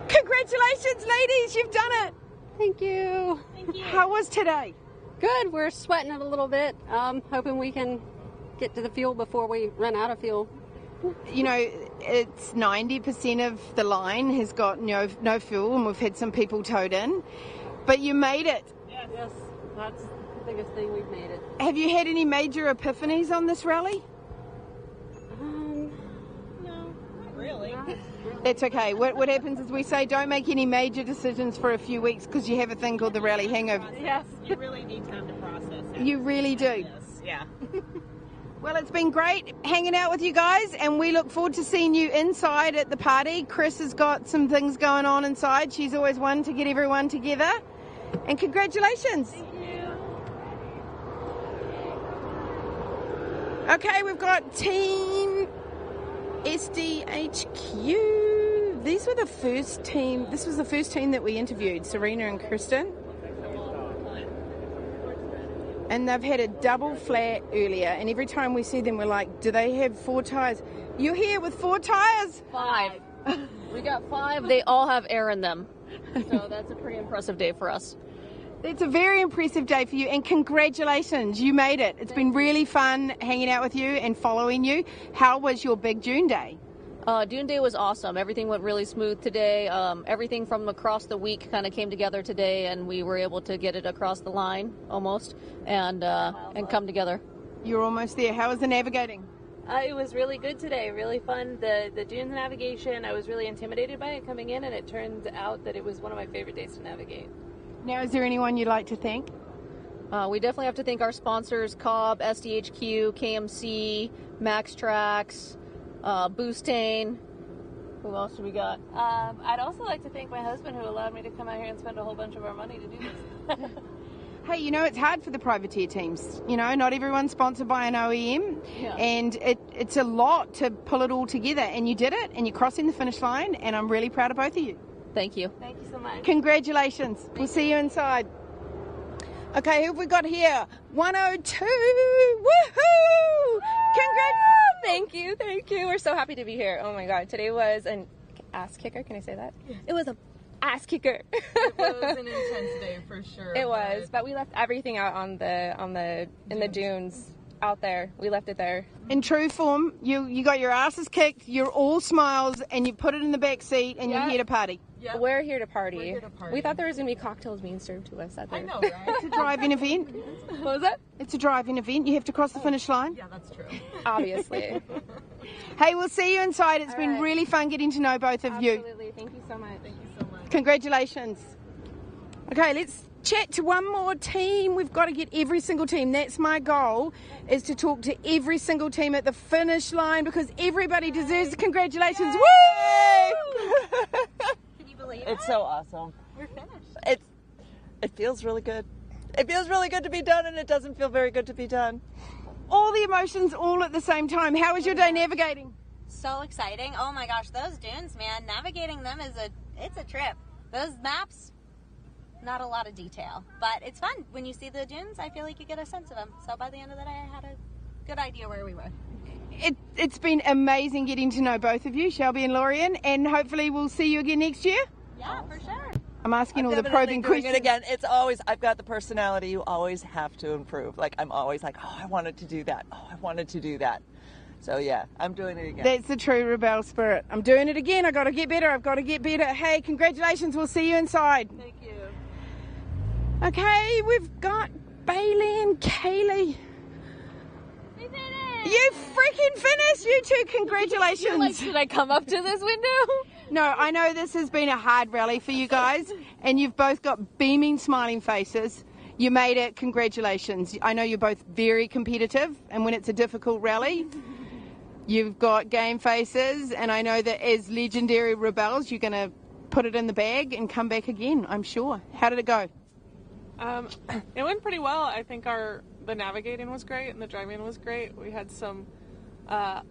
Congratulations, ladies. You've done it. Thank you. Thank you. How was today? Good. We're sweating it a little bit. Hoping we can get to the fuel before we run out of fuel. You know, it's 90% of the line has got no fuel, and we've had some people towed in. But you made it. Yes, that's the biggest thing, we've made it. Have you had any major epiphanies on this rally? No, not really. That's okay. What happens is we say don't make any major decisions for a few weeks because you have a thing called the rally hangover. Yes, you really need time to process it. You really do. Yes, yeah. Well, it's been great hanging out with you guys, and we look forward to seeing you inside at the party. Chris has got some things going on inside. She's always one to get everyone together. And congratulations. Thank you. Okay, we've got Team SDHQ. These were the first team. This was the first team that we interviewed, Serena and Kirsten. And they've had a double flat earlier, and every time we see them, we're like, do they have 4 tyres? You're here with 4 tyres? 5. We got 5. They all have air in them. So that's a pretty impressive day for us. It's a very impressive day for you, and congratulations, you made it. It's been really fun hanging out with you and following you. How was your big June day? Dune Day was awesome. Everything went really smooth today. Everything from across the week kind of came together today, and we were able to get it across the line almost and come together. You're almost there. How was the navigating? It was really good today, really fun. The dunes navigation, I was really intimidated by it coming in, and it turned out that it was one of my favorite days to navigate. Now, is there anyone you'd like to thank? We definitely have to thank our sponsors, Cobb, SDHQ, KMC, Max Tracks, Boostane. Who else do we got? I'd also like to thank my husband who allowed me to come out here and spend a whole bunch of our money to do this. Hey, you know, it's hard for the privateer teams. You know, not everyone's sponsored by an OEM, and it's a lot to pull it all together, and you did it, and you're crossing the finish line, and I'm really proud of both of you. Thank you. Thank you so much. Congratulations. We'll see you inside. Okay, who have we got here? 102. Woohoo! Congrats! Thank you. We're so happy to be here. Oh my God, today was an ass kicker. Can I say that? It was an ass kicker. It was an intense day for sure. It was, but we left everything out in the dunes out there. We left it there. In true form, you got your asses kicked. You're all smiles, and you put it in the back seat, and you're here to party. Yep. We're here to party. We thought there was going to be cocktails being served to us out there. I know, right? It's a drive-in event. What was that? It's a drive-in event. You have to cross the finish line. Yeah, that's true. Obviously. Hey, we'll see you inside. It's been really fun getting to know both of you. Absolutely. Thank you so much. Congratulations. Okay, let's chat to one more team. We've got to get every single team. That's my goal, is to talk to every single team at the finish line because everybody deserves the congratulations. Woo! Can you believe it's so awesome. We're finished. It feels really good. It feels really good to be done, and it doesn't feel very good to be done. All the emotions all at the same time. How was your day navigating? So exciting. Oh my gosh, those dunes, man. Navigating them it's a trip. Those maps, not a lot of detail, but it's fun. When you see the dunes, I feel like you get a sense of them. So by the end of the day, I had a good idea where we were. It's been amazing getting to know both of you, Shelby and Lorian, and hopefully we'll see you again next year. Yeah, for sure. I'm asking all the Definitely probing doing questions. it again. It's always, I've got the personality. You always have to improve. Like, I'm always like, oh, I wanted to do that. Oh, I wanted to do that. So yeah, I'm doing it again. That's the true Rebelle spirit. I'm doing it again. I've got to get better. Hey, congratulations. We'll see you inside. Thank you. Okay, we've got Bailey and Kaylee. We finished! You freaking finished, you two. Congratulations. You're like, should I come up to this window? No, I know this has been a hard rally for you guys, and you've both got beaming, smiling faces. You made it. Congratulations. I know you're both very competitive, and when it's a difficult rally, you've got game faces, and I know that as legendary Rebelles, you're going to put it in the bag and come back again, I'm sure. How did it go? It went pretty well. I think the navigating was great and the driving was great. We had some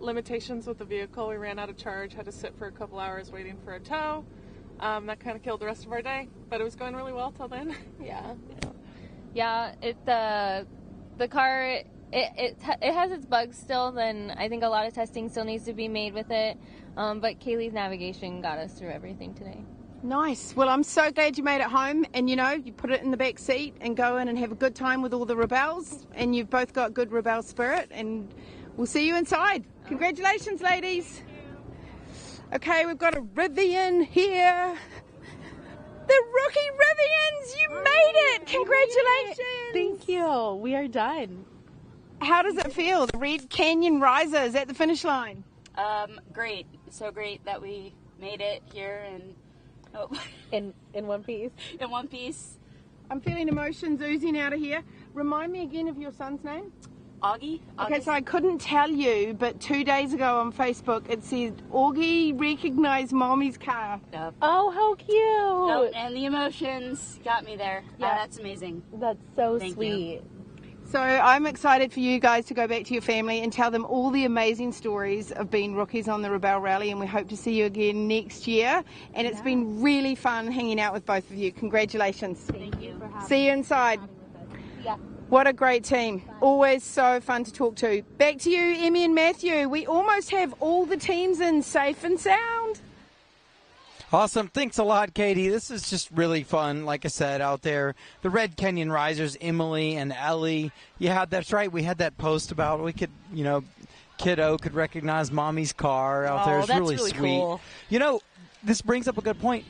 limitations with the vehicle. We ran out of charge, had to sit for a couple hours waiting for a tow. That kind of killed the rest of our day, but it was going really well till then. Yeah. The car, it has its bugs still, and I think a lot of testing still needs to be made with it. But Kaylee's navigation got us through everything today. Nice. Well, I'm so glad you made it home, and you put it in the back seat and go in and have a good time with all the Rebelles, and you've both got good Rebelle spirit, and we'll see you inside. Congratulations, ladies. Okay, we've got a Rivian here. The rookie Rivians, you made it! Congratulations! Thank you. We are done. How does it feel? The Red Canyon Risers at the finish line. Great. So great that we made it here in one piece. In one piece. I'm feeling emotions oozing out of here. Remind me again of your son's name. Augie. Okay, so I couldn't tell you, but 2 days ago on Facebook it said Augie recognized Mommy's car. Yep. Oh, how cute! Nope. And the emotions got me there. Yeah, that's amazing. That's so Thank sweet. you. So I'm excited for you guys to go back to your family and tell them all the amazing stories of being rookies on the Rebelle Rally, and we hope to see you again next year. And it's been really fun hanging out with both of you. Congratulations. Thank you. See you inside. Yeah. What a great team. Always so fun to talk to. Back to you, Emmy and Matthew. We almost have all the teams in safe and sound. Awesome. Thanks a lot, Katie. This is just really fun, like I said, out there. The Red Canyon Risers, Emily and Ellie. Yeah, that's right. We had that post about we could, kiddo could recognize Mommy's car out there. It's that's really really sweet. cool. This brings up a good point.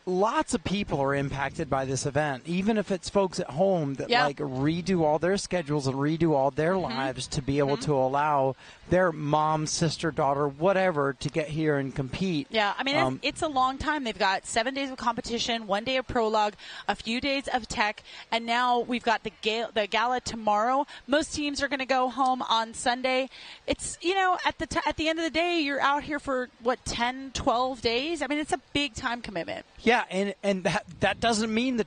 Lots of people are impacted by this event, even if it's folks at home that redo all their schedules and redo all their lives to be able to allow their mom, sister, daughter, whatever, to get here and compete. Yeah, I mean, it's a long time. They've got 7 days of competition, 1 day of prologue, a few days of tech, and now we've got the gala tomorrow. Most teams are going to go home on Sunday. It's, at the end of the day, you're out here for, 10, 12 days? I mean, it's a big time commitment. Yeah, and that doesn't mean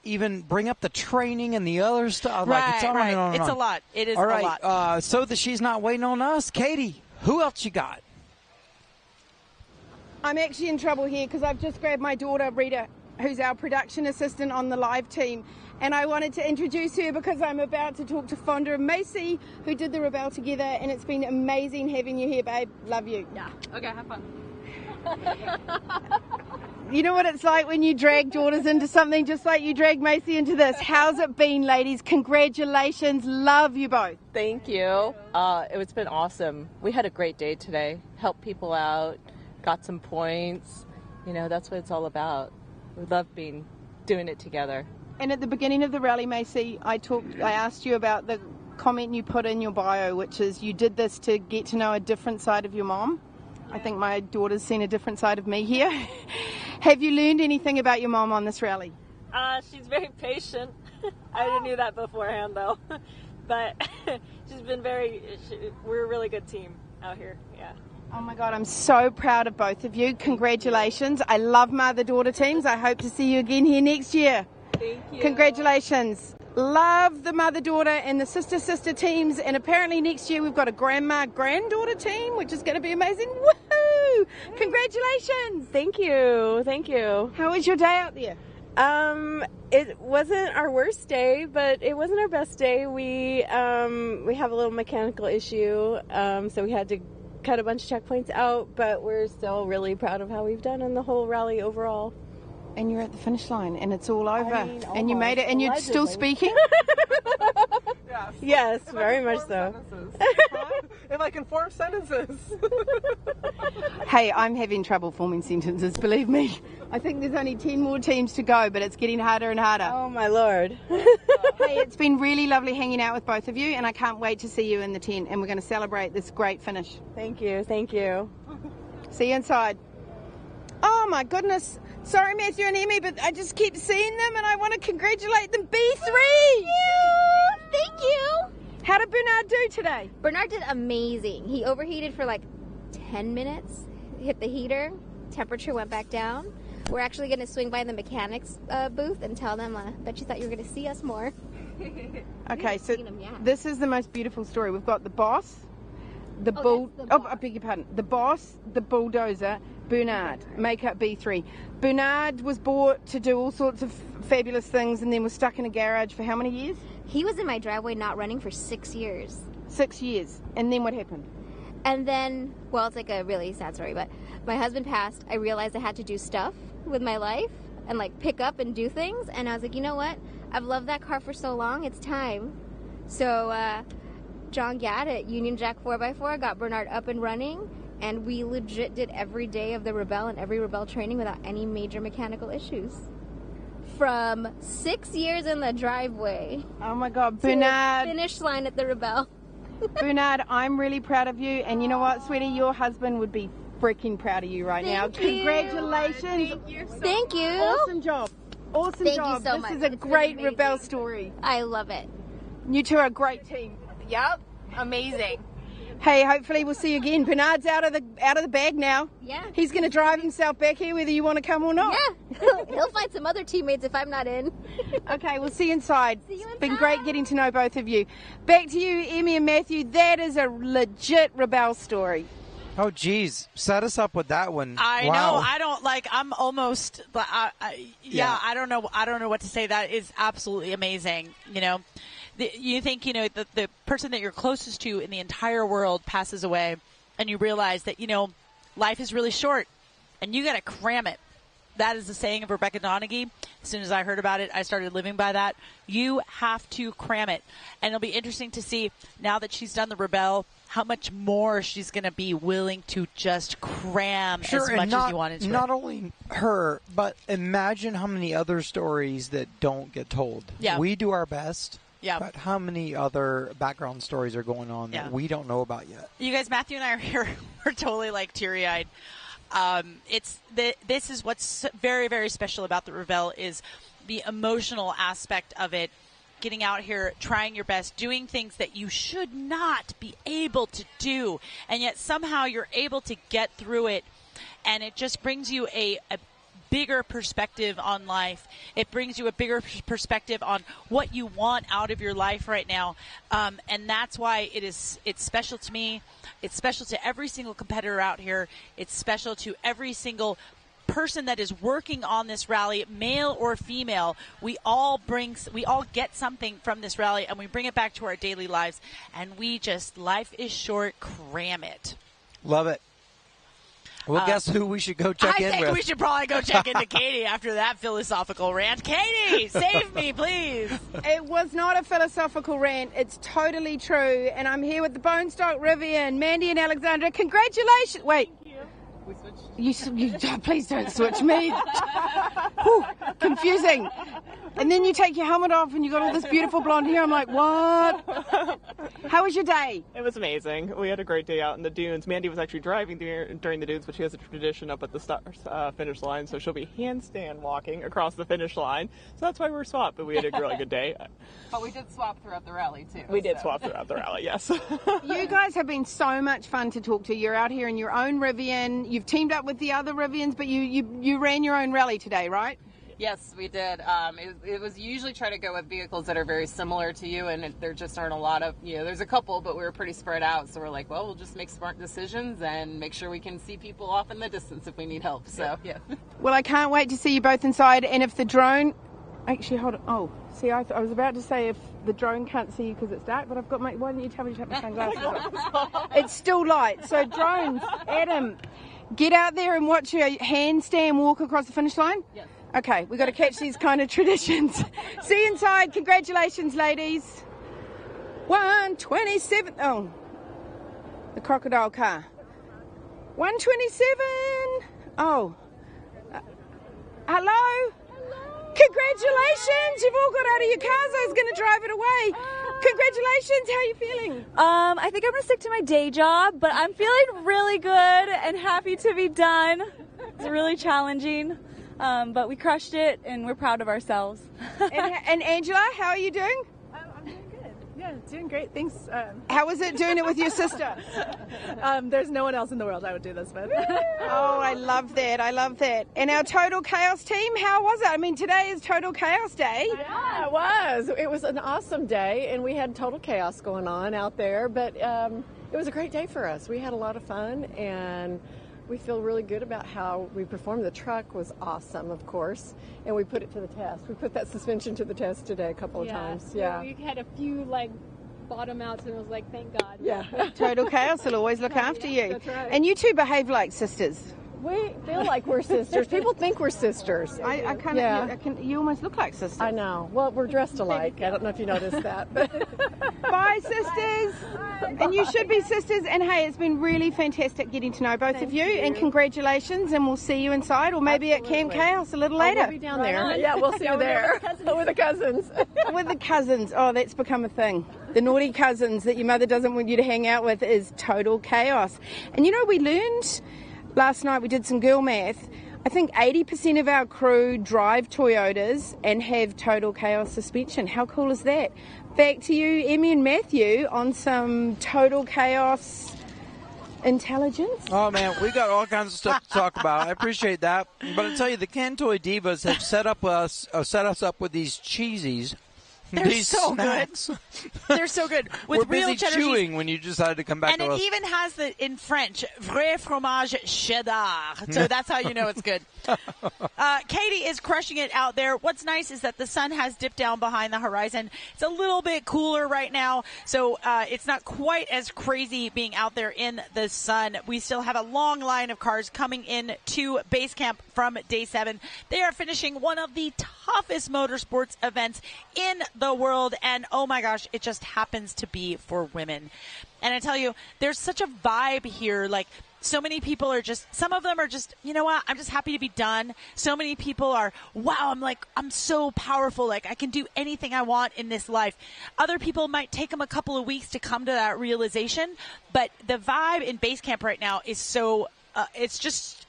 even bring up the training and the other stuff. Right, it's on and on and It's on. a lot. It is All a right, lot. so that she's not waiting on us, Katie, who else you got? I'm actually in trouble here because I've just grabbed my daughter, Rita, who's our production assistant on the live team. And I wanted to introduce her because I'm about to talk to Fonda and Macy, who did the Rebelle together. And it's been amazing having you here, babe. Love you. Yeah. Okay, have fun. You know what it's like when you drag daughters into something, just like you dragged Macy into this. How's it been, ladies? Congratulations. Love you both. Thank you. It's been awesome. We had a great day today. Helped people out, got some points. That's what it's all about. We love doing it together. And at the beginning of the rally, Macy, I asked you about the comment you put in your bio, which is you did this to get to know a different side of your mom. I think my daughter's seen a different side of me here. Have you learned anything about your mom on this rally? She's very patient. I knew that beforehand, though. But she's been we're a really good team out here, yeah. Oh my God, I'm so proud of both of you. Congratulations. I love mother-daughter teams. I hope to see you again here next year. Thank you. Congratulations. Love the mother-daughter and the sister-sister teams. And apparently next year we've got a grandma-granddaughter team, which is going to be amazing. Woohoo! Congratulations. Thank you. Thank you. How was your day out there? It wasn't our worst day, but it wasn't our best day. We have a little mechanical issue, so we had to cut a bunch of checkpoints out, but we're still really proud of how we've done in the whole rally overall. And you're at the finish line, and it's all over, and you almost, made it, and you're still speaking? Yes, very much so. If I can form sentences. Hey, I'm having trouble forming sentences, believe me. I think there's only 10 more teams to go, but it's getting harder and harder. Oh, my Lord. Hey, it's been really lovely hanging out with both of you, and I can't wait to see you in the tent, and we're going to celebrate this great finish. Thank you. Thank you. See you inside. Oh, my goodness. Sorry, Matthew and Emmy, but I just keep seeing them, and I want to congratulate them. B3! Thank you. How did Bernard do today? Bernard did amazing. He overheated for like 10 minutes, hit the heater, temperature went back down. We're actually going to swing by the mechanics booth and tell them, bet you thought you were going to see us more. Okay, so this is the most beautiful story. We've got the boss, I beg your pardon, the boss, the bulldozer, Bernard, makeup B3. Bernard was bought to do all sorts of fabulous things and then was stuck in a garage for how many years? He was in my driveway not running for 6 years. 6 years. And then what happened? And then, well, it's like a really sad story, but my husband passed. I realized I had to do stuff with my life and like pick up and do things. And I was like, you know what? I've loved that car for so long. It's time. So John Gadd at Union Jack 4x4 got Bernard up and running. And we legit did every day of the Rebelle and every Rebelle training without any major mechanical issues. From 6 years in the driveway. Oh my God, Bernard. Finish line at the Rebelle. Bernard, I'm really proud of you. And you know what, sweetie? Your husband would be freaking proud of you right now. Congratulations. Thank you. Awesome job. Awesome Thank job. you so This much. is a It's been great amazing. Rebelle story. I love it. You two are a great team. Yep. Amazing. Hey, hopefully we'll see you again. Bernard's out of the bag now. Yeah. He's going to drive himself back here whether you want to come or not. Yeah. He'll find some other teammates if I'm not in. Okay, we'll see you inside. It's been great getting to know both of you. Back to you, Emmy and Matthew. That is a legit Rebelle story. Oh, geez. Set us up with that one. I Wow. know. I don't like. I'm almost. Yeah. I don't know. I don't know what to say. That is absolutely amazing. You know, you think the person that you're closest to in the entire world passes away, and you realize that life is really short, and you got to cram it. That is the saying of Rebecca Donaghy. As soon as I heard about it, I started living by that. You have to cram it. And it'll be interesting to see, now that she's done the Rebelle, how much more she's going to be willing to just cram as much as you want into Not it. only her, but imagine how many other stories that don't get told. Yeah. We do our best. Yeah. But how many other background stories are going on that we don't know about yet? You guys, Matthew and I are here. We're totally like teary-eyed. This is what's very, very special about the Rebelle is the emotional aspect of it. Getting out here, trying your best, doing things that you should not be able to do, and yet somehow you're able to get through it, and it just brings you a bigger perspective on life. It brings you a bigger perspective on what you want out of your life right now, and that's why it's special to me. It's special to every single competitor out here. It's special to every single person that is working on this rally, male or female. We all get something from this rally, and we bring it back to our daily lives, and life is short, cram it. Love it. Well, guess who we should go check in with? I think we should probably go check into Katie after that philosophical rant. Katie, save me, please. It was not a philosophical rant. It's totally true. And I'm here with the Bone Stock Rivian, Mandy and Alexandra. Congratulations. Wait. You please don't switch me. Whew, confusing. And then you take your helmet off and you got all this beautiful blonde hair. I'm like, what? How was your day? It was amazing. We had a great day out in the dunes. Mandy was actually driving during the dunes, but she has a tradition up at the finish line, so she'll be handstand walking across the finish line. So that's why we're swapped, but we had a really good day. But we did swap throughout the rally, too. We did swap throughout the rally, yes. You guys have been so much fun to talk to. You're out here in your own Rivian. You've teamed up with the other Rivians, but you ran your own rally today, right? Yes, we did. It was usually try to go with vehicles that are very similar to you, and there just aren't a lot of, there's a couple, but we were pretty spread out. So we're like, well, we'll just make smart decisions and make sure we can see people off in the distance if we need help. So, yeah. Well, I can't wait to see you both inside. And if the drone, actually, hold on. Oh, see, I was about to say if the drone can't see you because it's dark, but I've got why didn't you tell me to take my sunglasses off? It's still light. So drones, Adam, get out there and watch a handstand walk across the finish line. Yes. Okay, we've got to catch these kind of traditions. See you inside. Congratulations, ladies. 127. Oh, the crocodile car. 127. Oh. Hello? Congratulations. You've all got out of your cars. I was going to drive it away. Congratulations. How are you feeling? I think I'm going to stick to my day job, but I'm feeling really good and happy to be done. It's really challenging. But we crushed it, and we're proud of ourselves. and Angela, how are you doing? I'm doing good. Yeah, doing great. Thanks. How was it doing it with your sister? There's no one else in the world I would do this with. Oh, I love that. I love that. And our Total Chaos team, how was it? I mean, today is Total Chaos Day. Yeah, it was. It was an awesome day, and we had total chaos going on out there, but it was a great day for us. We had a lot of fun, and We feel really good about how we performed. The truck was awesome, of course, and we put it to the test. We put that suspension to the test today a couple of times. Yeah. We had a few bottom outs, and it was like, thank God. Yeah. Total Chaos will always look after you. That's right. And you two behave like sisters. We feel like we're sisters. People think we're sisters. I kind of, you almost look like sisters. I know. Well, we're dressed alike. I don't know if you noticed that. Bye, sisters. And you should be sisters. And hey, it's been really fantastic getting to know both of you. And congratulations. And we'll see you inside, or maybe at Camp Chaos a little later. We'll be down there. Yeah, we'll see you there. With the cousins. With the cousins. Oh, that's become a thing. The naughty cousins that your mother doesn't want you to hang out with is Total Chaos. And you know, we learned last night, we did some girl math. I think 80% of our crew drive Toyotas and have Total Chaos suspension. How cool is that? Back to you, Emmy and Matthew, on some Total Chaos intelligence. Oh man, we got all kinds of stuff to talk about. I appreciate that. But I tell you, the Cantoy Divas have set us up with these cheesies. They're these so snacks. good. They're so good. With We're real busy cheddar chewing cheese. when you decided to come back And to it us. even has the, in French, vrai fromage cheddar. So that's how you know it's good. Katie is crushing it out there. What's nice is that the sun has dipped down behind the horizon. It's a little bit cooler right now, so it's not quite as crazy being out there in the sun. We still have a long line of cars coming in to base camp from day 7. They are finishing one of the toughest motorsports events in the world, and oh my gosh, it just happens to be for women. And I tell you, there's such a vibe here. Like, so many people are just, some of them are just, you know what, I'm just happy to be done. So many people are, wow, I'm so powerful. Like, I can do anything I want in this life. Other people might take them a couple of weeks to come to that realization. But the vibe in base camp right now is so, it's just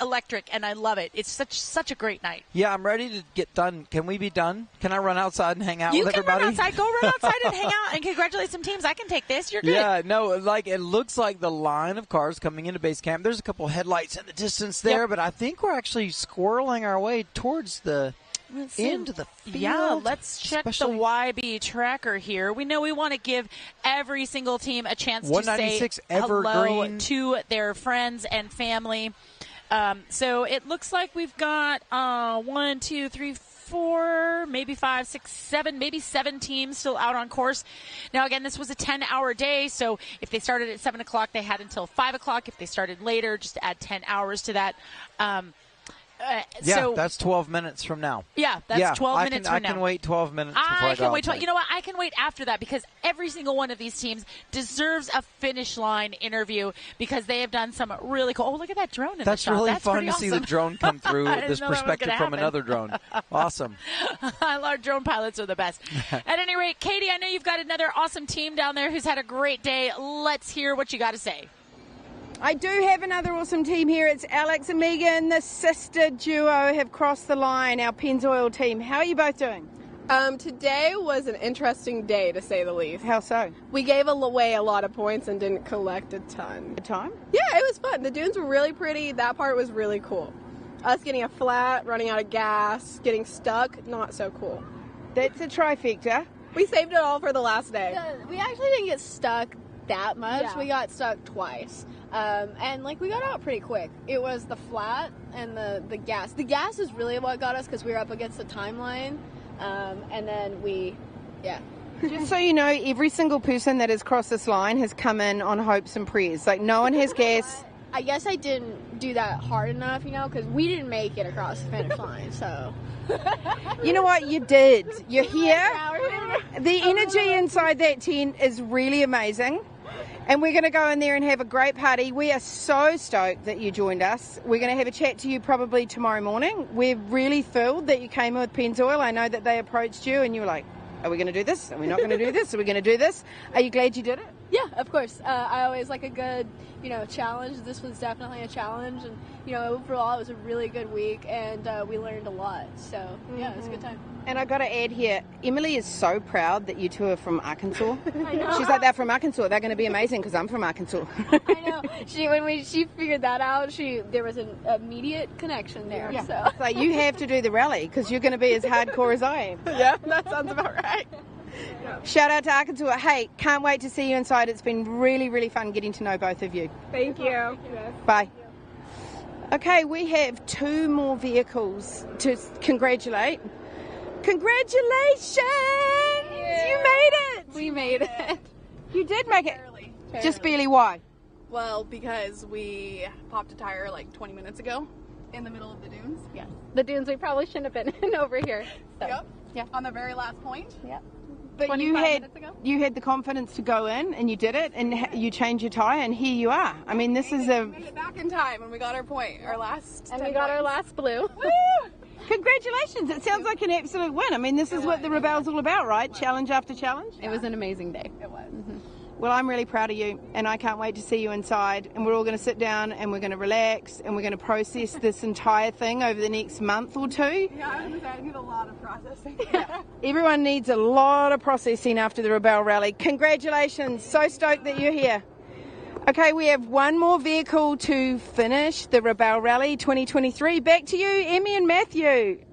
electric, and I love it. It's such a great night. Yeah, I'm ready to get done. Can we be done? Can I run outside and hang out with everybody? You can run outside. Go run outside and hang out and congratulate some teams. I can take this. You're good. Yeah, no, it looks like the line of cars coming into base camp. There's a couple headlights in the distance there, but I think we're actually squirreling our way towards the end of the field. Yeah, let's check the YB tracker here. We know we want to give every single team a chance to say hello to their friends and family. So it looks like we've got 1, 2, 3, 4, maybe 5, 6, 7, maybe 7 teams still out on course. Now, again, this was a 10-hour day, so if they started at 7 o'clock, they had until 5 o'clock. If they started later, just add 10 hours to that. So that's 12 minutes from now. Yeah, that's 12 minutes from now. I can wait 12 minutes before I can wait. outside. You know what? I can wait after that, because every single one of these teams deserves a finish line interview, because they have done some really cool. Oh, look at that drone in That's the shot. really That's fun pretty to awesome. see the drone come through this perspective from happen. another drone. Awesome. Our drone pilots are the best. At any rate, Katie, I know you've got another awesome team down there who's had a great day. Let's hear what you got to say. I do have another awesome team here. It's Alex and Megan, the sister duo, have crossed the line, our Pennzoil team. How are you both doing? Today was an interesting day, to say the least. How so? We gave away a lot of points and didn't collect a ton. Good time? Yeah, it was fun. The dunes were really pretty. That part was really cool. Us getting a flat, running out of gas, getting stuck, not so cool. That's a trifecta. We saved it all for the last day. We actually didn't get stuck that much. Yeah. We got stuck twice. And we got out pretty quick. It was the flat and the gas. The gas is really what got us, because we were up against the timeline. And then Just so you know, every single person that has crossed this line has come in on hopes and prayers. Like, no one has gas. I guess I didn't do that hard enough, because we didn't make it across the finish line, so. You know what? You did. You're here. The energy inside that tent is really amazing. And we're going to go in there and have a great party. We are so stoked that you joined us. We're going to have a chat to you probably tomorrow morning. We're really thrilled that you came with Pennzoil. I know that they approached you and you were like, are we going to do this? Are we not going to do this? Are we going to do this? Are you glad you did it? Yeah, of course. I always like a good, challenge. This was definitely a challenge. And, overall it was a really good week, and we learned a lot. So, yeah, it was a good time. And I got to add here, Emily is so proud that you two are from Arkansas. I know. She's like, they're from Arkansas. They're going to be amazing because I'm from Arkansas. I know. When she figured that out, there was an immediate connection there. Yeah. So. So you have to do the rally because you're going to be as hardcore as I am. Yeah, that sounds about right. Shout out to Arkansas. Hey, can't wait to see you inside. It's been really, really fun getting to know both of you. Thank you. Bye. Okay, we have 2 more vehicles to congratulate. Congratulations! You made it! We made it. You did make it. Barely. Just barely. Why? Well, because we popped a tire like 20 minutes ago in the middle of the dunes. Yes. The dunes we probably shouldn't have been in over here. So. Yep. Yeah. On the very last point. Yep. But 25 minutes ago. you had the confidence to go in and you did it and you changed your tire and here you are. I mean, this is We made it back in time when we got our point, our last. And we got our last blue. Woo! Congratulations. It sounds like an absolute win. I mean, this is what the Rebelle's all about, right? Challenge after challenge. It was an amazing day. It was. Well, I'm really proud of you, and I can't wait to see you inside. And we're all going to sit down and we're going to relax and we're going to process this entire thing over the next month or 2. Yeah, I was going to say, I need a lot of processing. Everyone needs a lot of processing after the Rebelle Rally. Congratulations. So stoked that you're here. Okay, we have 1 more vehicle to finish the Rebelle Rally 2023. Back to you, Emmy and Matthew.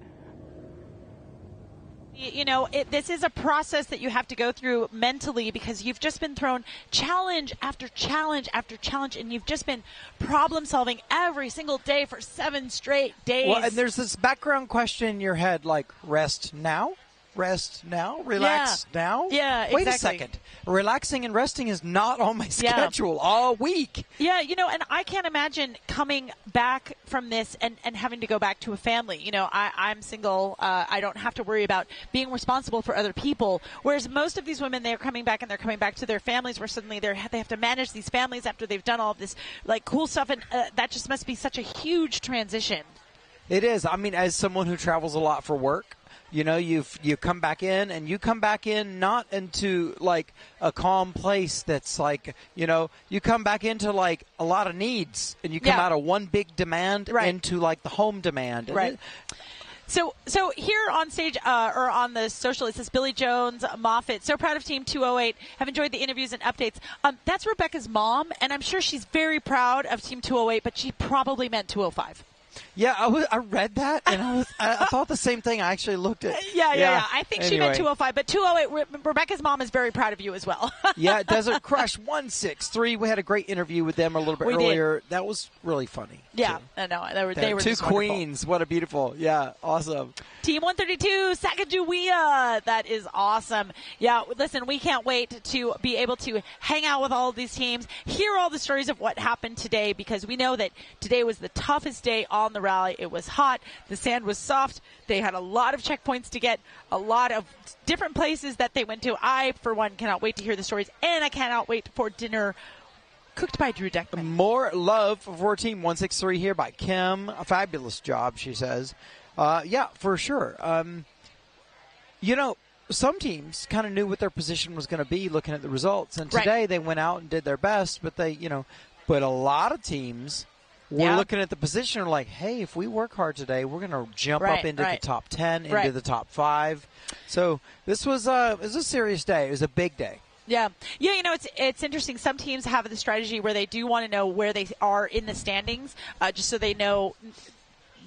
You know, this is a process that you have to go through mentally because you've just been thrown challenge after challenge after challenge, and you've just been problem solving every single day for 7 straight days. Well, and there's this background question in your head like, rest now? Rest now? Relax now? Yeah, Wait exactly. a second. Relaxing and resting is not on my schedule all week. Yeah, you know, and I can't imagine coming back from this and having to go back to a family. You know, I'm single. I don't have to worry about being responsible for other people. Whereas most of these women, they're coming back and they're coming back to their families where suddenly they have to manage these families after they've done all of this like cool stuff. And that just must be such a huge transition. It is. I mean, as someone who travels a lot for work, you know, you come back in, and you come back in not into like a calm place that's like, you know, you come back into like a lot of needs, and you come out of one big demand into like the home demand. Right. So here on stage, or on the social, it says Billy Jones, Moffitt, so proud of Team 208, have enjoyed the interviews and updates. That's Rebecca's mom, and I'm sure she's very proud of Team 208, but she probably meant 205. Yeah, I read that, and I thought the same thing. I actually looked at Yeah. I think she meant 205, but 208, Rebecca's mom is very proud of you as well. Yeah, Desert Crush 163. We had a great interview with them a little bit earlier. That was really funny. Yeah, I know. They were 2 just queens. Wonderful. What a beautiful. Yeah, awesome. Team 132, Sacagawea. That is awesome. Yeah, listen, we can't wait to be able to hang out with all of these teams, hear all the stories of what happened today, because we know that today was the toughest day on the rally. It was hot. The sand was soft. They had a lot of checkpoints to get, a lot of different places that they went to. I, for one, cannot wait to hear the stories, and I cannot wait for dinner cooked by Drew Deckman. More love for Team 163 here by Kim. A fabulous job, she says. Yeah, for sure. You know, some teams kind of knew what their position was going to be looking at the results, and today they went out and did their best, but but a lot of teams were looking at the position like, hey, if we work hard today, we're going to jump up into the top 10, into the top 5. So this was it was a serious day. It was a big day. Yeah. You know, it's interesting. Some teams have the strategy where they do want to know where they are in the standings, just so they know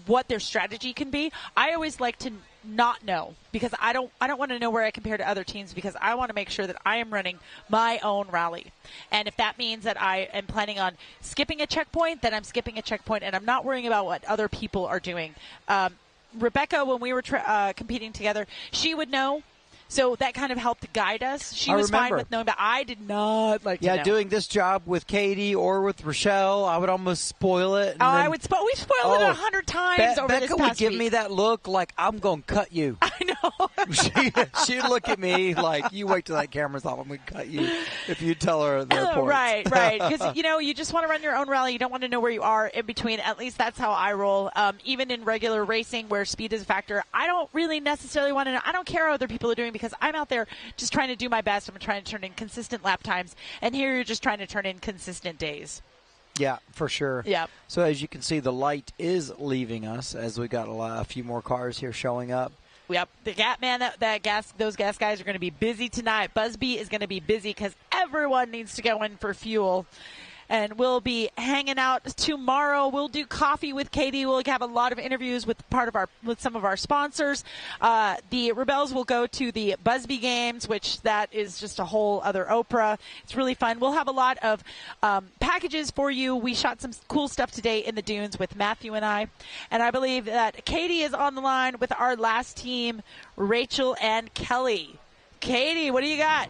what their strategy can be. I always like to not know, because I don't want to know where I compare to other teams, because I want to make sure that I am running my own rally. And if that means that I am planning on skipping a checkpoint, then I'm skipping a checkpoint, and I'm not worrying about what other people are doing. Rebecca, when we were competing together, she would know. So that kind of helped guide us. She was fine with knowing, but I did not like to know. Yeah, doing this job with Katie or with Rochelle, I would almost spoil it. And I would spoil. We spoiled it 100 times over this Becca past would give week. me that look like, I'm going to cut you. I know. She'd look at me like, you wait till that camera's off, I'm going to cut you, if you tell her their points. Right. Because, you just want to run your own rally. You don't want to know where you are in between. At least that's how I roll. Even in regular racing where speed is a factor, I don't really necessarily want to know. I don't care what other people are doing, because I'm out there just trying to do my best. I'm trying to turn in consistent lap times, and here you're just trying to turn in consistent days. Yeah, for sure. Yeah. So as you can see, the light is leaving us as we got a few more cars here showing up. Yep, those gas guys are going to be busy tonight. Busby is going to be busy because everyone needs to go in for fuel. And we'll be hanging out tomorrow. We'll do coffee with Katie. We'll have a lot of interviews with some of our sponsors. The Rebelles will go to the Busby Games, which that is just a whole other Oprah. It's really fun. We'll have a lot of packages for you. We shot some cool stuff today in the dunes with Matthew and I. And I believe that Katie is on the line with our last team, Rachel and Kelly. Katie, what do you got?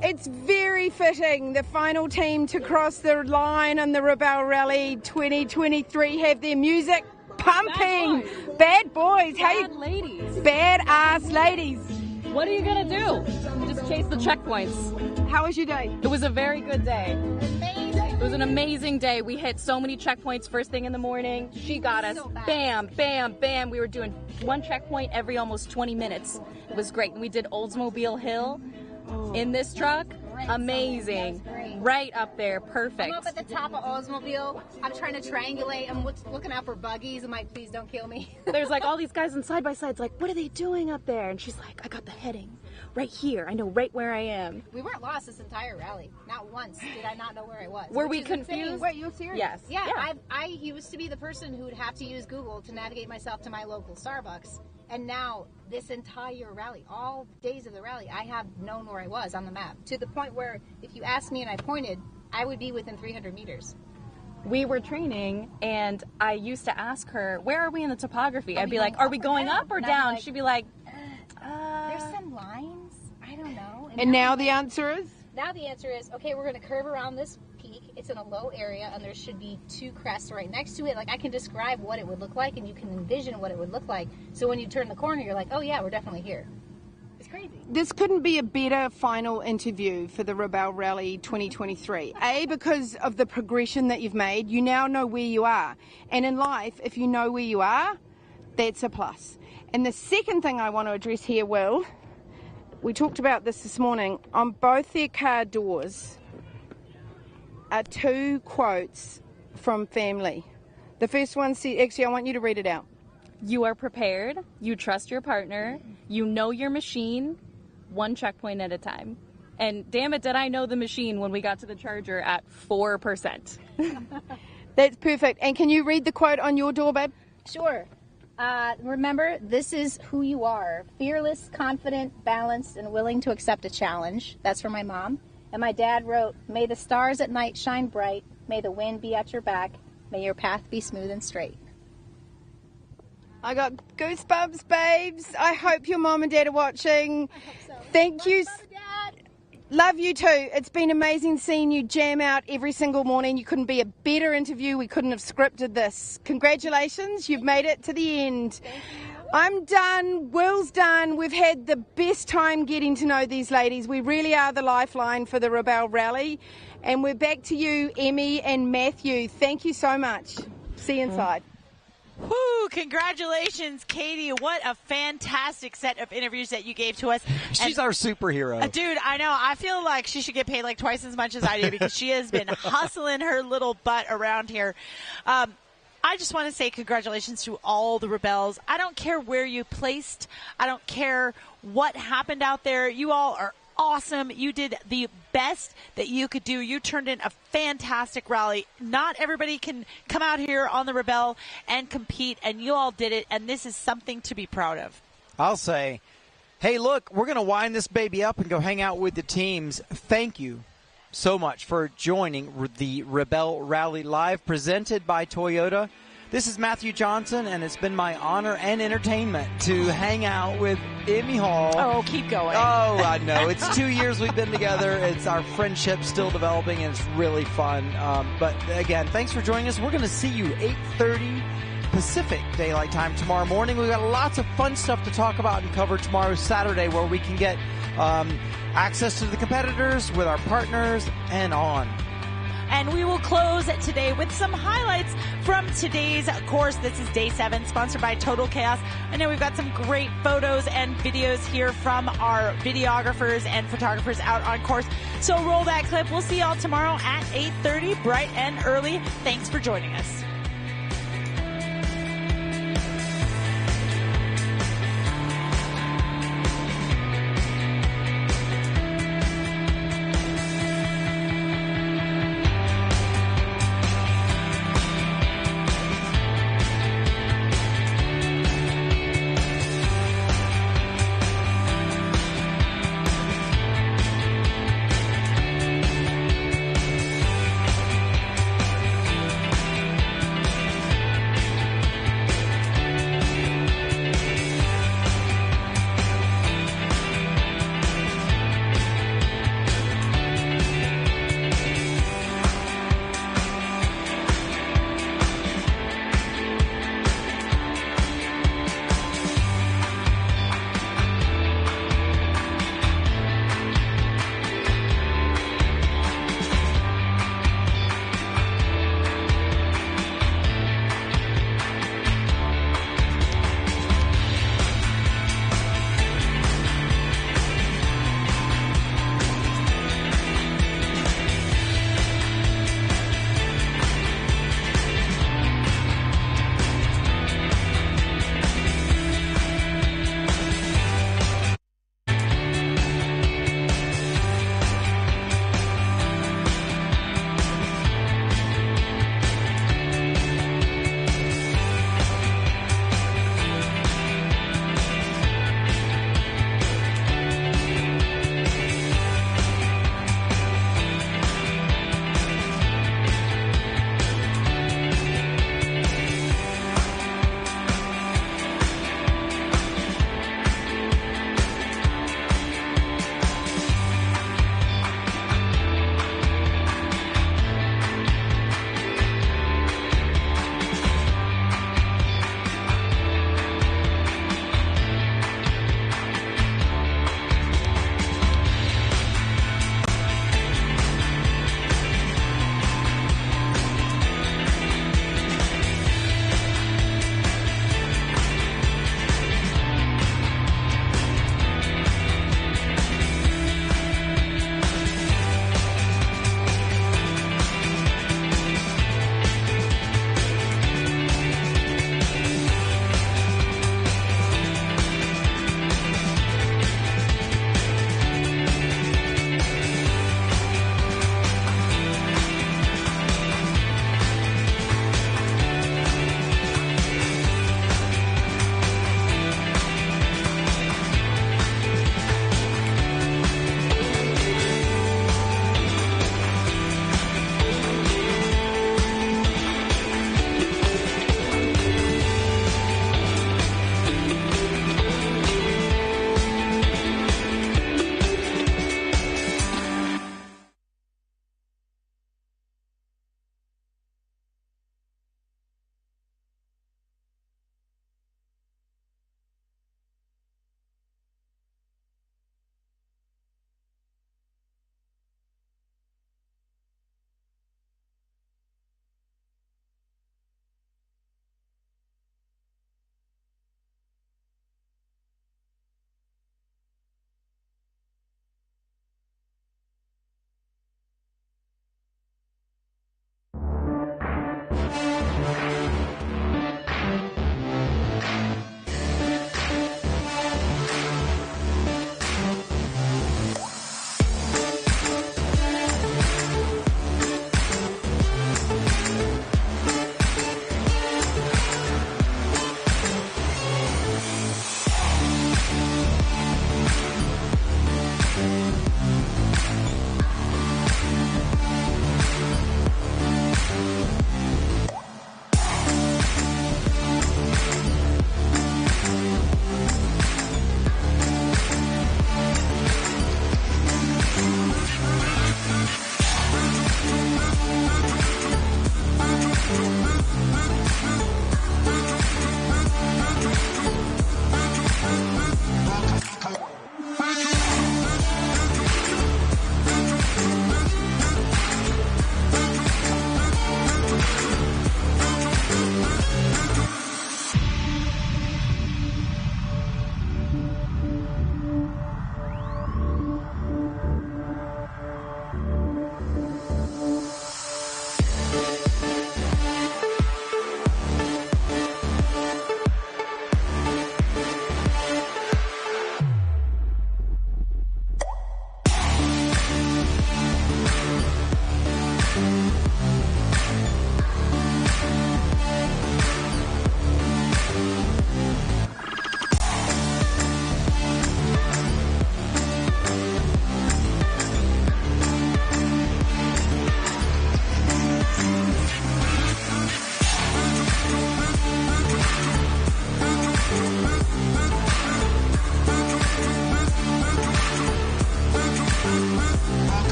It's very fitting. The final team to cross the line on the Rebelle Rally 2023 have their music pumping. Bad boys. Bad ladies. Badass ladies. What are you going to do? Just chase the checkpoints. How was your day? It was a very good day. It was an amazing day. We hit so many checkpoints first thing in the morning. She got us. Bam, bam, bam. We were doing one checkpoint every almost 20 minutes. It was great. And we did Oldsmobile Hill in this truck. Amazing. Right up there. Perfect. I'm up at the top of Oldsmobile. I'm trying to triangulate. I'm looking out for buggies. I'm like, please don't kill me. There's like all these guys in side by sides like, what are they doing up there? And she's like, I got the heading right here. I know right where I am. We weren't lost this entire rally. Not once did I not know where I was. Were we confused? Wait, you serious? Yes. Yeah. I used to be the person who would have to use Google to navigate myself to my local Starbucks. And now, this entire rally, all days of the rally, I have known where I was on the map. To the point where, if you asked me and I pointed, I would be within 300 meters. We were training, and I used to ask her, where are we in the topography? I'd be like, are we going up or down? She'd be like, there's some lines. I don't know. And now the answer is? Now the answer is, okay, we're going to curve around this peak. It's in a low area, and there should be two crests right next to it. Like, I can describe what it would look like, and you can envision what it would look like. So when you turn the corner, you're like, oh, yeah, we're definitely here. It's crazy. This couldn't be a better final interview for the Rebelle Rally 2023. A, because of the progression that you've made, you now know where you are. And in life, if you know where you are, that's a plus. And the second thing I want to address here, Will, we talked about this morning, on both their car doors are two quotes from family. The first one said, actually, I want you to read it out. You are prepared, you trust your partner, you know your machine, one checkpoint at a time. And damn it, did I know the machine when we got to the charger at 4%. That's perfect. And can you read the quote on your door, babe? Sure. Remember, this is who you are. Fearless, confident, balanced, and willing to accept a challenge. That's from my mom. And my dad wrote, may the stars at night shine bright. May the wind be at your back. May your path be smooth and straight. I got goosebumps, babes. I hope your mom and dad are watching. I hope so. Thank you. Mom and Dad. Love you too. It's been amazing seeing you jam out every single morning. You couldn't be a better interview. We couldn't have scripted this. Congratulations. You've made it to the end. Thank you. I'm done. Will's done. We've had the best time getting to know these ladies. We really are the lifeline for the Rebelle Rally. And we're back to you, Emmy and Matthew. Thank you so much. See you inside. Woo! Congratulations, Katie. What a fantastic set of interviews that you gave to us. She's our superhero. Dude, I know. I feel like she should get paid like twice as much as I do because she has been hustling her little butt around here. I just want to say congratulations to all the Rebelles. I don't care where you placed. I don't care what happened out there. You all are awesome. You did the best that you could do. You turned in a fantastic rally. Not everybody can come out here on the Rebelle and compete, and you all did it, and this is something to be proud of. I'll say, hey, look, we're going to wind this baby up and go hang out with the teams. Thank you so much for joining the Rebelle Rally Live presented by Toyota. This is Matthew Johnson, and it's been my honor and entertainment to hang out with Emmy Hall. Oh, keep going. Oh, I know. It's 2 years we've been together. It's our friendship still developing, and it's really fun. But, again, thanks for joining us. We're going to see you 8:30 Pacific Daylight Time tomorrow morning. We've got lots of fun stuff to talk about and cover tomorrow, Saturday, where we can get access to the competitors with our partners and on. And we will close today with some highlights from today's course. This is day 7, sponsored by Total Chaos. I know we've got some great photos and videos here from our videographers and photographers out on course. So roll that clip. We'll see y'all tomorrow at 8:30, bright and early. Thanks for joining us.